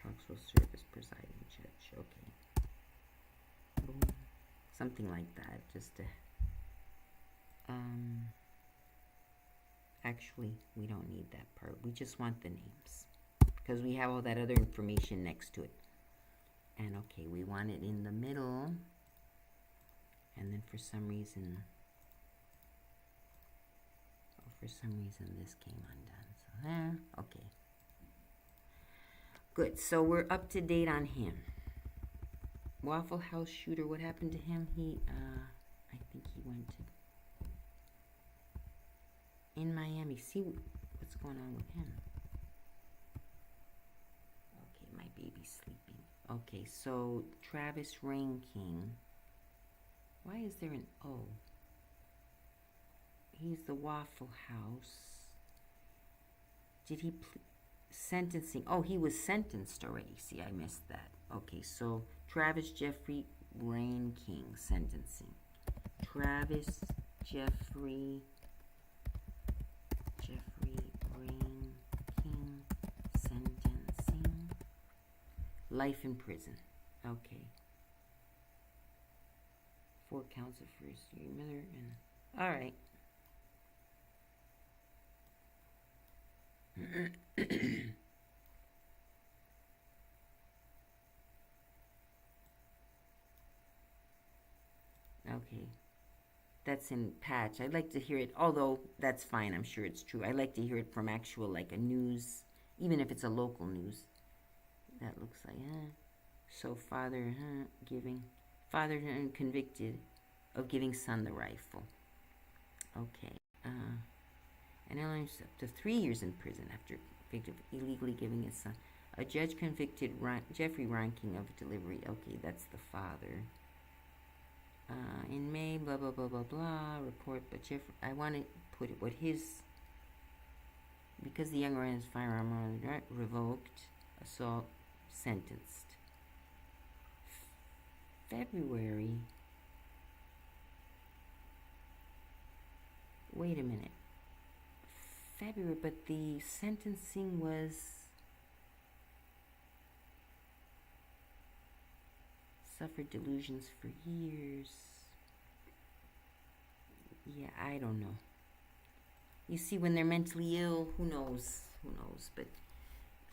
Cox will serve as presiding judge. Okay. Boom. Something like that, just to actually, we don't need that part. We just want the names because we have all that other information next to it. And okay, we want it in the middle. And then for some reason, this came undone. So there, okay. Good, so we're up to date on him. Waffle House shooter, what happened to him? I think he went to in Miami. See what's going on with him. Okay, my baby's sleeping. Okay, so Travis Rain King. Why is there an O? He's the Waffle House. Did he sentencing? Oh, he was sentenced already. See, I missed that. Okay, so Travis Jeffrey Rain King sentencing. Travis Jeffrey Life in prison. Okay. 4 counts of first-degree murder and... All right. Okay. That's in Patch. I'd like to hear it, although that's fine, I'm sure it's true. I'd like to hear it from actual, like a news, even if it's a local news. That looks like, So father, father convicted of giving son the rifle. Okay. And only up to 3 years in prison after convicted of illegally giving his son. A judge convicted Jeffrey Ranking of delivery. Okay, that's the father. In May, blah, blah, blah, blah, blah, report, but I want to put it, what his, because the younger man's firearm revoked, assault, sentenced. February, wait a minute, February, but the sentencing was suffered delusions for years. Yeah, I don't know. You see, when they're mentally ill, who knows? Who knows? But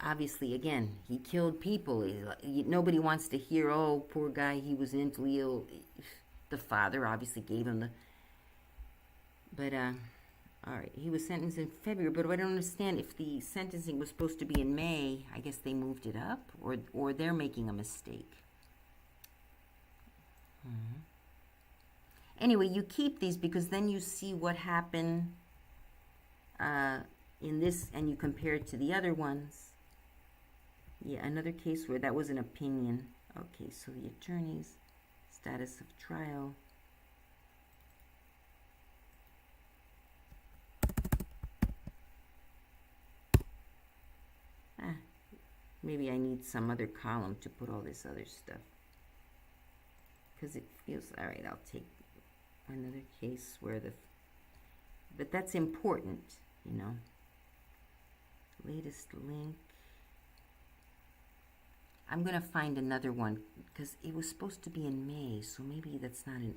obviously, again, he killed people. Nobody wants to hear, oh, poor guy, he was mentally ill. The father obviously gave him the... But, all right, he was sentenced in February, but I don't understand if the sentencing was supposed to be in May. I guess they moved it up, or they're making a mistake. Anyway, you keep these because then you see what happened in this, and you compare it to the other ones. Yeah, another case where that was an opinion. Okay, so the attorney's status of trial. Maybe I need some other column to put all this other stuff. Because it feels, all right, I'll take another case where but that's important, you know. Latest link. I'm going to find another one because it was supposed to be in May, so maybe that's not in.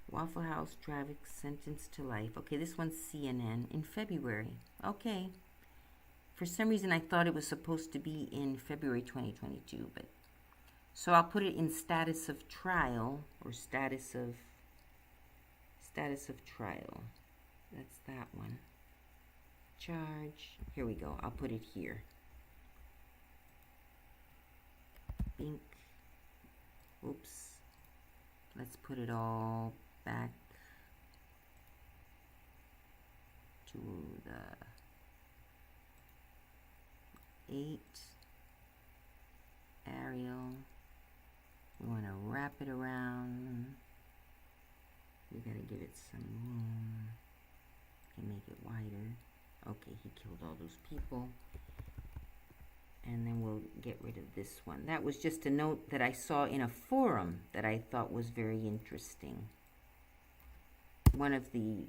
Waffle House traffic sentenced to life. Okay, this one's CNN in February. Okay. For some reason, I thought it was supposed to be in February 2022, but so I'll put it in status of trial or status of trial. That's that one. Charge. Here we go. I'll put it here. Bink. Oops. Let's put it all back to the 8. Arial. We want to wrap it around. We gotta give it some room. Can make it wider. Okay, he killed all those people. And then we'll get rid of this one. That was just a note that I saw in a forum that I thought was very interesting. One of the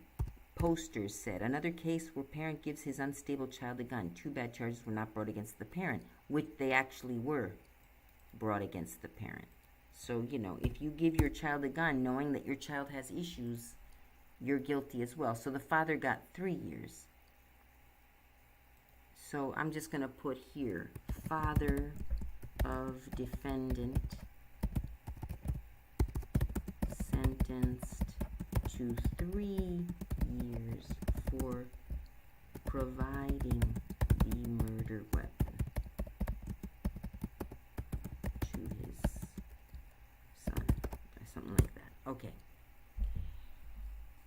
posters said, another case where parent gives his unstable child a gun. Too bad charges were not brought against the parent, which they actually were brought against the parent. So, you know, if you give your child a gun knowing that your child has issues, you're guilty as well. So the father got 3 years. So I'm just going to put here, father of defendant sentenced to 3 years for providing the murder weapon to his son, or something like that. Okay.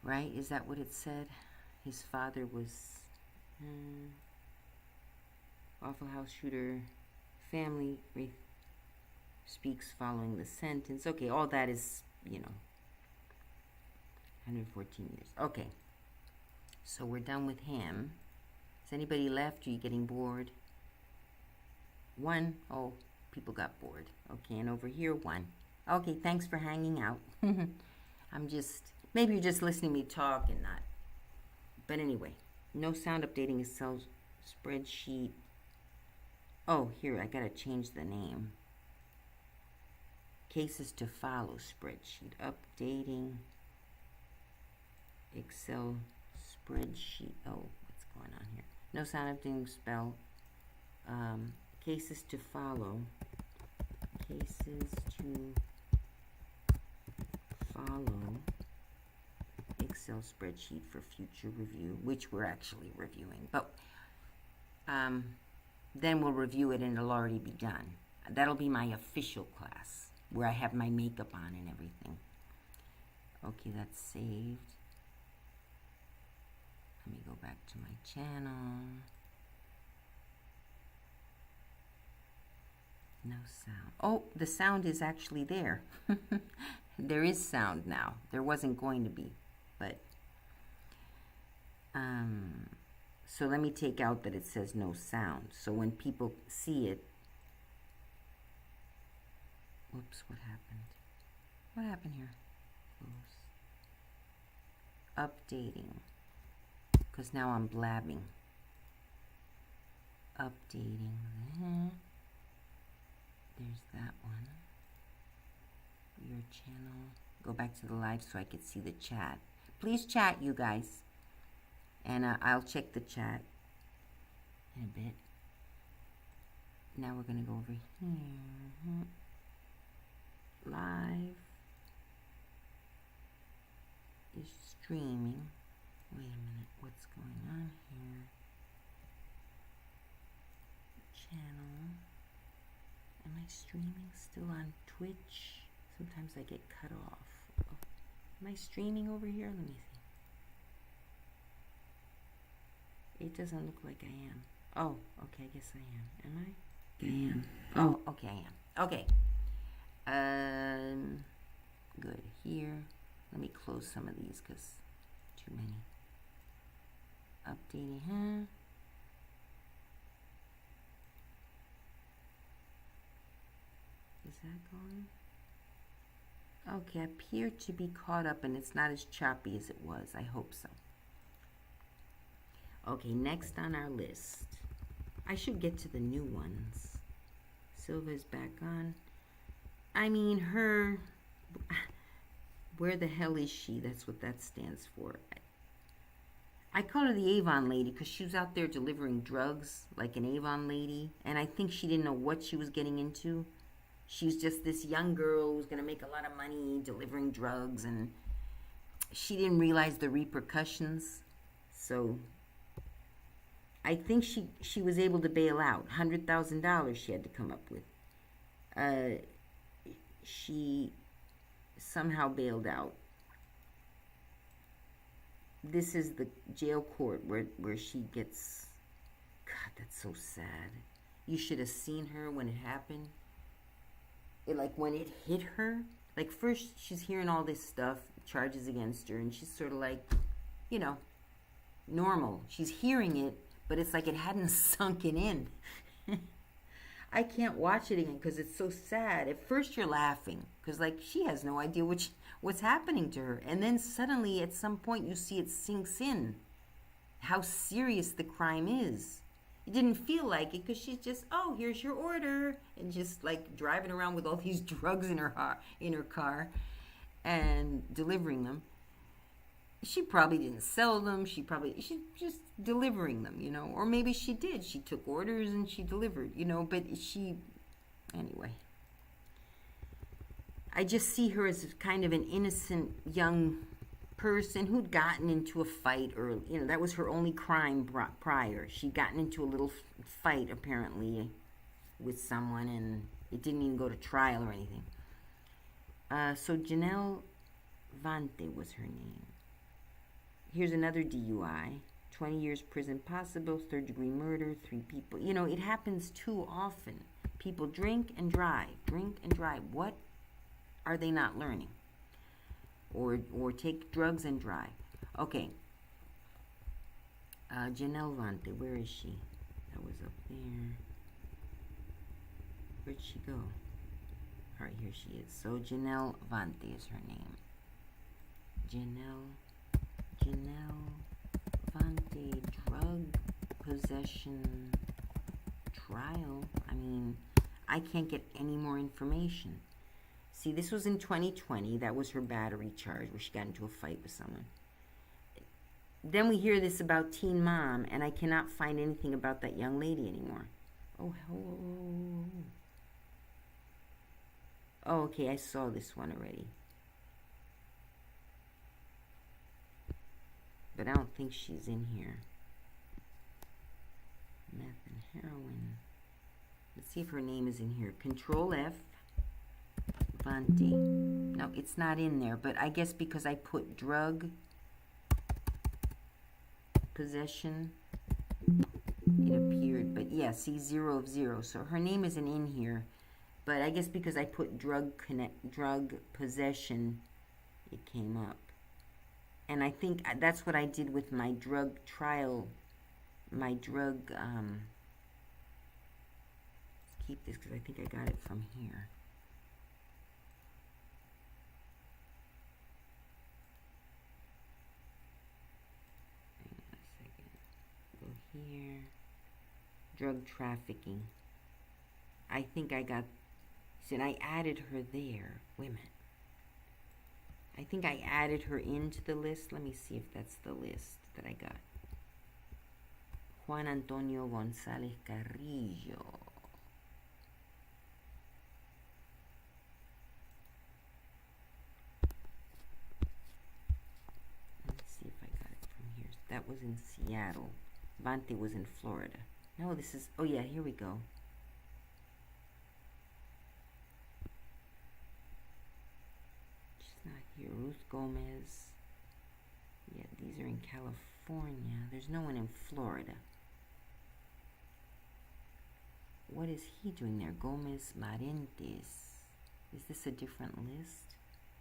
Right? Is that what it said? His father was Waffle House shooter, family speaks following the sentence. Okay, all that is, you know, 114 years. Okay, so we're done with him. Is anybody left? Are you getting bored? 1. Oh, people got bored. Okay, and over here, 1. Okay, thanks for hanging out. Maybe you're just listening to me talk and not. But anyway, no sound updating Excel spreadsheet. Oh, here, I gotta change the name. Cases to follow spreadsheet. Updating Excel spreadsheet. Oh, what's going on here? No sound updating spell. Cases to follow. Cases to follow Excel spreadsheet for future review, which we're actually reviewing. But then we'll review it and it'll already be done. That'll be my official class where I have my makeup on and everything. Okay, that's saved. Let me go back to my channel. No sound. Oh, the sound is actually there. There is sound now. There wasn't going to be, but so let me take out that it says no sound. So when people see it, whoops, what happened? What happened here? Close. Updating, because now I'm blabbing. Updating. There's that one. Your channel. Go back to the live so I could see the chat. Please chat, you guys. And I'll check the chat in a bit. Now we're going to go over here. Live is streaming. Wait a minute. What's going on here? Channel. Am I streaming still on Twitch? Sometimes I get cut off. Oh. Am I streaming over here? Let me see. It doesn't look like I am. Oh, okay, I guess I am. Am I? I am. Oh, okay, I am. Okay. Good. Here. Let me close some of these because too many. Updating, Is that going? Okay, I appear to be caught up and it's not as choppy as it was. I hope so. Okay, next on our list. I should get to the new ones. Silva's back on. I mean, her... Where the hell is she? That's what that stands for. I call her the Avon lady because she was out there delivering drugs like an Avon lady. And I think she didn't know what she was getting into. She was just this young girl who was going to make a lot of money delivering drugs. And she didn't realize the repercussions. So I think she was able to bail out. $100,000 she had to come up with. She somehow bailed out. This is the jail court where she gets... God, that's so sad. You should have seen her when it happened. Like, when it hit her. Like, first, she's hearing all this stuff, charges against her, and she's sort of like, you know, normal. She's hearing it, but it's like it hadn't sunken in. I can't watch it again because it's so sad. At first you're laughing because like she has no idea what's happening to her. And then suddenly at some point you see it sinks in how serious the crime is. It didn't feel like it because she's just, oh, here's your order. And just like driving around with all these drugs in her car and delivering them. She probably didn't sell them. She's just delivering them, you know. Or maybe she did. She took orders and she delivered, you know. But anyway. I just see her as kind of an innocent young person who'd gotten into a fight early. You know, that was her only crime prior. She'd gotten into a little fight, apparently, with someone. And it didn't even go to trial or anything. So Janelle Vante was her name. Here's another DUI, 20 years prison possible, third-degree murder, 3 people. You know, it happens too often. People drink and drive. What are they not learning? Or take drugs and drive. Okay. Janelle Vante, where is she? That was up there. Where'd she go? All right, here she is. So Janelle Vante is her name. Janelle Vante, drug possession, trial. I mean, I can't get any more information. See, this was in 2020. That was her battery charge where she got into a fight with someone. Then we hear this about Teen Mom, and I cannot find anything about that young lady anymore. Oh, oh, okay, I saw this one already. But I don't think she's in here. Meth and heroin. Let's see if her name is in here. Control F. Vanti. No, it's not in there, but I guess because I put drug possession, it appeared. But yeah, see, 0 of 0. So her name isn't in here, but I guess because I put drug possession, it came up. And I think that's what I did with my drug trial, my drug, let's keep this because I think I got it from here. Here, drug trafficking. I think I got, see, I added her there. Wait a minute. I think I added her into the list. Let me see if that's the list that I got. Juan Antonio González Carrillo. Let's see if I got it from here. That was in Seattle. Vanti was in Florida. No, this is, oh yeah, here we go. She's not here. Ruth Gomez. Yeah, these are in California. There's no one in Florida. What is he doing there? Gomez Marentes. Is this a different list?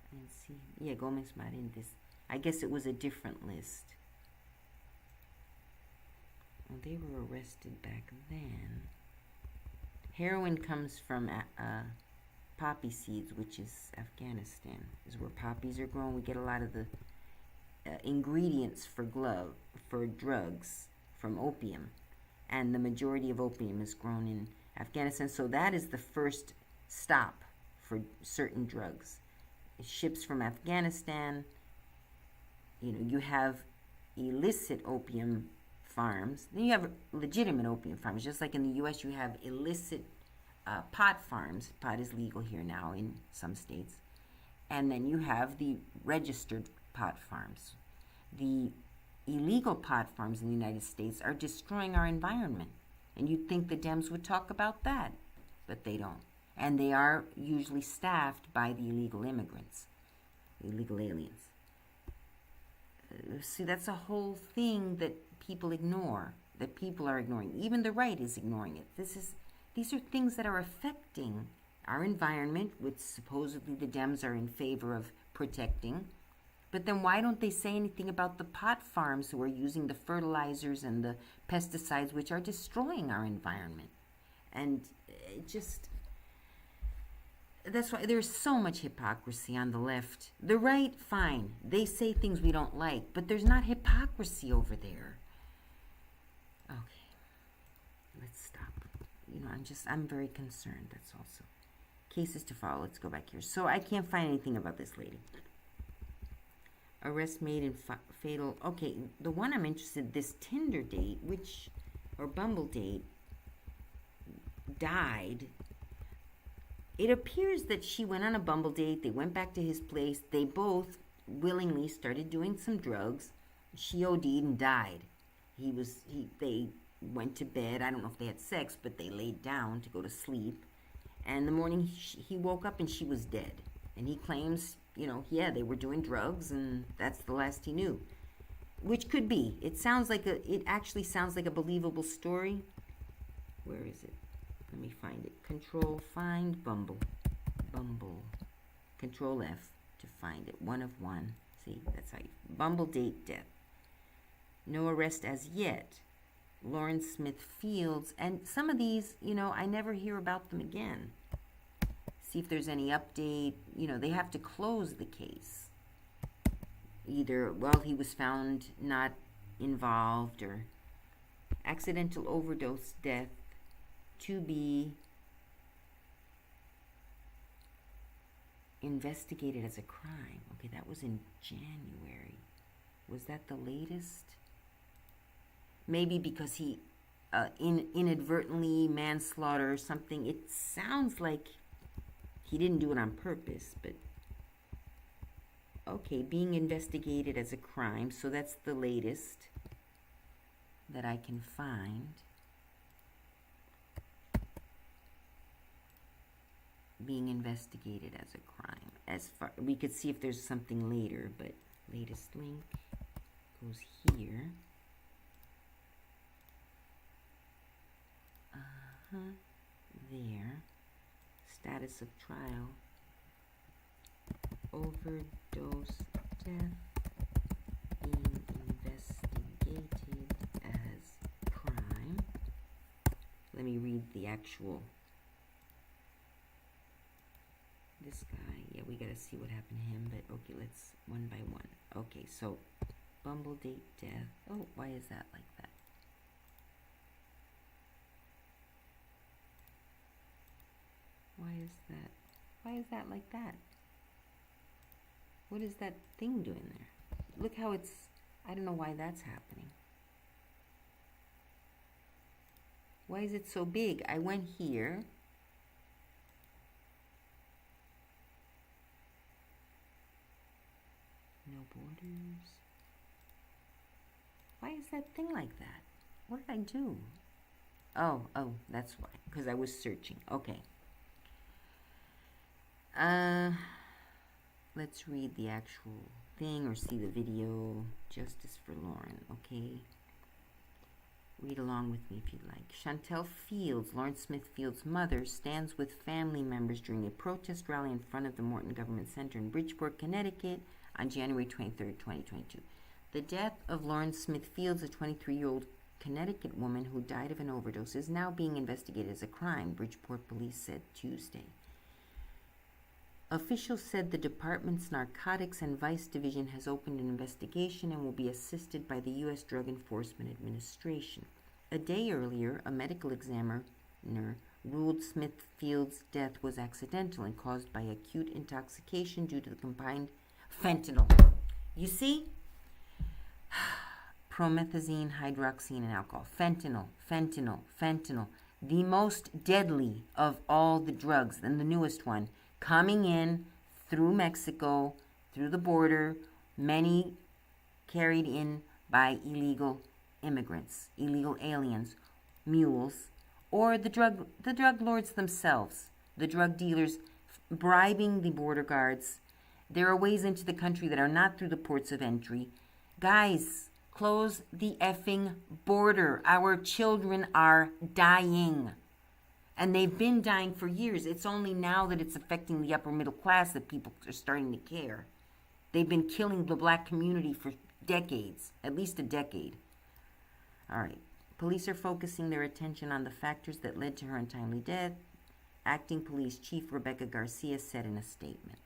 I didn't see. Yeah, Gomez Marentes. I guess it was a different list. Well, they were arrested back then. Heroin comes from poppy seeds, which is Afghanistan. Is where poppies are grown. We get a lot of the ingredients for drugs from opium, and the majority of opium is grown in Afghanistan. So that is the first stop for certain drugs. Ships from Afghanistan. You know, you have illicit opium farms. Then you have legitimate opium farms. Just like in the U.S., you have illicit pot farms. Pot is legal here now in some states. And then you have the registered pot farms. The illegal pot farms in the United States are destroying our environment. And you'd think the Dems would talk about that, but they don't. And they are usually staffed by the illegal immigrants, illegal aliens. See, that's a whole thing that people ignore, that people are ignoring. Even the right is ignoring it. These are things that are affecting our environment, which supposedly the Dems are in favor of protecting. But then why don't they say anything about the pot farms who are using the fertilizers and the pesticides which are destroying our environment? And it just, that's why there's so much hypocrisy on the left. The right, fine. They say things we don't like, but there's not hypocrisy over there. Okay, let's stop. You know, I'm very concerned, that's also. Cases to follow, let's go back here. So I can't find anything about this lady. Arrest made in fatal, okay, the one I'm interested, this Tinder date, or Bumble date, died. It appears that she went on a Bumble date, they went back to his place, they both willingly started doing some drugs. She OD'd and died. They went to bed, I don't know if they had sex, but they laid down to go to sleep. And in the morning, he woke up and she was dead. And he claims, you know, yeah, they were doing drugs and that's the last he knew. Which could be. It actually sounds like a believable story. Where is it? Let me find it. Find Bumble. Control F to find it. 1 of 1. See, that's how you, Bumble date death. No arrest as yet. Lawrence Smith Fields. And some of these, you know, I never hear about them again. See if there's any update. You know, they have to close the case. Either, well, he was found not involved, or accidental overdose death. to be investigated as a crime. Okay, that was in January. Was that the latest? Maybe because he inadvertently manslaughter or something. It sounds like he didn't do it on purpose, but okay, being investigated as a crime. So that's the latest that I can find. Being investigated as a crime. As far, we could see if there's something later, but latest link goes here. There. Status of trial. Overdose death being investigated as crime. Let me read the actual. This guy, yeah, we gotta see what happened to him, but okay, let's one by one. Okay, so Bumble date death. Oh, why is that like that? Why is that like that? What is that thing doing there? Look how it's, I don't know why that's happening. Why is it so big? I went here. No borders. Why is that thing like that? What did I do? Oh, that's why. Because I was searching. Okay. Let's read the actual thing or see the video. Justice for Lauren, okay? Read along with me if you'd like. Chantel Fields, Lawrence Smith Fields' mother, stands with family members during a protest rally in front of the Morton Government Center in Bridgeport, Connecticut on January 23rd, 2022. The death of Lawrence Smith Fields, a 23-year-old Connecticut woman who died of an overdose, is now being investigated as a crime, Bridgeport police said Tuesday. Officials said the department's Narcotics and Vice Division has opened an investigation and will be assisted by the U.S. Drug Enforcement Administration. A day earlier, a medical examiner ruled Smith Fields' death was accidental and caused by acute intoxication due to the combined fentanyl. You see? Promethazine, hydroxyzine, and alcohol. Fentanyl, fentanyl, fentanyl. The most deadly of all the drugs, and the newest one, coming in through Mexico, through the border, many carried in by illegal immigrants, illegal aliens, mules, or the drug lords themselves, the drug dealers bribing the border guards. There are ways into the country that are not through the ports of entry. Guys, close the effing border. Our children are dying. And they've been dying for years. It's only now that it's affecting the upper middle class that people are starting to care. They've been killing the black community for decades, at least a decade. All right. Police are focusing their attention on the factors that led to her untimely death, Acting Police Chief Rebecca Garcia said in a statement.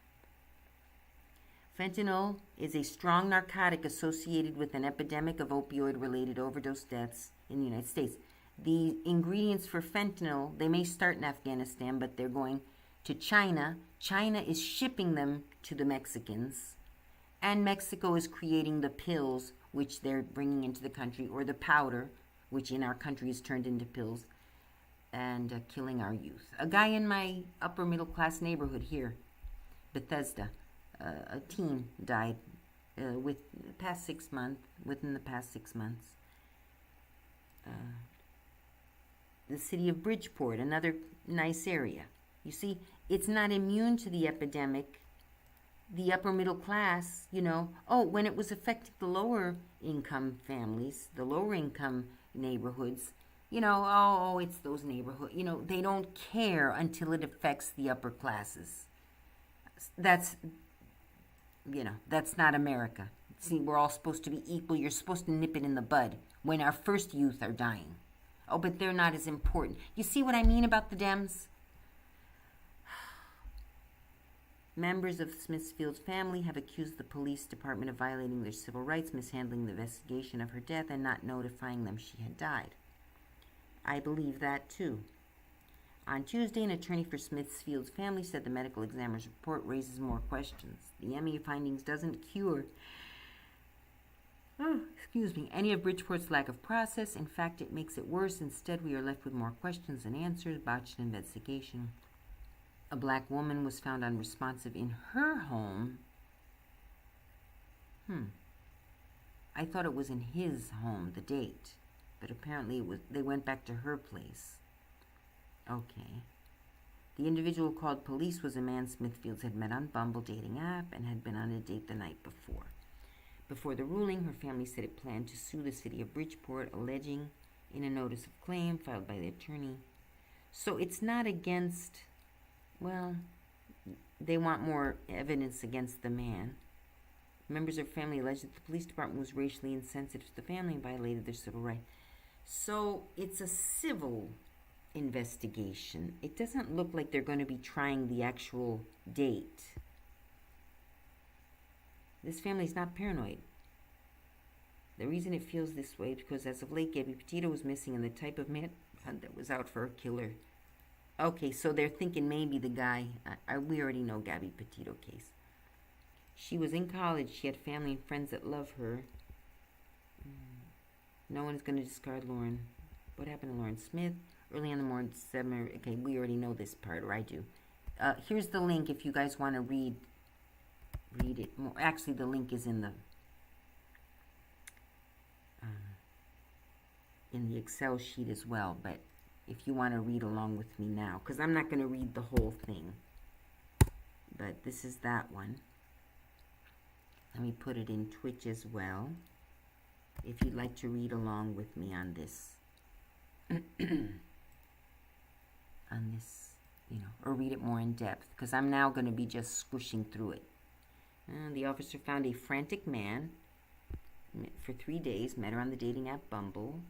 Fentanyl is a strong narcotic associated with an epidemic of opioid-related overdose deaths in the United States. The ingredients for fentanyl, they may start in Afghanistan, but they're going to China. China is shipping them to the Mexicans. And Mexico is creating the pills, which they're bringing into the country, or the powder, which in our country is turned into pills, and killing our youth. A guy in my upper middle class neighborhood here, Bethesda, a teen died within the past 6 months. The city of Bridgeport, another nice area. You see, it's not immune to the epidemic. The upper middle class, when it was affecting the lower income families, the lower income neighborhoods, it's those neighborhoods. They don't care until it affects the upper classes. That's not America. See, we're all supposed to be equal. You're supposed to nip it in the bud when our first youth are dying. Oh, but they're not as important. You see what I mean about the Dems? Members of Smithfield's family have accused the police department of violating their civil rights, mishandling the investigation of her death, and not notifying them she had died. I believe that too. On Tuesday, an attorney for Smithfield's family said the medical examiner's report raises more questions. The ME findings doesn't cure any of Bridgeport's lack of process. In fact, it makes it worse. Instead, we are left with more questions than answers. Botched investigation. A black woman was found unresponsive in her home. I thought it was in his home, the date. But apparently they went back to her place. Okay. The individual called police was a man Smithfields had met on Bumble dating app and had been on a date the night before. Before the ruling, her family said it planned to sue the city of Bridgeport, alleging in a notice of claim filed by the attorney. So it's not against, well, they want more evidence against the man. Members of the family alleged that the police department was racially insensitive to the family and violated their civil rights. So it's a civil investigation. It doesn't look like they're going to be trying the actual date. This family's not paranoid. The reason it feels this way is because as of late, Gabby Petito was missing and the type of man that was out for a killer. Okay, so they're thinking maybe the guy, we already know Gabby Petito case. She was in college. She had family and friends that love her. No one's going to discard Lauren. What happened to Lauren Smith? Early in the morning, okay, we already know this part, or I do. Here's the link if you guys want to read it more. Actually, the link is in the Excel sheet as well, but if you want to read along with me now, because I'm not going to read the whole thing, but this is that one. Let me put it in Twitch as well, if you'd like to read along with me on this. On this, or read it more in depth, because I'm now going to be just squishing through it. The officer found a frantic man for 3 days, met her on the dating app Bumble.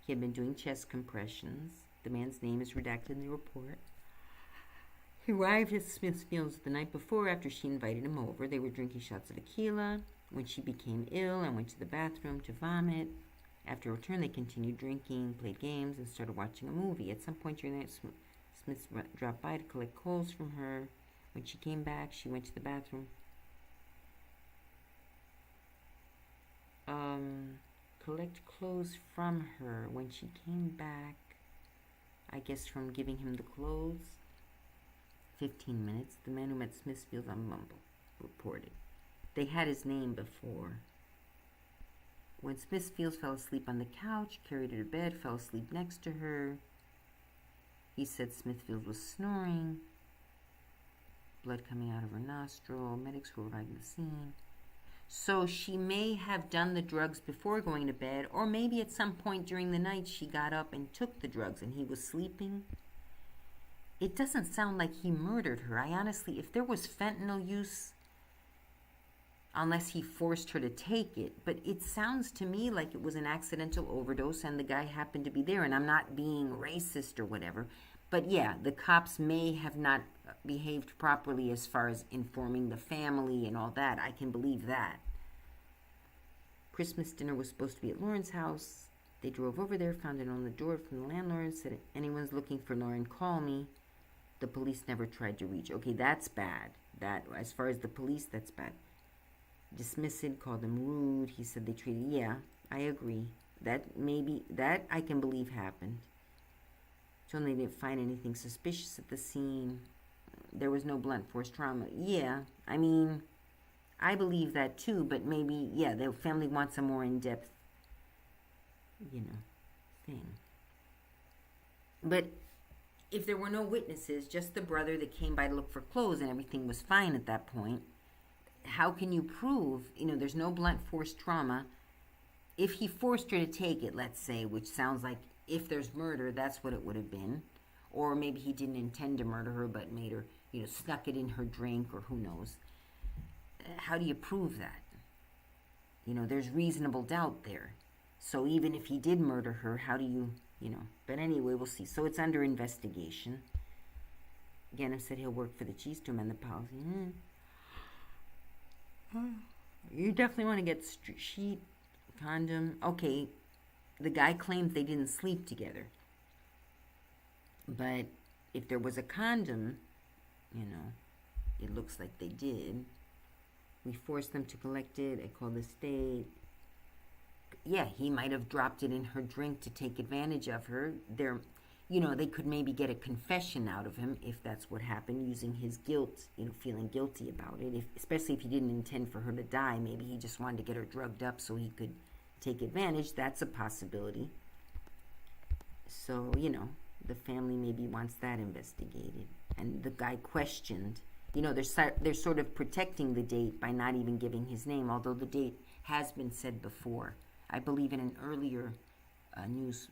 He had been doing chest compressions. The man's name is redacted in the report. He arrived at Smithfield's the night before after she invited him over. They were drinking shots of tequila when she became ill and went to the bathroom to vomit. After a return, they continued drinking, played games, and started watching a movie. At some point during the night, Smith dropped by to collect clothes from her. When she came back, she went to the bathroom. Collect clothes from her. When she came back, I guess from giving him the clothes. 15 minutes. The man who met Smithfield on Bumble reported. They had his name before. When Smithfield fell asleep on the couch, carried her to bed, fell asleep next to her. He said Smithfield was snoring. Blood coming out of her nostril. Medics who arrived at the scene. So she may have done the drugs before going to bed, or maybe at some point during the night she got up and took the drugs and he was sleeping. It doesn't sound like he murdered her. I honestly, if there was fentanyl use, unless he forced her to take it, but it sounds to me like it was an accidental overdose and the guy happened to be there, and I'm not being racist or whatever, but yeah, the cops may have not behaved properly as far as informing the family and all that. I can believe that. Christmas dinner was supposed to be at Lauren's house. They drove over there, found it on the door from the landlord, said, if anyone's looking for Lauren, call me. The police never tried to reach. Okay, that's bad. That, as far as the police, that's bad. Dismissed it, called them rude. He said they treated, yeah, I agree. That I can believe happened. Told them they didn't find anything suspicious at the scene. There was no blunt force trauma. Yeah, I mean, I believe that too, but maybe, yeah, the family wants a more in-depth, thing. But if there were no witnesses, just the brother that came by to look for clothes and everything was fine at that point, how can you prove, there's no blunt force trauma? If he forced her to take it, let's say, which sounds like if there's murder, that's what it would have been. Or maybe he didn't intend to murder her, but made her, snuck it in her drink, or who knows. How do you prove that? There's reasonable doubt there. So even if he did murder her, how do you, But anyway, we'll see. So it's under investigation. Ganem said he'll work for the chiefs to amend the policy. You definitely want to get sheet, condom. Okay, the guy claims they didn't sleep together. But if there was a condom, you know, it looks like they did. We forced them to collect it. I called the state. Yeah, he might have dropped it in her drink to take advantage of her. You know, they could maybe get a confession out of him if that's what happened, using his guilt, you know, feeling guilty about it. Especially if he didn't intend for her to die. Maybe he just wanted to get her drugged up so he could take advantage. That's a possibility. So, you know, the family maybe wants that investigated. And the guy questioned. You know, they're sort of protecting the date by not even giving his name, although the date has been said before. I believe in an earlier news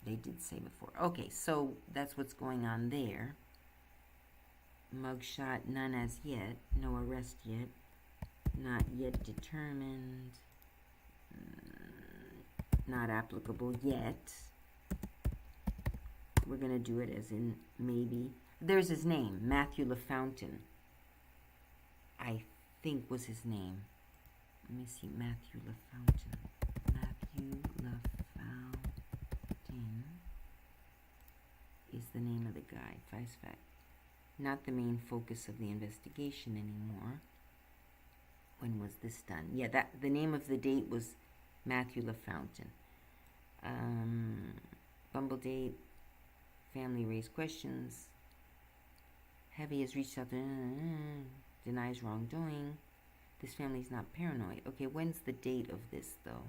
they did say before. Okay, so that's what's going on there. Mugshot, none as yet. No arrest yet. Not yet determined. Not applicable yet. We're going to do it as in maybe. There's his name, Matthew LaFountain. I think was his name. Let me see, Matthew LaFountain. Matthew LaFountain is the name of the guy. Vice fact. Not the main focus of the investigation anymore. When was this done? Yeah, the name of the date was Matthew LaFountain. Bumble date. Family raised questions. Heavy has reached out to denies wrongdoing. This family's not paranoid. Okay, when's the date of this, though?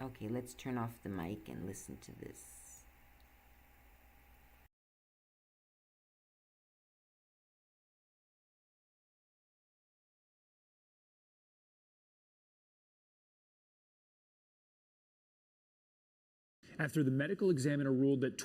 Okay, let's turn off the mic and listen to this. After the medical examiner ruled that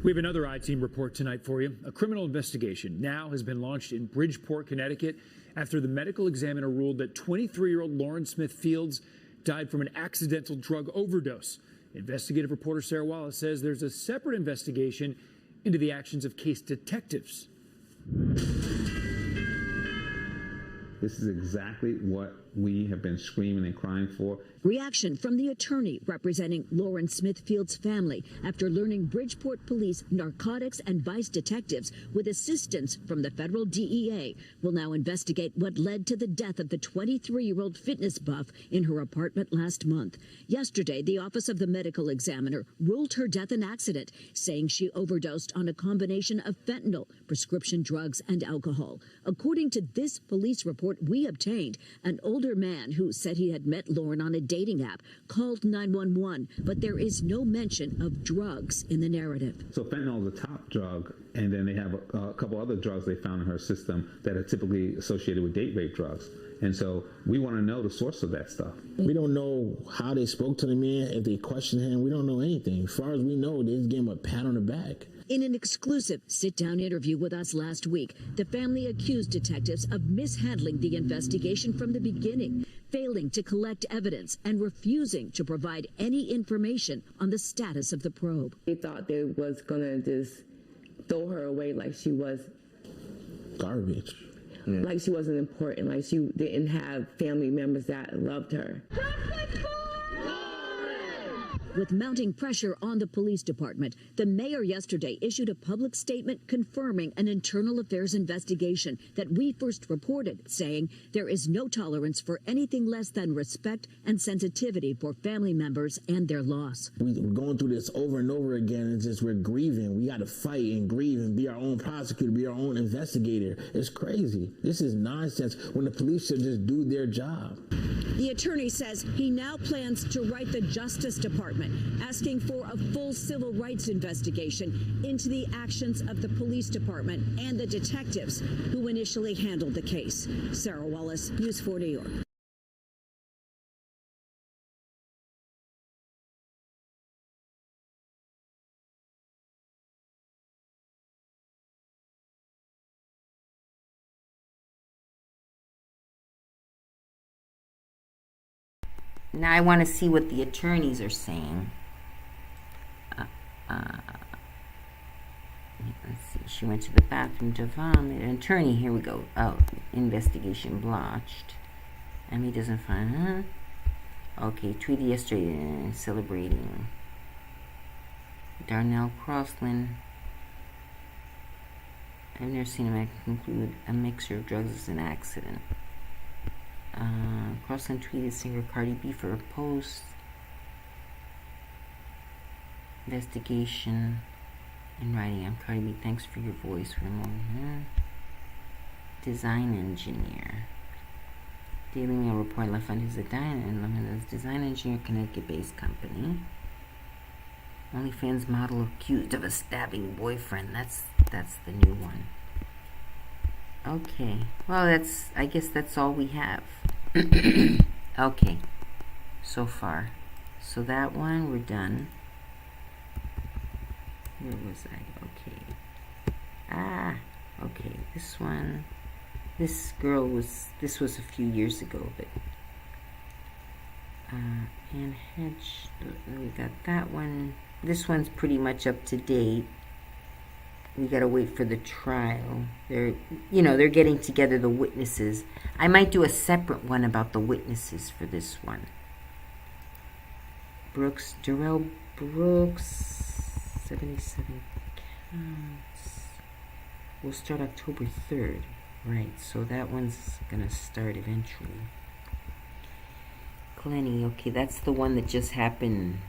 We have another I-Team report tonight for you. A criminal investigation now has been launched in Bridgeport, Connecticut, after the medical examiner ruled that 23-year-old Lauren Smith Fields died from an accidental drug overdose. Investigative reporter Sarah Wallace says there's a separate investigation into the actions of case detectives. This is exactly what we have been screaming and crying for. Reaction from the attorney representing Lauren Smith Fields' family after learning Bridgeport police narcotics and vice detectives with assistance from the federal DEA will now investigate what led to the death of the 23-year-old fitness buff in her apartment last month. Yesterday, the Office of the Medical Examiner ruled her death an accident, saying she overdosed on a combination of fentanyl, prescription drugs, and alcohol. According to this police report we obtained, an older man who said he had met Lauren on a dating app called 911, but there is no mention of drugs in the narrative. So fentanyl is a top drug, and then they have a couple other drugs they found in her system that are typically associated with date rape drugs. And so we want to know the source of that stuff. We don't know how they spoke to the man, if they questioned him. We don't know anything. As far as we know, they just gave him a pat on the back. In an exclusive sit-down interview with us last week, the family accused detectives of mishandling the investigation from the beginning, failing to collect evidence and refusing to provide any information on the status of the probe. They thought they was going to just throw her away like she was garbage. Yeah. Like she wasn't important, like she didn't have family members that loved her. With mounting pressure on the police department, the mayor yesterday issued a public statement confirming an internal affairs investigation that we first reported, saying there is no tolerance for anything less than respect and sensitivity for family members and their loss. We're going through this over and over again, and just we're grieving. We got to fight and grieve and be our own prosecutor, be our own investigator. It's crazy. This is nonsense when the police should just do their job. The attorney says he now plans to write the Justice Department, asking for a full civil rights investigation into the actions of the police department and the detectives who initially handled the case. Sarah Wallace, News 4 New York. Now I want to see what the attorneys are saying. Let's see. She went to the bathroom to vomit. An attorney, here we go. Oh, investigation blotched. And he doesn't find her. Okay, tweeted yesterday celebrating Darnell Crossland. I've never seen him conclude a mixture of drugs as an accident. Crossland tweeted singer Cardi B for a post. Investigation in writing. I'm Cardi B. Thanks for your voice, Ramon. Design engineer. Daily Mail report left on his design engineer, Connecticut-based company. OnlyFans model accused of a stabbing boyfriend. That's the new one. Okay. Well, I guess that's all we have. Okay. So far. So that one, we're done. Where was I? Okay. Okay. This one. This was a few years ago, but Anne Hedge, we got that one. This one's pretty much up to date. We gotta wait for the trial. They're getting together the witnesses. I might do a separate one about the witnesses for this one. Darrell Brooks, 77 counts. We'll start October 3rd. Right, so that one's gonna start eventually. Glennie, okay, that's the one that just happened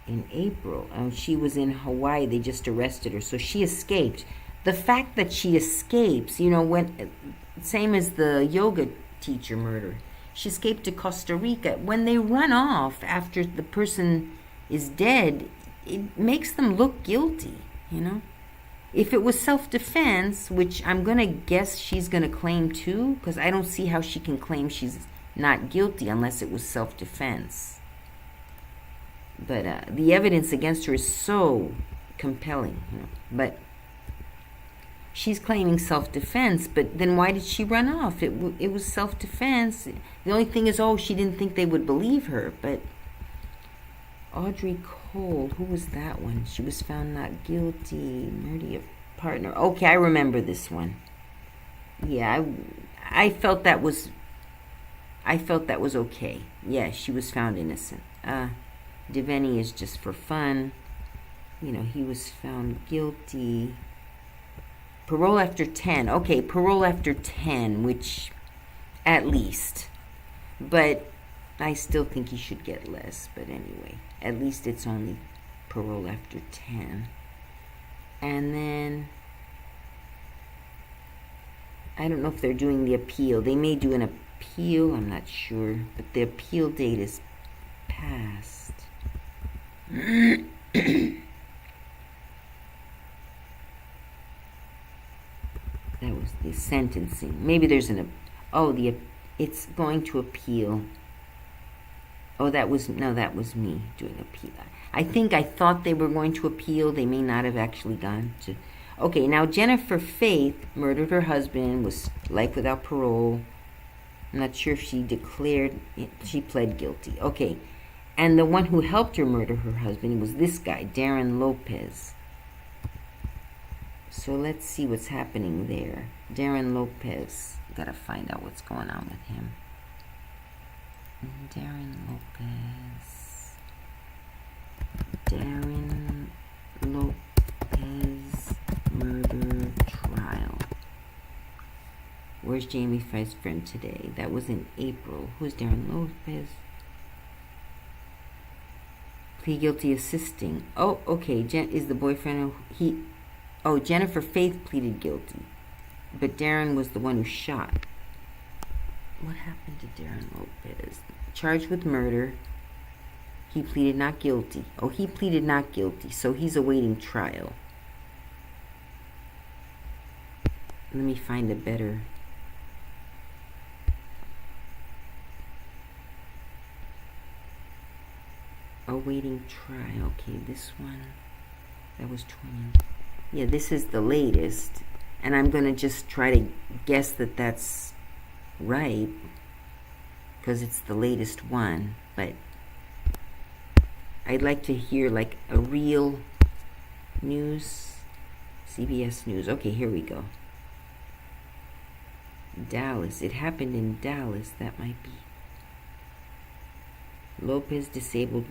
in April. She was in Hawaii. They just arrested her, so she escaped. The fact that she escapes, same as the yoga teacher murder. She escaped to Costa Rica. When they run off after the person is dead, it makes them look guilty, If it was self-defense, which I'm going to guess she's going to claim too, because I don't see how she can claim she's not guilty unless it was self-defense. But the evidence against her is so compelling, But she's claiming self-defense, but then why did she run off? It was self-defense. The only thing is, she didn't think they would believe her. But Audrey Cole, who was that one? She was found not guilty. Murder of partner. Okay, I remember this one. Yeah, I felt that was okay. Yeah, she was found innocent. Devaney is just for fun. He was found guilty. Parole after 10. Okay, parole after 10, which at least. But I still think he should get less. But anyway, at least it's only parole after 10. And then, I don't know if they're doing the appeal. They may do an appeal, I'm not sure. But the appeal date is passed. That was the sentencing. Maybe there's it's going to appeal. That was me doing appeal. I thought they were going to appeal. They may not have actually gone to. Okay, now Jennifer Faith murdered her husband, was life without parole. I'm not sure if she pled guilty. Okay, and the one who helped her murder her husband was this guy, Darren Lopez. So let's see what's happening there. Darren Lopez. Gotta find out what's going on with him. Darren Lopez murder trial. Where's Jamie Frye's friend today? That was in April. Who's Darren Lopez? Plead guilty assisting. Oh, okay. Is the boyfriend Jennifer Faith pleaded guilty. But Darren was the one who shot. What happened to Darren Lopez? Charged with murder. He pleaded not guilty. He pleaded not guilty, so he's awaiting trial. Let me find a better. Awaiting trial. Okay, this one. That was 20. Yeah, this is the latest. And I'm going to just try to guess that that's right. Because it's the latest one. But I'd like to hear like a real news. CBS News. Okay, here we go. Dallas. It happened in Dallas. That might be. Lopez disabled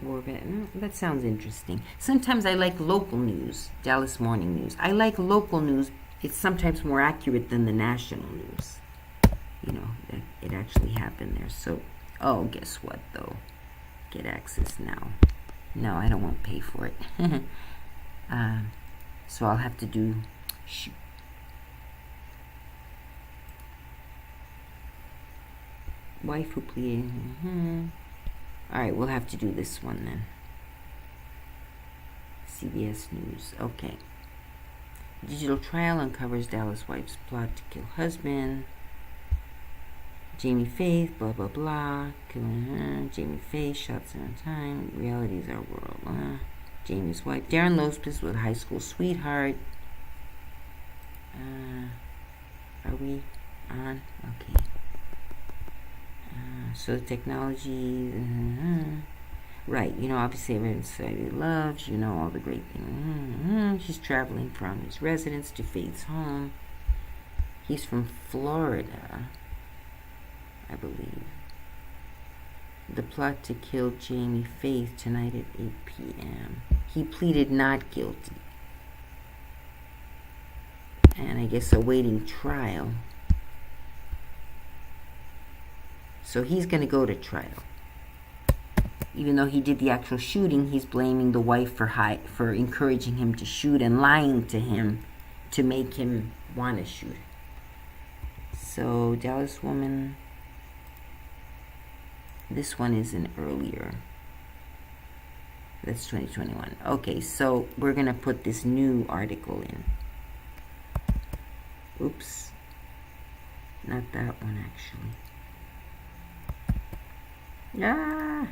war vet. No, that sounds interesting. Sometimes I like local news, Dallas Morning News. I like local news. It's sometimes more accurate than the national news. You know, that it actually happened there. So, oh, guess what, though? Get access now. No, I don't want to pay for it. So I'll have to do... Shoot. Wife who pleaded... Alright, we'll have to do this one then. CBS News. Okay. Digital trial uncovers Dallas wife's plot to kill husband. Jamie Faith, blah, blah, blah. Killing her. Jamie Faith, shots in a time. Reality is our world. Jamie's wife. Darren Lopez with high school sweetheart. Are we on? Okay. So technology. Right, you know, obviously everyone society loves, you know, all the great things. He's traveling from his residence to Faith's home. He's from Florida, I believe. The plot to kill Jamie Faith tonight at 8 p.m. He pleaded not guilty. And I guess awaiting trial. So he's going to go to trial. Even though he did the actual shooting, he's blaming the wife for encouraging him to shoot and lying to him to make him want to shoot. So Dallas woman... This one is an earlier. That's 2021. Okay, so we're going to put this new article in. Oops. Not that one, actually. Ah!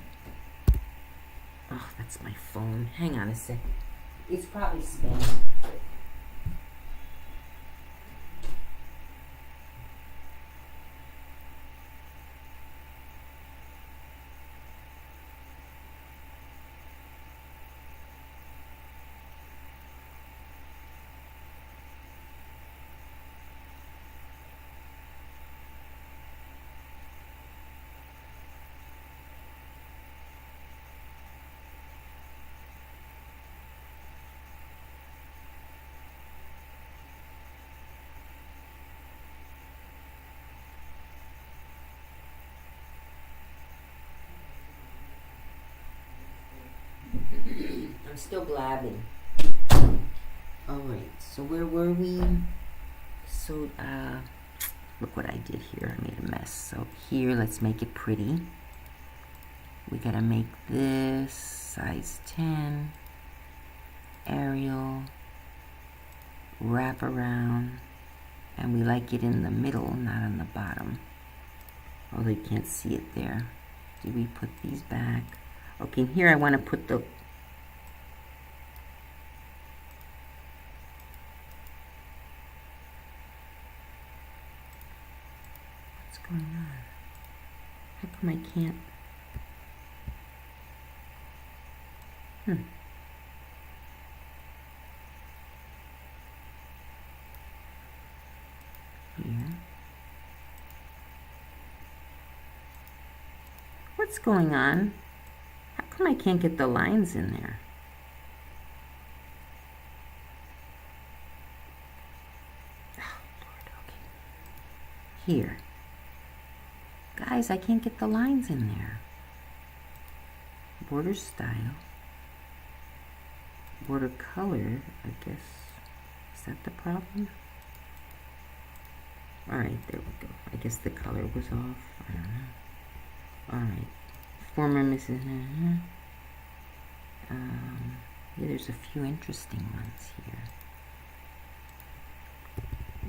Oh, that's my phone. Hang on a second. It's probably spam. I'm still blabbing. Alright, so where were we? So, look what I did here. I made a mess. So here, let's make it pretty. We gotta make this size 10. Arial. Wrap around. And we like it in the middle, not on the bottom. Although you can't see it there. Did we put these back? Okay, here I want to put the... What's going on? How come I can't... Here. What's going on? How come I can't get the lines in there? Oh, Lord, okay. Here. Guys, I can't get the lines in there. Border style. Border color, I guess. Is that the problem? Alright, there we go. I guess the color was off. I don't know. Alright. Former Mrs. Yeah, there's a few interesting ones here.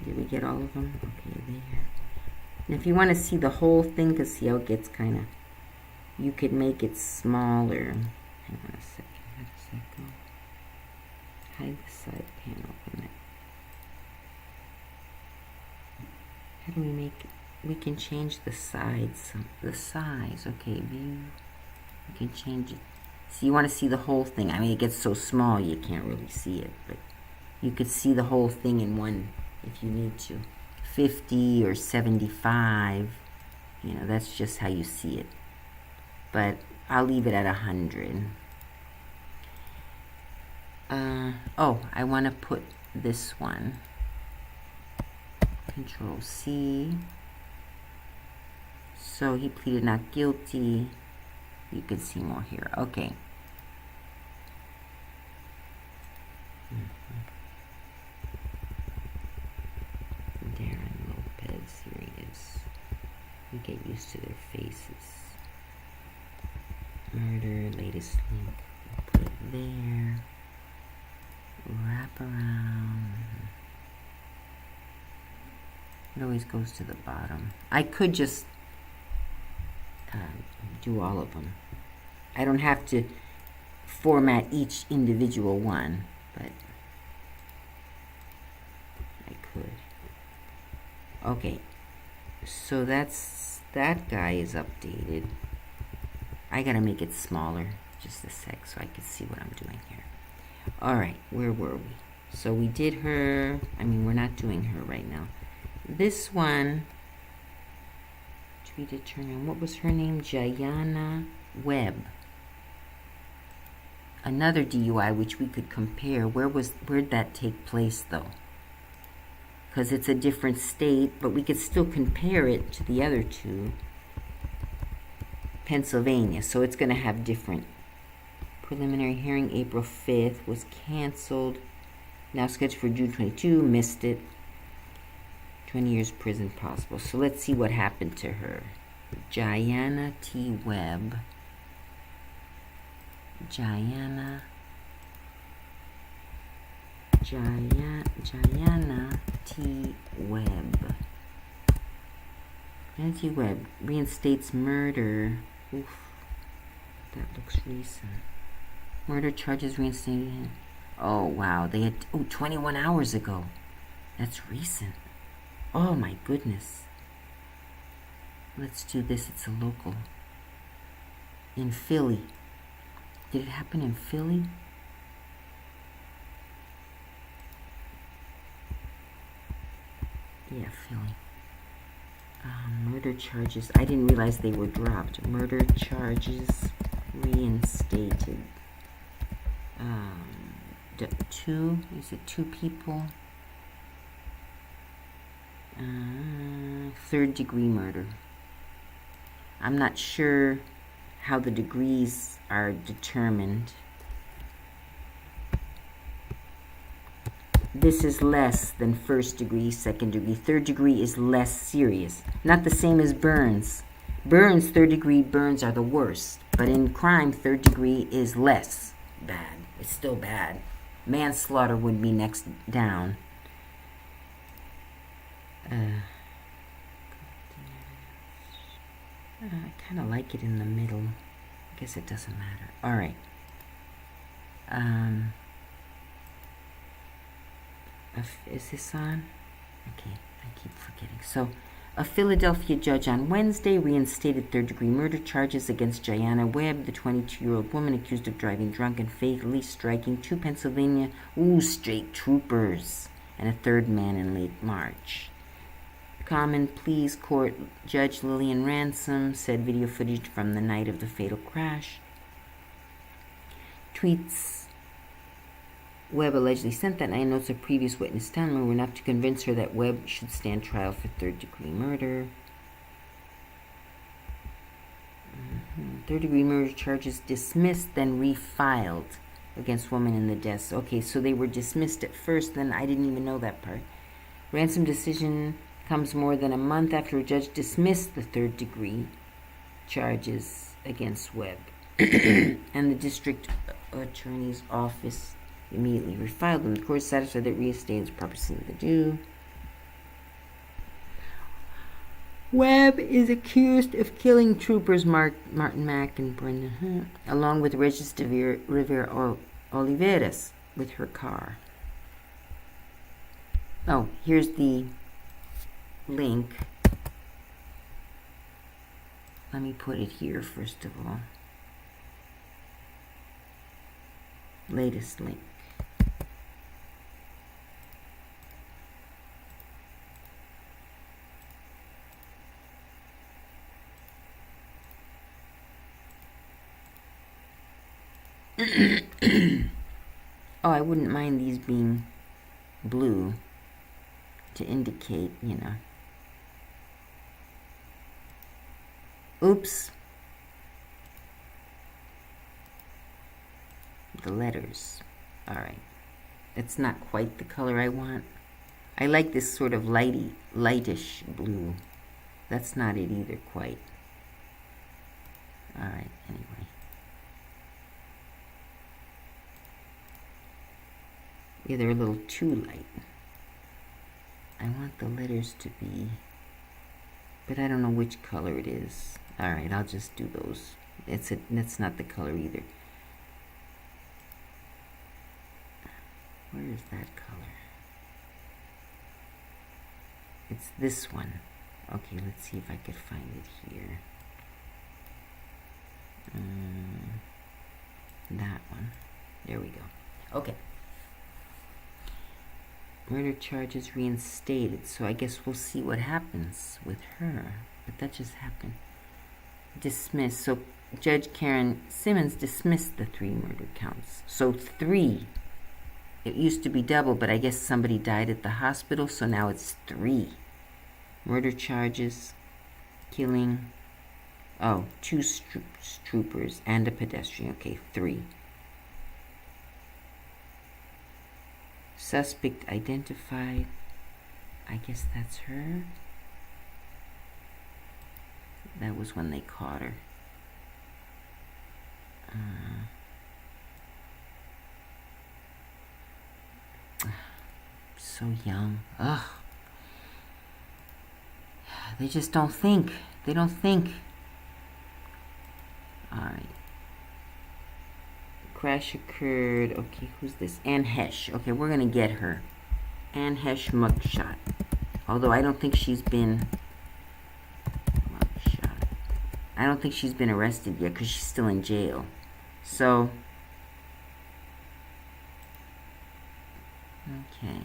Did we get all of them? Okay, there. And if you want to see the whole thing, because see how it gets kind of... You could make it smaller. Hang on a second. How does that go? Hide the side panel. How do we make it? We can change the sides, the size. Okay, view. We can change it. So you want to see the whole thing. I mean, it gets so small you can't really see it, but you could see the whole thing in one if you need to. 50 or 75. You know, that's just how you see it. but I'll leave it at 100. Oh, I want to put this one. Control C. So he pleaded not guilty. You can see more here. Okay. Darren Lopez, here he is. We get used to their faces. Murder, latest link. Put it there. Wrap around. It always goes to the bottom. I could just do all of them. I don't have to format each individual one, but I could. Okay, so that guy is updated. I gotta make it smaller, just a sec, so I can see what I'm doing here. All right, where were we? So we did her. I mean, we're not doing her right now. This one, to be determined. What was her name? Jayana Webb. Another DUI which we could compare. Where'd that take place though? Because it's a different state, but we could still compare it to the other two. Pennsylvania, so it's going to have different. Preliminary hearing April 5th was canceled. Now scheduled for June 22, missed it. 20 years prison possible. So let's see what happened to her. Jayana T. Webb. Jayana T. Webb. Jayana T. Webb reinstates murder. Oof, that looks recent. Murder charges reinstated. Oh wow, they had 21 hours ago. That's recent. Oh my goodness. Let's do this. It's a local. In Philly. Did it happen in Philly? Yeah, Philly. Murder charges. I didn't realize they were dropped. Murder charges reinstated. Is it 2 people? Third degree murder. I'm not sure how the degrees are determined. This is less than first degree, second degree. Third degree is less serious. Not the same as burns. Burns, third degree burns are the worst. But in crime, third degree is less bad. It's still bad. Manslaughter would be next down. I kind of like it in the middle. I guess it doesn't matter. All right. Is this on? Okay, I keep forgetting. So, a Philadelphia judge on Wednesday reinstated third-degree murder charges against Jayana Webb, the 22-year-old woman accused of driving drunk and fatally striking 2 Pennsylvania state troopers and a third man in late March. Common Pleas Court Judge Lillian Ransom said video footage from the night of the fatal crash. Tweets Webb allegedly sent that night, notes of previous witness testimony were enough to convince her that Webb should stand trial for third-degree murder. Third-degree murder charges dismissed, then refiled against woman in the deaths. Okay, so they were dismissed at first, then I didn't even know that part. Ransom decision comes more than a month after a judge dismissed the third-degree charges against Webb. And the district attorney's office immediately refiled them. The court satisfied that reinstating is the proper thing to do. Webb is accused of killing troopers Martin Mack and Brenda, along with Regis de Rivera Oliveras with her car. Oh, here's the link. Let me put it here first of all. Latest link. Oh, I wouldn't mind these being blue to indicate, you know. Oops. The letters. All right. It's not quite the color I want. I like this sort of lightish blue. That's not it either, quite. All right, anyway. Yeah, they're a little too light. I want the letters to be, but I don't know which color it is. All right, I'll just do those. That's not the color either. Where is that color? It's this one. Okay, let's see if I could find it here. That one. There we go. Okay. Murder charges reinstated, so I guess we'll see what happens with her. But that just happened. Dismissed. So Judge Karen Simmons dismissed the 3 murder counts. So 3. It used to be double, but I guess somebody died at the hospital, so now it's 3. Murder charges, killing, 2 troopers and a pedestrian. Okay, 3. Suspect identified. I guess that's her. That was when they caught her. So young. Ugh. They just don't think. They don't think. Alright. Crash occurred. Okay, who's this? Ann Hesh. Okay, we're gonna get her. Ann Hesh mugshot. Although I don't think she's been mugshot. I don't think she's been arrested yet because she's still in jail. So okay.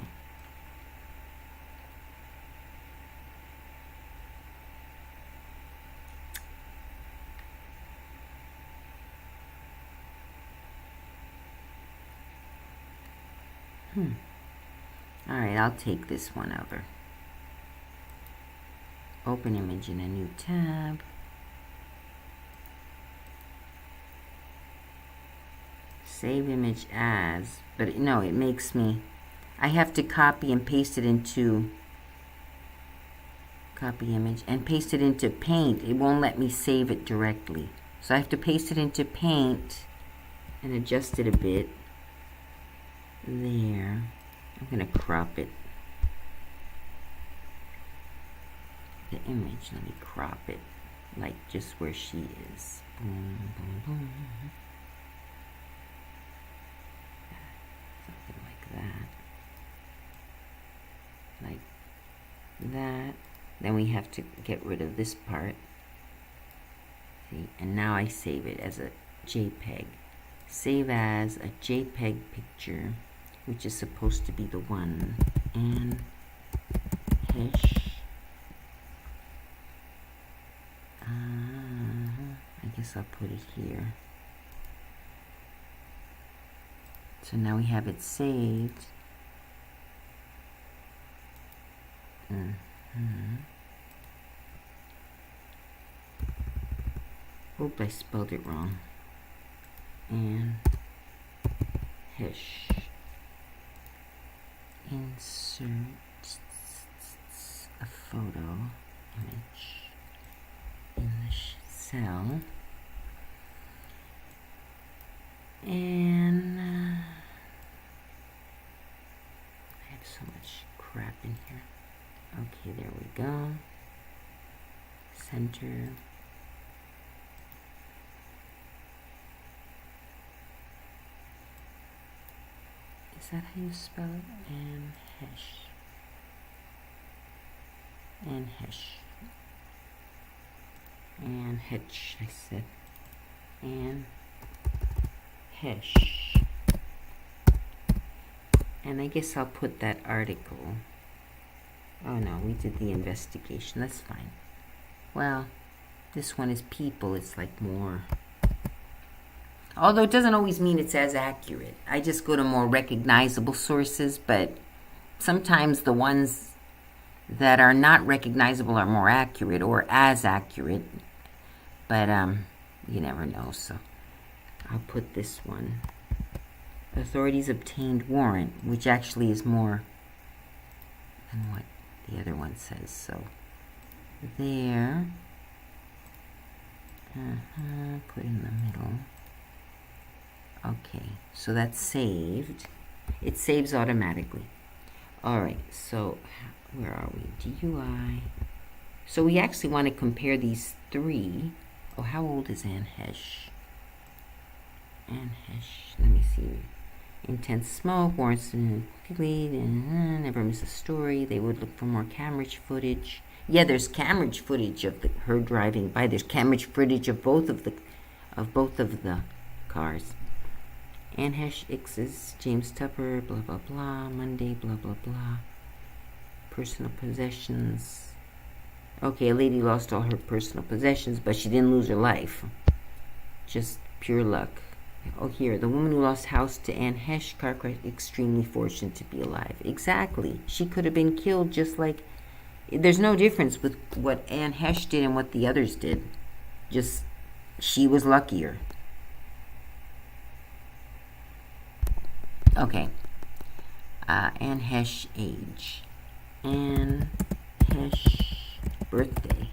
Alright, I'll take this one over. Open image in a new tab. Save image as, but no, it makes me, I have to copy and paste it into, copy image, and paste it into Paint. It won't let me save it directly. So I have to paste it into Paint and adjust it a bit. There. I'm going to crop it. The image, let me crop it. Like just where she is. Boom, boom, boom. Something like that. Like that. Then we have to get rid of this part. See? And now I save it as a JPEG. Save as a JPEG picture, which is supposed to be the one. And Hesh. I guess I'll put it here. So now we have it saved. Oop, I spelled it wrong. And Hesh. Insert a photo image in the cell. And I have so much crap in here. Okay, there we go. Center. Is that how you spell it? And Hesh. And Hesh. And Hesh, I said. And Hesh. And I guess I'll put that article. Oh no, we did the investigation. That's fine. Well, this one is people. It's like more. Although it doesn't always mean it's as accurate. I just go to more recognizable sources, but sometimes the ones that are not recognizable are more accurate or as accurate. But you never know, so I'll put this one. Authorities obtained warrant, which actually is more than what the other one says. So there. Put in the middle. Okay, so that's saved. It saves automatically. All right, so where are we? DUI. So we actually want to compare these three. Oh, how old is Ann Hesh? Ann Hesh, let me see. Intense smoke, warrants complete, never miss a story. They would look for more camera footage. Yeah, there's camera footage of her driving by. There's camera footage of both of the cars. Ann Hesh X's James Tupper, blah blah blah. Monday, blah blah blah. Personal possessions. Okay, a lady lost all her personal possessions, but she didn't lose her life. Just pure luck. Oh, here, the woman who lost house to Ann Hesh, car crash, extremely fortunate to be alive. Exactly. She could have been killed just like... There's no difference with what Ann Hesh did and what the others did. Just, she was luckier. Okay. Ann Hesh age. Ann Hesh birthday.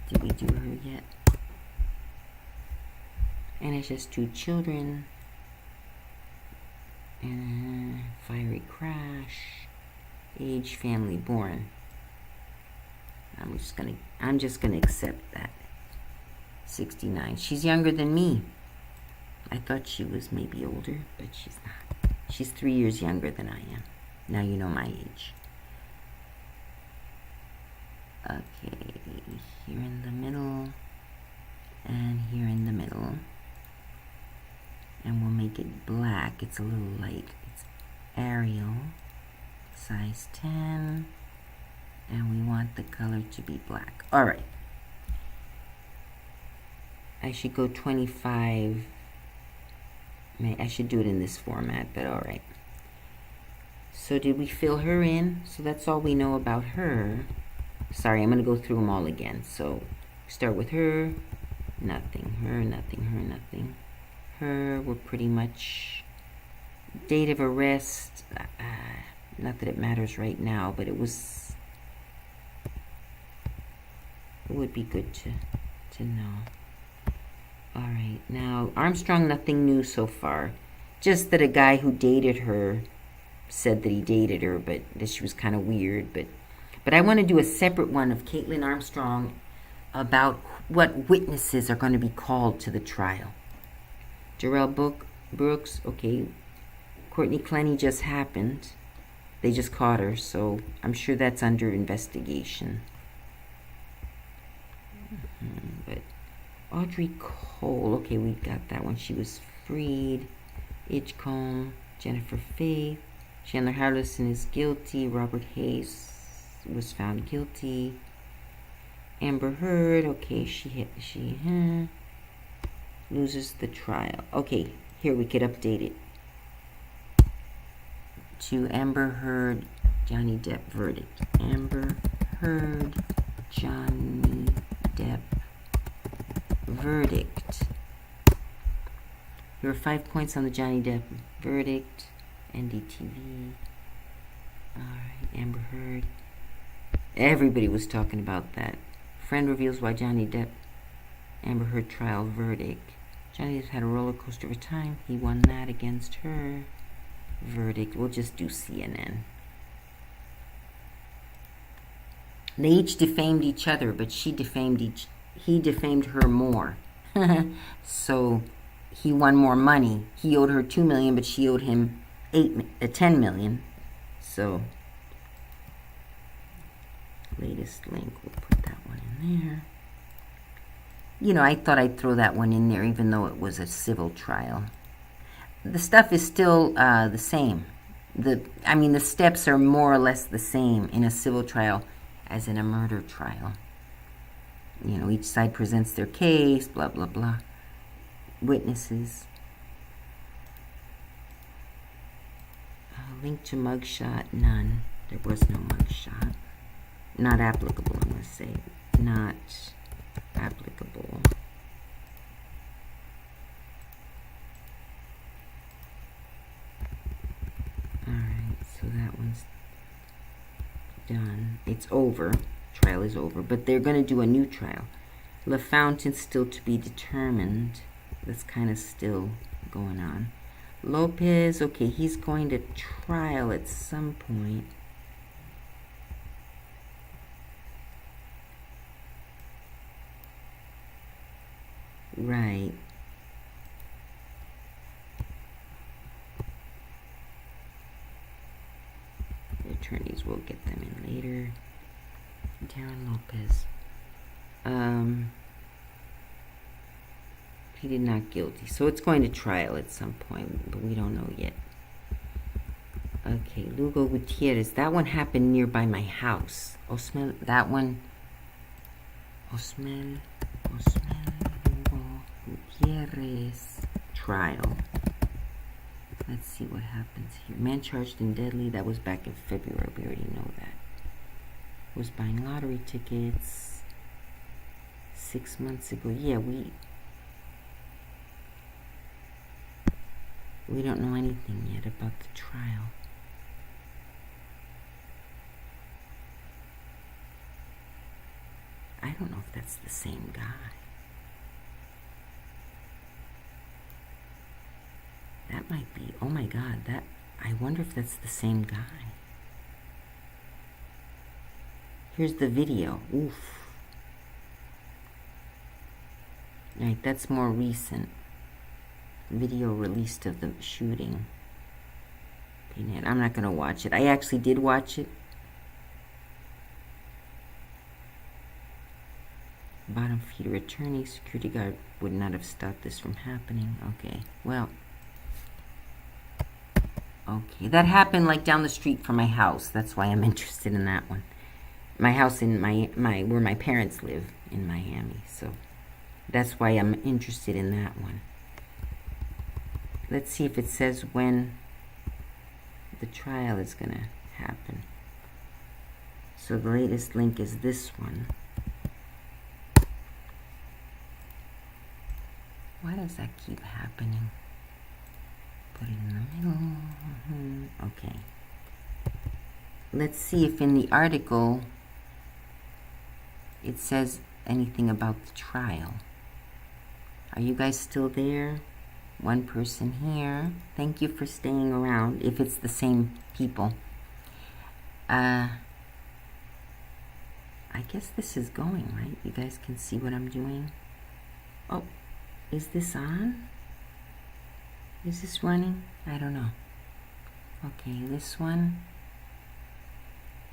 Did we do her yet? Ann Hesh has 2 children. Fiery crash. Age, family, born. I'm just gonna accept that. 69. She's younger than me. I thought she was maybe older, but she's not. She's 3 years younger than I am. Now you know my age. Okay, here in the middle, and here in the middle. And we'll make it black. It's a little light. It's Arial, size 10. And we want the color to be black. All right. I should go 25. I should do it in this format, but all right. So did we fill her in? So that's all we know about her. Sorry, I'm going to go through them all again. So start with her, nothing, her, nothing, her, nothing. Her, we're pretty much date of arrest. Not that it matters right now, but it would be good to know. All right, now Armstrong, nothing new so far. Just that a guy who dated her said that he dated her, but that she was kind of weird. But I want to do a separate one of Caitlin Armstrong about what witnesses are going to be called to the trial. Jarrell Brooks, okay. Courtney Clenny just happened. They just caught her, so I'm sure that's under investigation. But Audrey Cole, okay, we got that one. She was freed. Edgecombe, Jennifer Faith, Chandler Harrison is guilty. Robert Hayes was found guilty. Amber Heard, okay, she loses the trial. Okay, here we could update it to Amber Heard, Johnny Depp verdict. Amber Heard, Johnny Depp verdict. There were 5 points on the Johnny Depp verdict. NDTV. Alright, Amber Heard. Everybody was talking about that. Friend reveals why Johnny Depp Amber Heard trial verdict. Johnny Depp had a roller coaster of a time. He won that against her. Verdict. We'll just do CNN. They each defamed each other, but he defamed her more. So he won more money. He owed her $2 million, but she owed him $10 million. So latest link, we'll put that one in there. You know, I thought I'd throw that one in there, even though it was a civil trial. The stuff is still the same. The steps are more or less the same in a civil trial as in a murder trial. You know, each side presents their case, blah, blah, blah. Witnesses. Link to mugshot, none. There was no mugshot. Not applicable, I'm going to say. Not applicable. Alright, so that one's done. It's over. Trial is over. But they're going to do a new trial. LaFountain still to be determined. That's kind of still going on. Lopez, okay, he's going to trial at some point. Right. The attorneys will get them in later. Darren Lopez. He did not guilty. So it's going to trial at some point, but we don't know yet. Okay, Lugo Gutierrez. That one happened nearby my house. Osmel, that one. Osmel Lugo Gutierrez. Trial. Let's see what happens here. Man charged in deadly. That was back in February. We already know that. Was buying lottery tickets 6 months ago. Yeah, we don't know anything yet about the trial. I don't know if that's the same guy. That might be. Oh my God, that I wonder if that's the same guy. Here's the video. Oof. Right, that's more recent. Video released of the shooting. I'm not going to watch it. I actually did watch it. Bottom feeder attorney, security guard would not have stopped this from happening. Okay, well. Okay, that happened like down the street from my house. That's why I'm interested in that one. My house in my where my parents live in Miami. So that's why I'm interested in that one. Let's see if it says when the trial is going to happen. So the latest link is this one. Why does that keep happening? Put it in the middle. Okay. Let's see if in the article it says anything about the trial. Are you guys still there? One person here. Thank you for staying around, if it's the same people. I guess this is going, right? You guys can see what I'm doing. Oh, is this on? Is this running? I don't know. Okay, this one.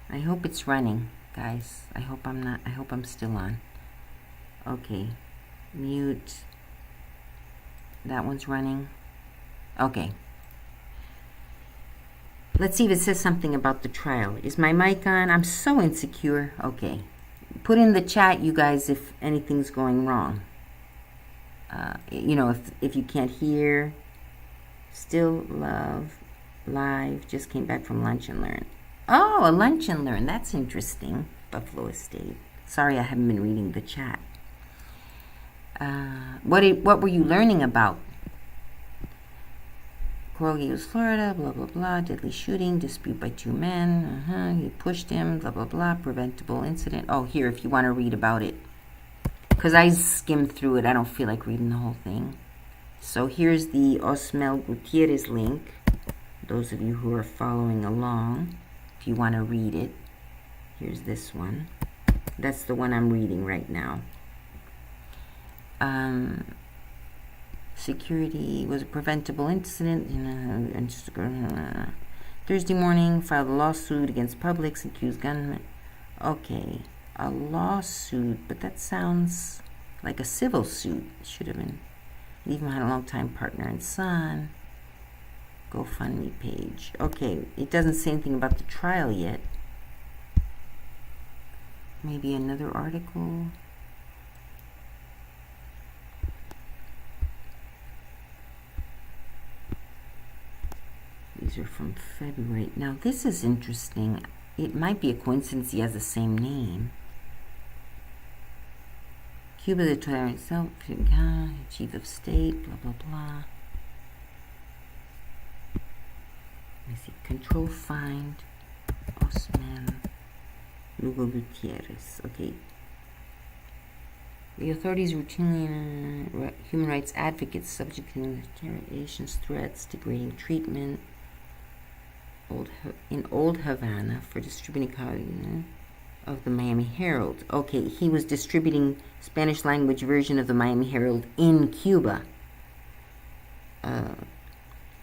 I hope it's running, guys. I hope I'm still on. Okay. Mute. That one's running. Okay. Let's see if it says something about the trial. Is my mic on? I'm so insecure. Okay. Put in the chat, you guys, if anything's going wrong. You know, if you can't hear. Still love. Live. Just came back from lunch and learn. Oh, a lunch and learn. That's interesting. Buffalo Estate. Sorry, I haven't been reading the chat. What were you learning about? Coral Gables, Florida, blah, blah, blah, deadly shooting, dispute by two men, he pushed him, blah, blah, blah, preventable incident. Oh, here, if you want to read about it. Because I skimmed through it, I don't feel like reading the whole thing. So here's the Osmel Gutierrez link. Those of you who are following along, if you want to read it, here's this one. That's the one I'm reading right now. Security was a preventable incident. Thursday morning, filed a lawsuit against Publix, accused gunman. Okay, a lawsuit, but that sounds like a civil suit. Should have been. Even had a long-time partner and son. GoFundMe page. Okay, it doesn't say anything about the trial yet. Maybe another article. These are from February. Now, this is interesting. It might be a coincidence he has the same name. Cuba, the tyrant itself, chief of state, blah, blah, blah. Let me see. Control find. Osman Lugo Gutierrez. Okay. The authorities routinely human rights advocates subject to interrogations, threats, degrading treatment in Old Havana for distributing copies of the Miami Herald. Okay, he was distributing Spanish language version of the Miami Herald in Cuba.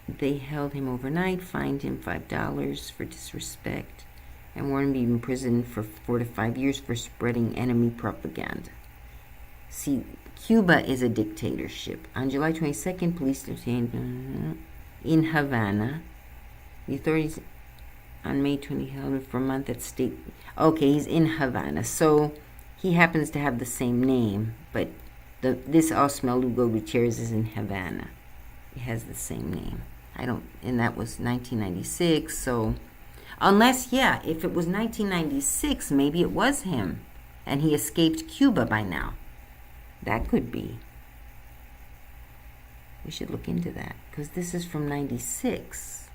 They held him overnight, fined him $5 for disrespect, and warned him to be imprisoned for 4 to 5 years for spreading enemy propaganda. See, Cuba is a dictatorship. On July 22nd, police detained in Havana. The authorities on May 20 held him for a month at state. Okay, he's in Havana, so he happens to have the same name, but this Osman Lugo Gutierrez is in Havana. It has the same name. And that was 1996. So, unless, yeah, if it was 1996, maybe it was him, and he escaped Cuba by now. That could be. We should look into that, because this is from 96.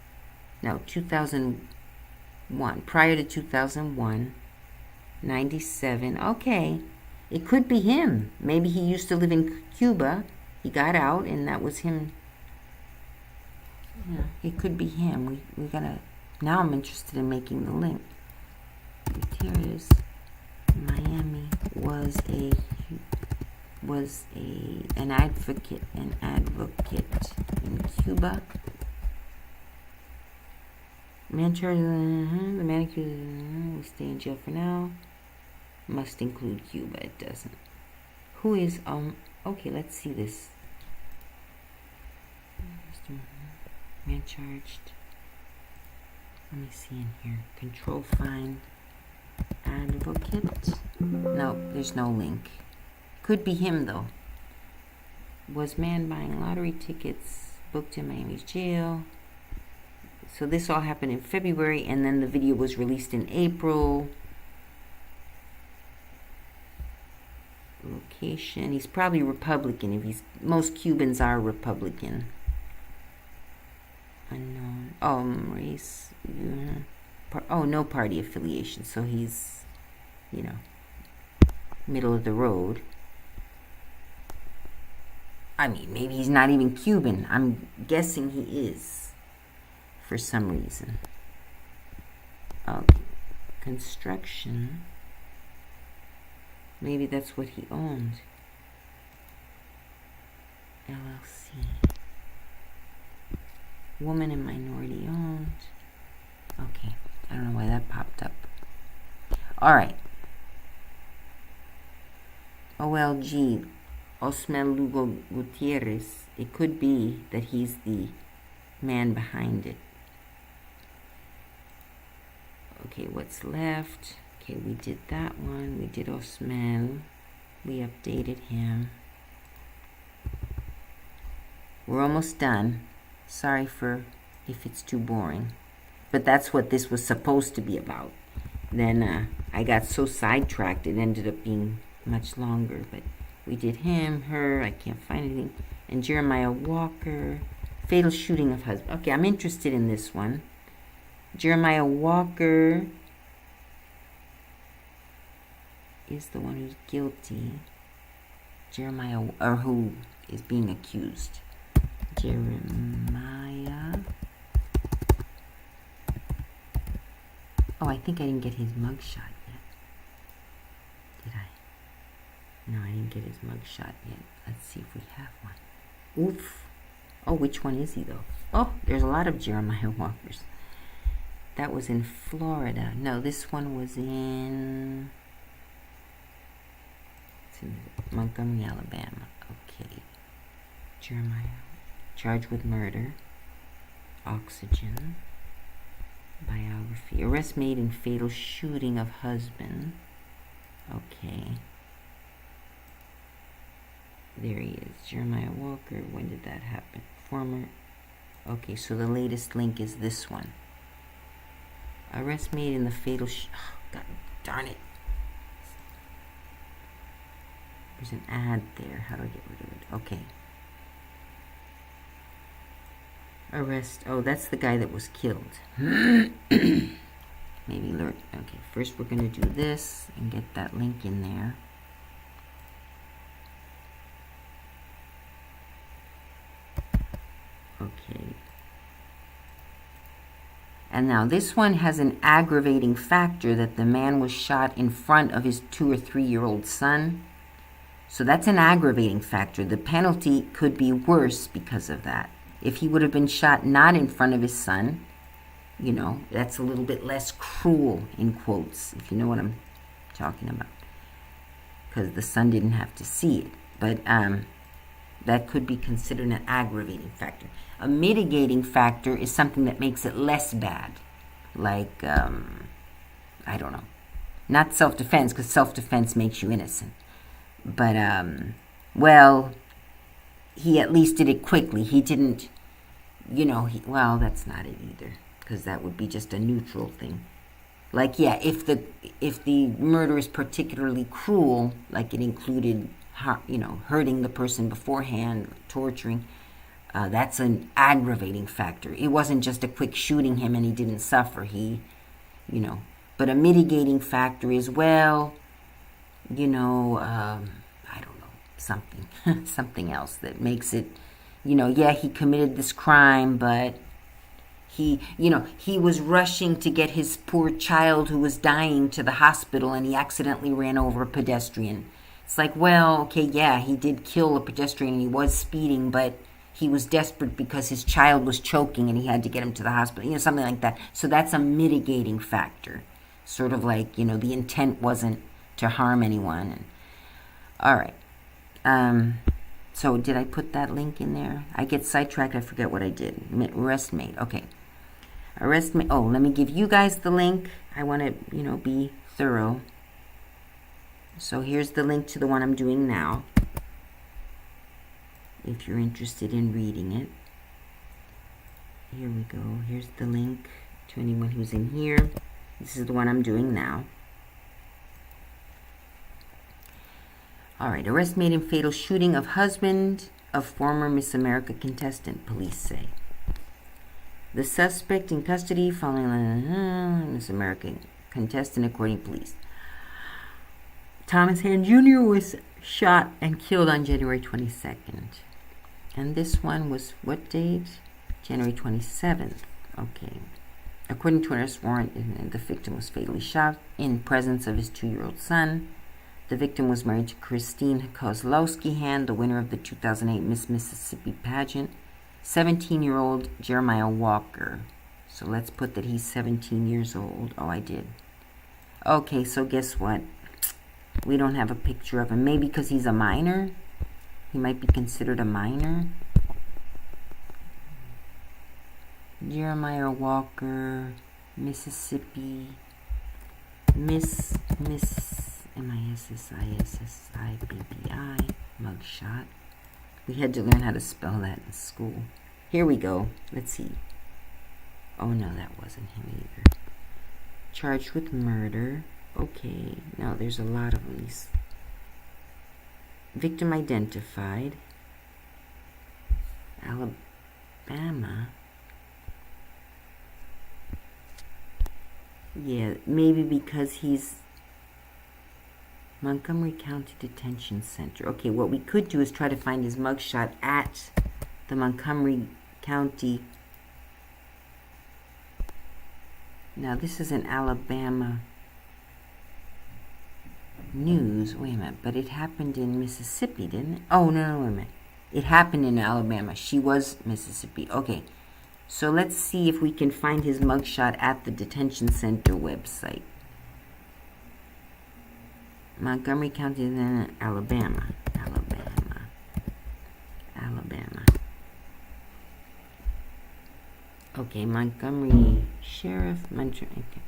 No, 2001. Prior to 2001, 97. Okay, it could be him. Maybe he used to live in Cuba. He got out, and that was him. Yeah, it could be him. We gotta. Now I'm interested in making the link. Gutierrez, Miami was an advocate in Cuba. Man charged the man accused will stay in jail for now. Must include Cuba. It doesn't. Who is okay, let's see this. Man charged. Let me see in here. Control find advocate. No, there's no link. Could be him though. Was man buying lottery tickets, booked in Miami's jail. So this all happened in February, and then the video was released in April. Location. He's probably Republican. Most Cubans are Republican. Unknown. Race. No party affiliation. So he's, middle of the road. I mean, maybe he's not even Cuban. I'm guessing he is for some reason. Okay. Construction. Maybe that's what he owned. LLC. Woman and minority owned. Okay. I don't know why that popped up. All right. OLG. Osman Lugo Gutierrez. It could be that he's the man behind it. Okay, what's left? Okay, we did that one. We did Osman. We updated him. We're almost done. Sorry if it's too boring. But that's what this was supposed to be about. Then I got so sidetracked it ended up being much longer. But we did him, her, I can't find anything. And Jeremiah Walker. Fatal shooting of husband. Okay, I'm interested in this one. Jeremiah Walker is the one who's guilty. Or who is being accused. Jeremiah. Oh, I think I didn't get his mugshot yet. Did I? No, I didn't get his mugshot yet. Let's see if we have one. Oof. Oh, which one is he though? Oh, there's a lot of Jeremiah Walkers. That was in Florida. No, this one was in Montgomery, Alabama. Okay. Jeremiah. Charged with murder. Oxygen. Biography. Arrest made in fatal shooting of husband. Okay. There he is. Jeremiah Walker. When did that happen? Former Okay, so the latest link is this one. Arrest made in the fatal oh, God darn it. There's an ad there. How do I get rid of it? Okay. Arrest. Oh, that's the guy that was killed. Maybe learn. Okay, first we're going to do this and get that link in there. Okay. And now this one has an aggravating factor that the man was shot in front of his 2 or 3-year-old son. So that's an aggravating factor. The penalty could be worse because of that. If he would have been shot not in front of his son, you know, that's a little bit less cruel, in quotes, if you know what I'm talking about. Because the son didn't have to see it. But that could be considered an aggravating factor. A mitigating factor is something that makes it less bad. Like, I don't know. Not self-defense, because self-defense makes you innocent. But, well, he at least did it quickly. He didn't, you know, well, that's not it either, because that would be just a neutral thing. Like, yeah, if the murder is particularly cruel, like it included, you know, hurting the person beforehand, torturing, that's an aggravating factor. It wasn't just a quick shooting him and he didn't suffer. He, you know, but a mitigating factor is, well, you know, I don't know, something, something else that makes it, you know, yeah, he committed this crime, but he, you know, he was rushing to get his poor child who was dying to the hospital and he accidentally ran over a pedestrian. It's like, well, okay, yeah, he did kill a pedestrian and he was speeding, but he was desperate because his child was choking and he had to get him to the hospital, you know, something like that. So that's a mitigating factor. Sort of like, you know, the intent wasn't to harm anyone. All right. So did I put that link in there? I get sidetracked. I forget what I did. Arrest made. Okay. Arrest made. Oh, let me give you guys the link. I want to, you know, be thorough. So here's the link to the one I'm doing now, if you're interested in reading it. Here we go. Here's the link to anyone who's in here. This is the one I'm doing now. All right. Arrest made in fatal shooting of husband of former Miss America contestant, police say. The suspect in custody following Miss America contestant, according to police. Thomas Hand Jr. was shot and killed on January 22nd. And this one was what date? January 27th. Okay. According to an arrest warrant, the victim was fatally shot in presence of his 2-year-old son. The victim was married to Christine Kozlowski Hand, the winner of the 2008 Miss Mississippi pageant. 17-year-old Jeremiah Walker. So let's put that he's 17 years old. Oh, I did. Okay, so guess what? We don't have a picture of him. Maybe because he's a minor? He might be considered a minor. Jeremiah Walker, Mississippi, Miss MISSISSIBBI, mugshot. We had to learn how to spell that in school. Here we go. Let's see. Oh no, that wasn't him either. Charged with murder. Okay, now there's a lot of these. Victim identified. Alabama. Yeah, maybe because he's Montgomery County Detention Center. Okay, what we could do is try to find his mugshot at the Montgomery County. Now, this is an Alabama news. Wait a minute, but it happened in Mississippi, didn't it? Oh, no, wait a minute. It happened in Alabama. She was Mississippi. Okay, so let's see if we can find his mugshot at the detention center website. Montgomery County, then Alabama. Okay, Montgomery Sheriff,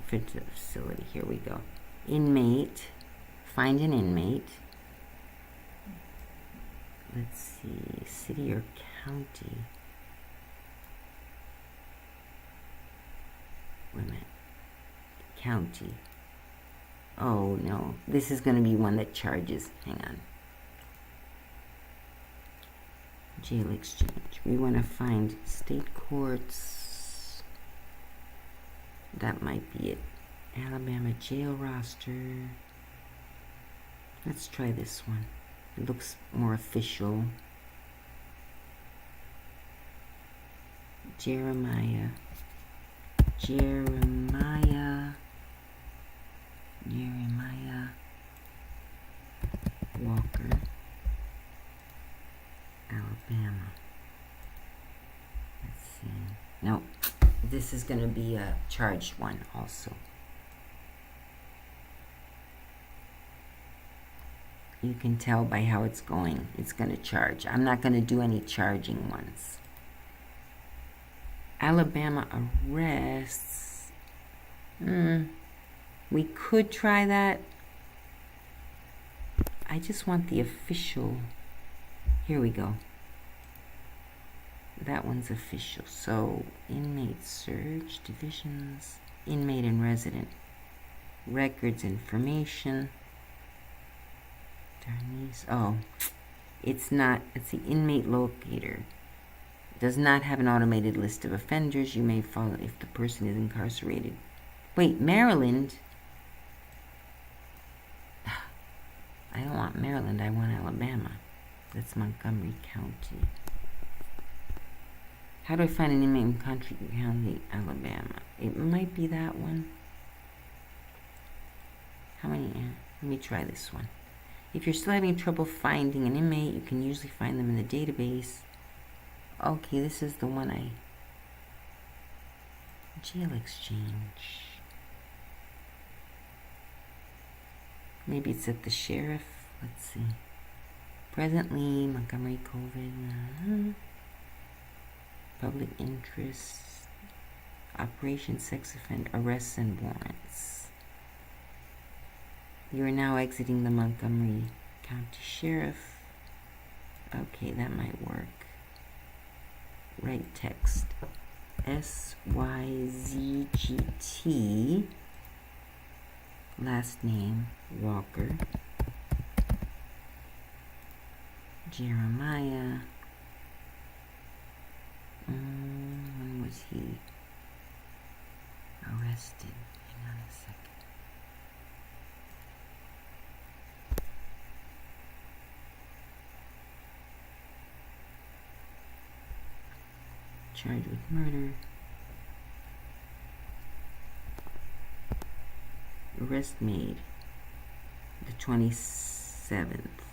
facility. Here we go. Inmate. Find an inmate. Let's see, city or county. Wait a minute. County. Oh no, this is going to be one that charges. Hang on. Jail exchange. We want to find state courts. That might be it. Alabama jail roster. Let's try this one. It looks more official. Jeremiah Walker, Alabama. Let's see. No, this is going to be a charged one also. You can tell by how it's going. It's going to charge. I'm not going to do any charging ones. Alabama arrests. We could try that. I just want the official. Here we go. That one's official. So, inmate search, divisions, inmate and resident, records information. Oh, it's not. It's the inmate locator. Does not have an automated list of offenders you may follow if the person is incarcerated. Wait, Maryland? I don't want Maryland, I want Alabama. That's Montgomery County. How do I find an inmate in Country County, Alabama? It might be that one. How many? Let me try this one. If you're still having trouble finding an inmate, you can usually find them in the database. Okay, this is the one Jail exchange. Maybe it's at the sheriff. Let's see. Presently, Montgomery COVID. Public interest. Operation sex offender arrests and warrants. You are now exiting the Montgomery County Sheriff. Okay, that might work. Write text. SYZGT. Last name, Walker. Jeremiah. When was he arrested? Hang on a second. Charged with murder. Arrest made the 27th.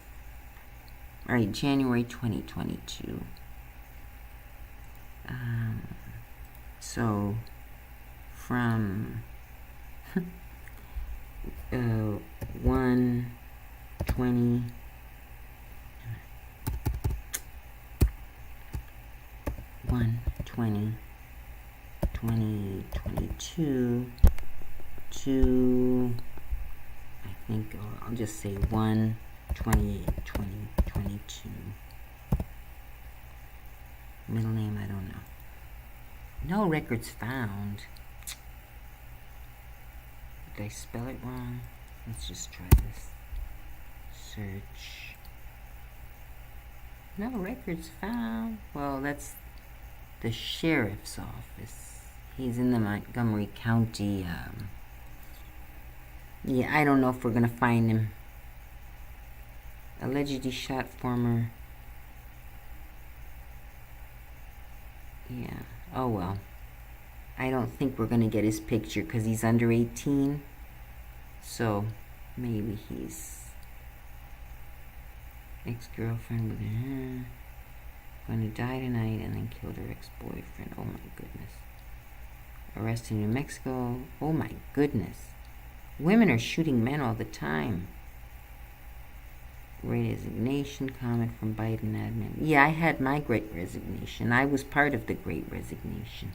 Alright, January 2022. So from 1/20 2022 to, I think I'll just say 1/28/2022. Middle name, I don't know. No records found. Did I spell it wrong? Let's just try this. Search. No records found. Well, that's the sheriff's office. He's in the Montgomery County. Yeah, I don't know if we're gonna find him. Allegedly shot former. Yeah. Oh well. I don't think we're gonna get his picture because he's under 18. So maybe he's ex-girlfriend with her. Going to die tonight and then killed her ex-boyfriend. Oh my goodness. Arrested in New Mexico. Oh my goodness. Women are shooting men all the time. Resignation comment from Biden admin. Yeah, I had my great resignation. I was part of the great resignation.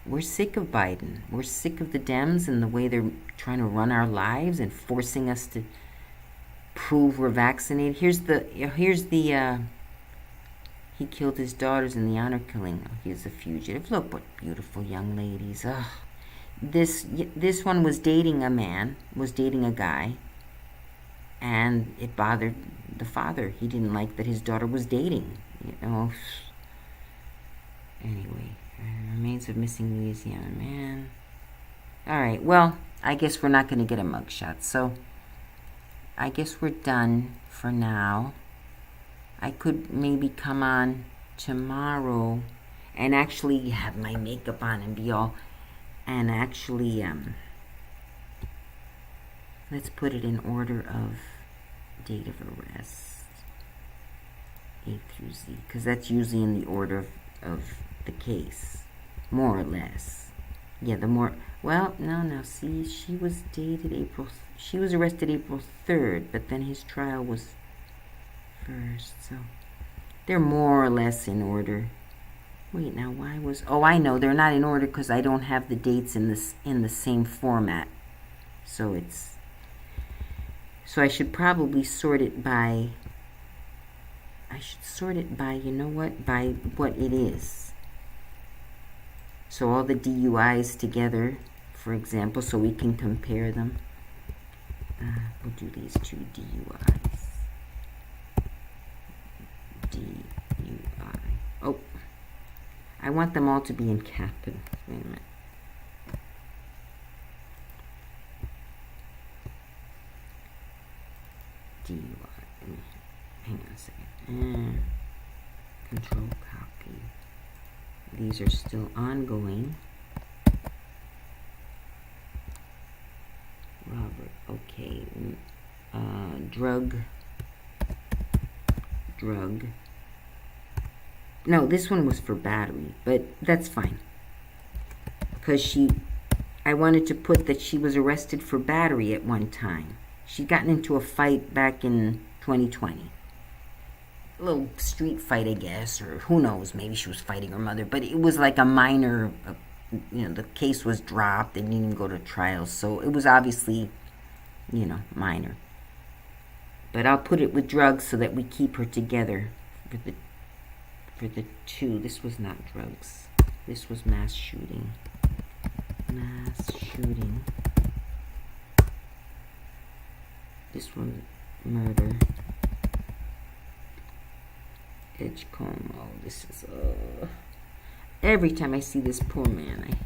We're sick of Biden. We're sick of the Dems and the way they're trying to run our lives and forcing us to prove we're vaccinated. Here's the he killed his daughters in the honor killing. Oh, he's a fugitive. Look what beautiful young ladies. Ugh. this one was dating a man, was dating a guy, and it bothered the father. He didn't like that his daughter was dating, you know. Anyway, remains of missing Louisiana man. All right, well, I guess we're not going to get a mugshot, so I guess we're done for now. I could maybe come on tomorrow and actually have my makeup on and be all, and actually, let's put it in order of date of arrest, A through Z, because that's usually in the order of the case, more or less. Yeah, the more, well, no, see, she was arrested April 3rd, but then his trial was 1st, so they're more or less in order. Wait, now why was, oh, I know, they're not in order because I don't have the dates in the same format. So I should probably sort it by, you know what, by what it is. So all the DUIs together, for example, so we can compare them. We'll do these two DUIs. DUI. Oh, I want them all to be in capital. Wait a minute. DUI. Hang on a second. Control copy. These are still ongoing. Robert. Okay. Drug. No, this one was for battery, but that's fine. Because I wanted to put that she was arrested for battery at one time. She'd gotten into a fight back in 2020. A little street fight, I guess, or who knows, maybe she was fighting her mother, but it was like a minor, the case was dropped, they didn't even go to trial, so it was obviously, minor. But I'll put it with drugs so that we keep her together for the two. This was not drugs. This was mass shooting. This one, murder. Edgecombe. Oh, this is, every time I see this poor man,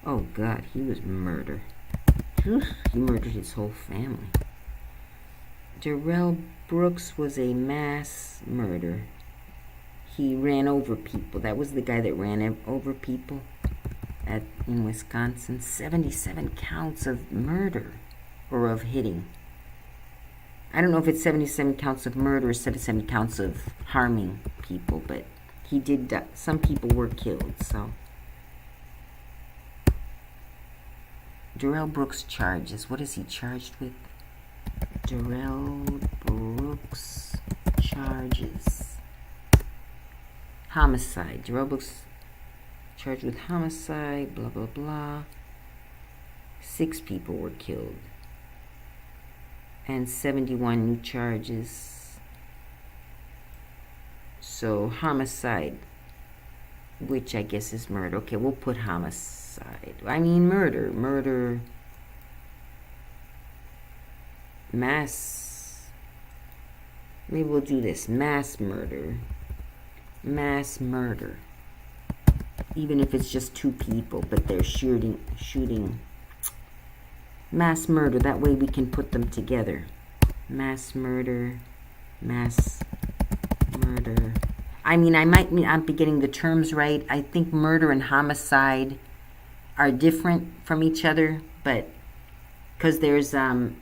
oh God, he was murder. He murdered his whole family. Darrell Brooks was a mass murder. He ran over people. That was the guy that ran over people in Wisconsin. 77 counts of murder or of hitting. I don't know if it's 77 counts of murder or 77 counts of harming people, but he did, some people were killed, so. Darrell Brooks charges. What is he charged with? Darrell Brooks charges. Homicide. Darrell Brooks charged with homicide, blah, blah, blah. 6 people were killed. And 71 new charges. So homicide, which I guess is murder. Okay, we'll put homicide. I mean murder. Mass. Maybe we'll do this. Mass murder. Even if it's just 2 people, but they're shooting. Mass murder. That way we can put them together. Mass murder. I mean, I might not be getting the terms right. I think murder and homicide are different from each other, but because there's that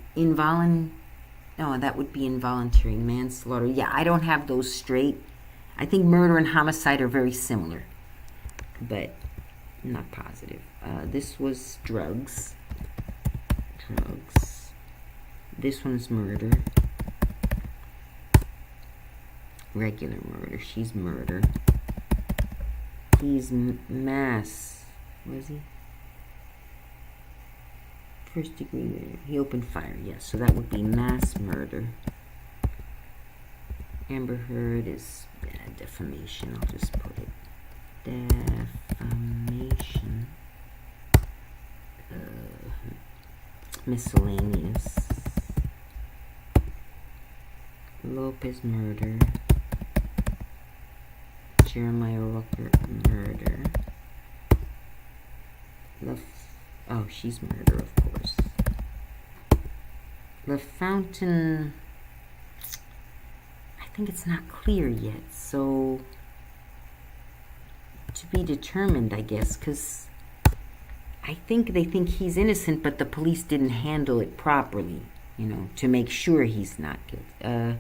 would be involuntary manslaughter. Yeah, I don't have those straight. I think murder and homicide are very similar, but I'm not positive. This was drugs. This one's murder. Regular murder. She's murder. He's mass. Was he? First degree murder. He opened fire. Yes, so that would be mass murder. Amber Heard is defamation. I'll just put it. Defamation. miscellaneous. Lopez murder. Jeremiah Rucker murder. Oh, she's murder, of course. The Fountain, I think it's not clear yet, so to be determined, I guess, because I think they think he's innocent, but the police didn't handle it properly, you know, to make sure he's not guilty.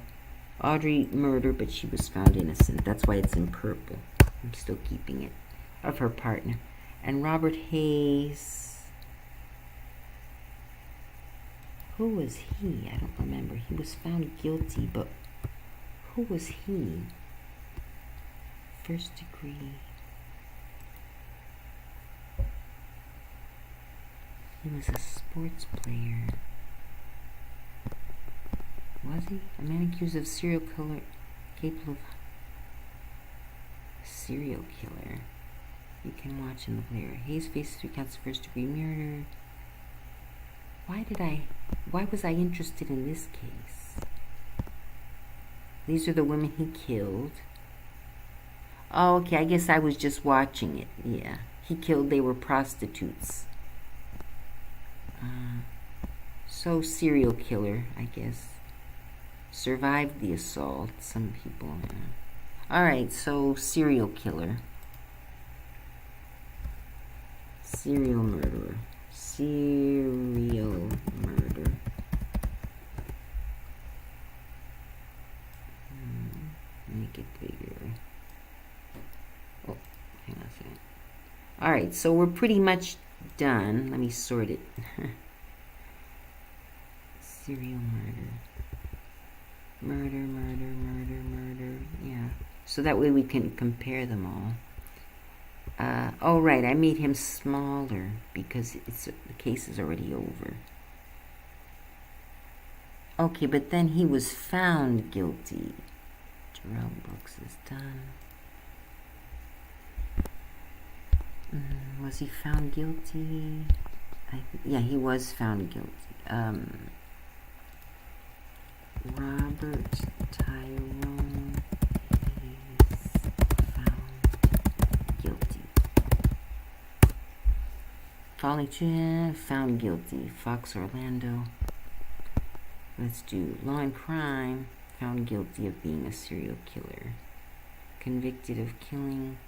Audrey murder, but she was found innocent. That's why it's in purple. I'm still keeping it. Of her partner. And Robert Hayes. Who was he? I don't remember. He was found guilty, but who was he? First degree. He was a sports player. Was he? A man accused of serial killer, capable of serial killer. You can watch in the player. Hayes faces 3 counts of first degree murder. Why was I interested in this case? These are the women he killed. Oh, okay, I guess I was just watching it. Yeah. He killed, they were prostitutes. So serial killer, I guess. Survived the assault. Some people. Yeah. Alright, so serial killer. Serial murderer. Serial murder. Make it bigger. Oh, hang on a second. Alright, so we're pretty much done. Let me sort it. Serial murder. Murder. Yeah. So that way we can compare them all. Oh, right. I made him smaller because the case is already over. Okay, but then he was found guilty. Terrell Brooks is done. Was he found guilty? Yeah, he was found guilty. Robert Tyrone is found guilty. Found guilty. Fox Orlando. Let's do Law and Crime. Found guilty of being a serial killer. Convicted of killing.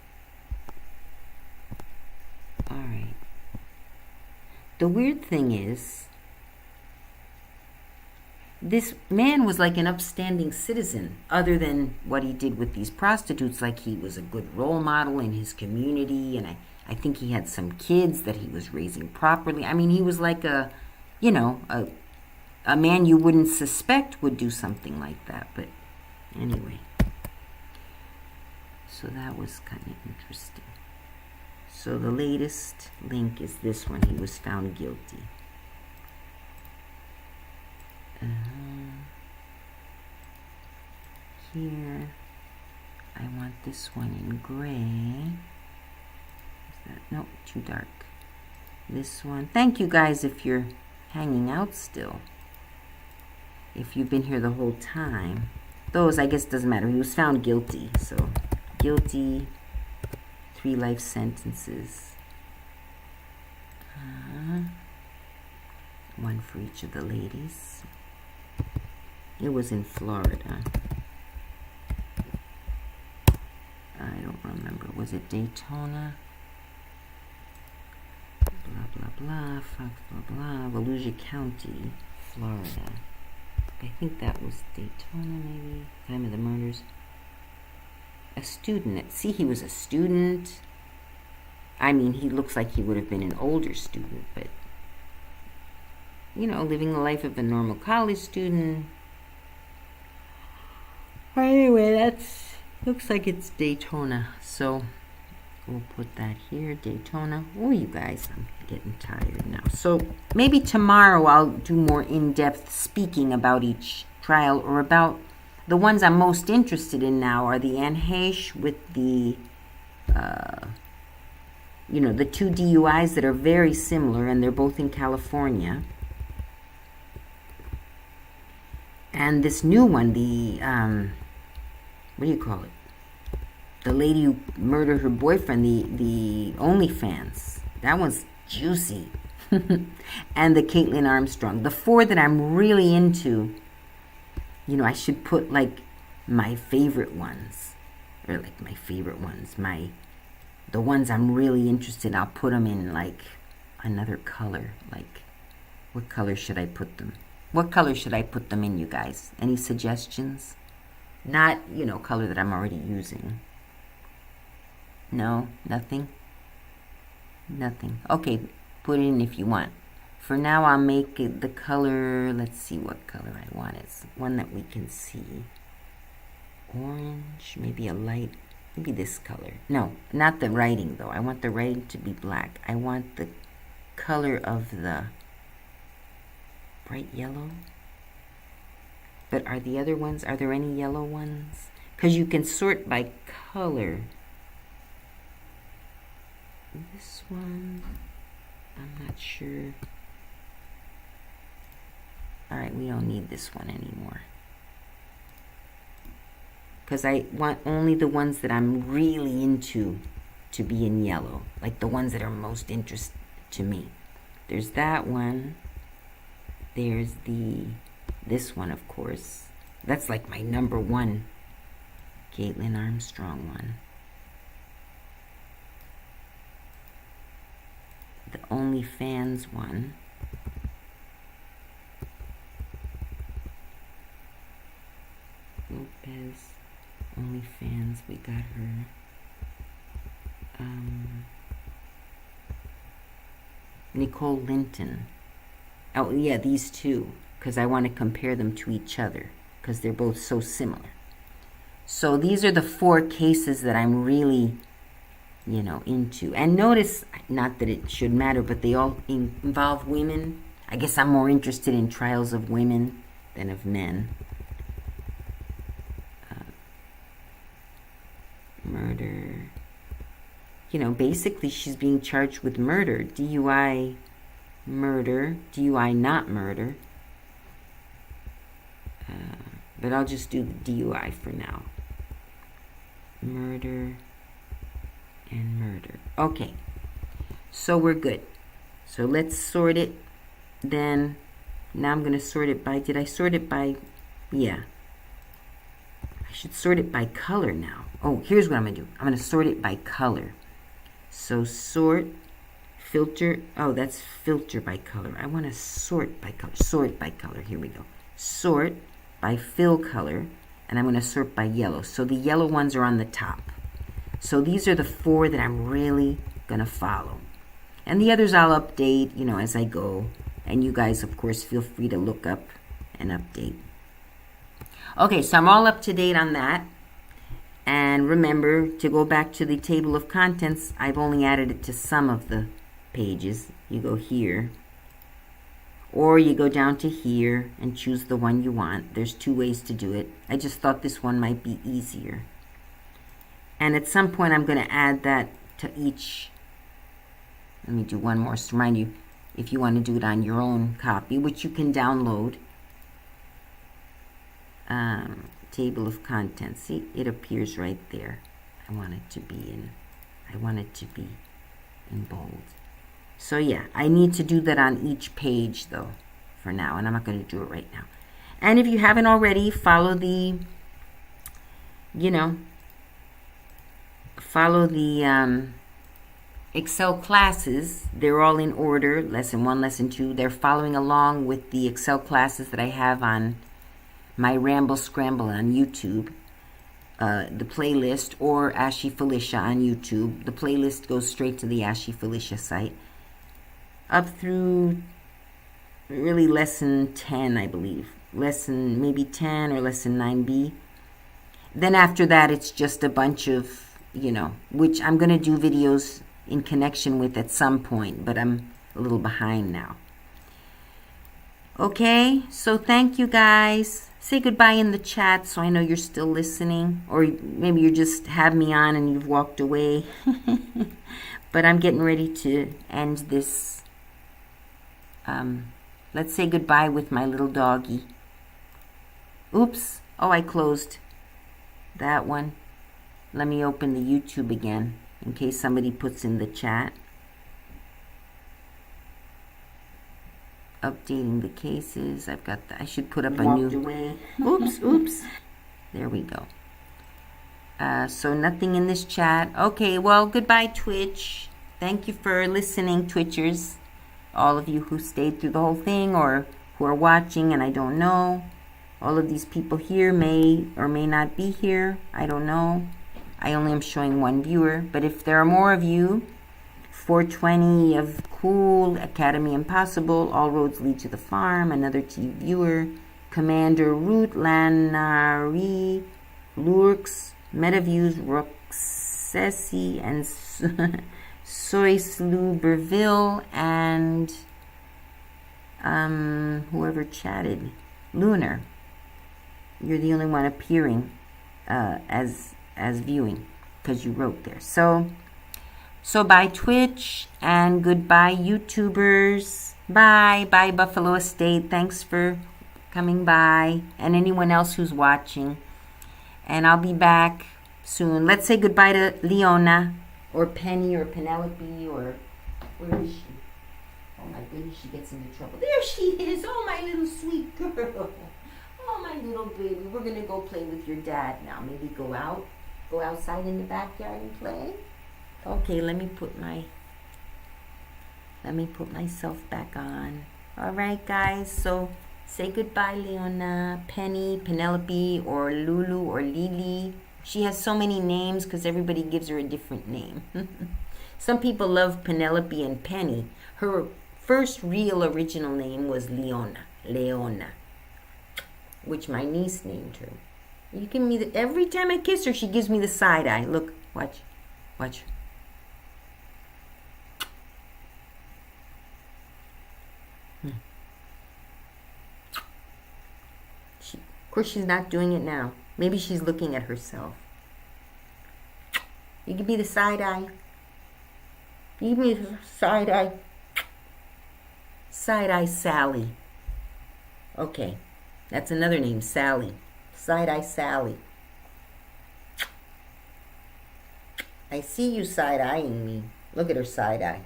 Alright. The weird thing is, this man was like an upstanding citizen, other than what he did with these prostitutes. Like, he was a good role model in his community, and I think he had some kids that he was raising properly. I mean, he was like a man you wouldn't suspect would do something like that. But anyway, so that was kind of interesting. So the latest link is this one. He was found guilty. Here, I want this one in gray. Is that, no, too dark. This one. Thank you guys if you're hanging out still. If you've been here the whole time. Those, I guess, doesn't matter. He was found guilty. So, guilty, 3 life sentences. One for each of the ladies. It was in Florida. I don't remember. Was it Daytona? Blah, blah, blah. Fox, blah, blah. Volusia County, Florida. I think that was Daytona, maybe. Time of the murders. A student. See, he was a student. I mean, he looks like he would have been an older student, but, you know, living the life of a normal college student. Anyway, that's, looks like it's Daytona. So, we'll put that here, Daytona. Oh, you guys, I'm getting tired now. So, maybe tomorrow I'll do more in-depth speaking about each trial, or about the ones I'm most interested in now are the Anne Heche with the, the 2 DUIs that are very similar, and they're both in California. And this new one, the, what do you call it? The lady who murdered her boyfriend, the OnlyFans. That one's juicy. And the Caitlin Armstrong. The 4 that I'm really into, you know, I should put like my favorite ones. Or like my favorite ones. The ones I'm really interested in, I'll put them in like another color. Like, what color should I put them? What color should I put them in, you guys? Any suggestions? Not, you know, color that I'm already using. No, nothing? Nothing. Okay, put it in if you want. For now, I'll make it the color, let's see what color I want. It's one that we can see. Orange, maybe a light, maybe this color. No, not the writing though. I want the writing to be black. I want the color of the bright yellow. But are the other ones, are there any yellow ones? Because you can sort by color. This one, I'm not sure. All right, we don't need this one anymore. Because I want only the ones that I'm really into to be in yellow. Like the ones that are most interest to me. There's that one. There's this one, of course. That's like my #1 Caitlin Armstrong one. The OnlyFans one. Lopez, OnlyFans, we got her. Nicole Linton. Oh yeah, these two, because I want to compare them to each other, because they're both so similar. So these are the 4 cases that I'm really, you know, into. And notice, not that it should matter, but they all involve women. I guess I'm more interested in trials of women than of men. Murder. You know, basically she's being charged with murder. DUI, murder. DUI, not murder. But I'll just do the DUI for now. Murder and murder. Okay, so we're good. So let's sort it. Then now I'm going to sort it by, did I sort it by, yeah. I should sort it by color now. Oh, here's what I'm going to do. I'm going to sort it by color. So sort, filter, oh, that's filter by color. I want to sort by color. Sort by color, here we go. Sort by fill color, and I'm going to sort by yellow. So the yellow ones are on the top. So these are the 4 that I'm really going to follow. And the others I'll update, you know, as I go. And you guys, of course, feel free to look up and update. Okay, so I'm all up to date on that. And remember to go back to the table of contents. I've only added it to some of the pages. You go here. Or you go down to here and choose the one you want. There's 2 ways to do it. I just thought this one might be easier. And at some point I'm going to add that to each. Let me do one more to remind you, if you want to do it on your own copy, which you can download. Table of contents. See, it appears right there. I want it to be in bold. So yeah, I need to do that on each page though for now, and I'm not going to do it right now. And if you haven't already, follow the, you know, follow the Excel classes. They're all in order, lesson 1, lesson 2. They're following along with the Excel classes that I have on my Ramble Scramble on YouTube, the playlist, or Ashy Felicia on YouTube. The playlist goes straight to the Ashy Felicia site. Up through really lesson 10, I believe. Lesson maybe 10 or lesson 9B. Then after that, it's just a bunch of, you know, which I'm going to do videos in connection with at some point, but I'm a little behind now. Okay, so thank you guys. Say goodbye in the chat so I know you're still listening, or maybe you just have me on and you've walked away. But I'm getting ready to end this. Let's say goodbye with my little doggy. Oops. Oh, I closed that one. Let me open the YouTube again in case somebody puts in the chat. Updating the cases. I've got I should put up a new. Oops. There we go. So nothing in this chat. Okay, well, goodbye, Twitch. Thank you for listening, Twitchers. All of you who stayed through the whole thing or who are watching and I don't know. All of these people here may or may not be here. I don't know. I only am showing one viewer. But if there are more of you, 420 of Cool, Academy Impossible, All Roads Lead to the Farm, another TV viewer, Commander Root, Lanari, Lurks, MetaViews, Roxessi, and Soislu Berville, and whoever chatted, Lunar. You're the only one appearing as viewing because you wrote there. So bye Twitch and goodbye YouTubers. Bye Buffalo Estate. Thanks for coming by and anyone else who's watching. And I'll be back soon. Let's say goodbye to Leona or Penny or Penelope or where is she? Oh my goodness, she gets into trouble. There she is. Oh my little sweet girl. Oh my little baby. We're gonna go play with your dad now. Maybe go outside in the backyard and play. Okay, let me put myself back on. All right, guys. So say goodbye, Leona, Penny, Penelope, or Lulu, or Lily. She has so many names because everybody gives her a different name. Some people love Penelope and Penny. Her first real original name was Leona, which my niece named her. You give me every time I kiss her, she gives me the side eye. Look, watch. Of course, she's not doing it now. Maybe she's looking at herself. You give me the side eye. You give me the side eye. Side eye Sally. Okay, that's another name, Sally. Side eye Sally. I see you side eyeing me. Look at her side eye.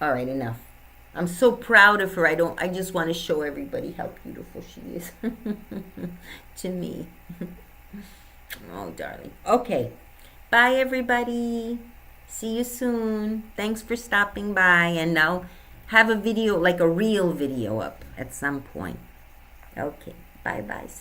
All right, enough. I'm so proud of her. I just want to show everybody how beautiful she is to me. Oh, darling. Okay. Bye, everybody. See you soon. Thanks for stopping by. And I'll have a video, like a real video up at some point. Okay. Bye-bye.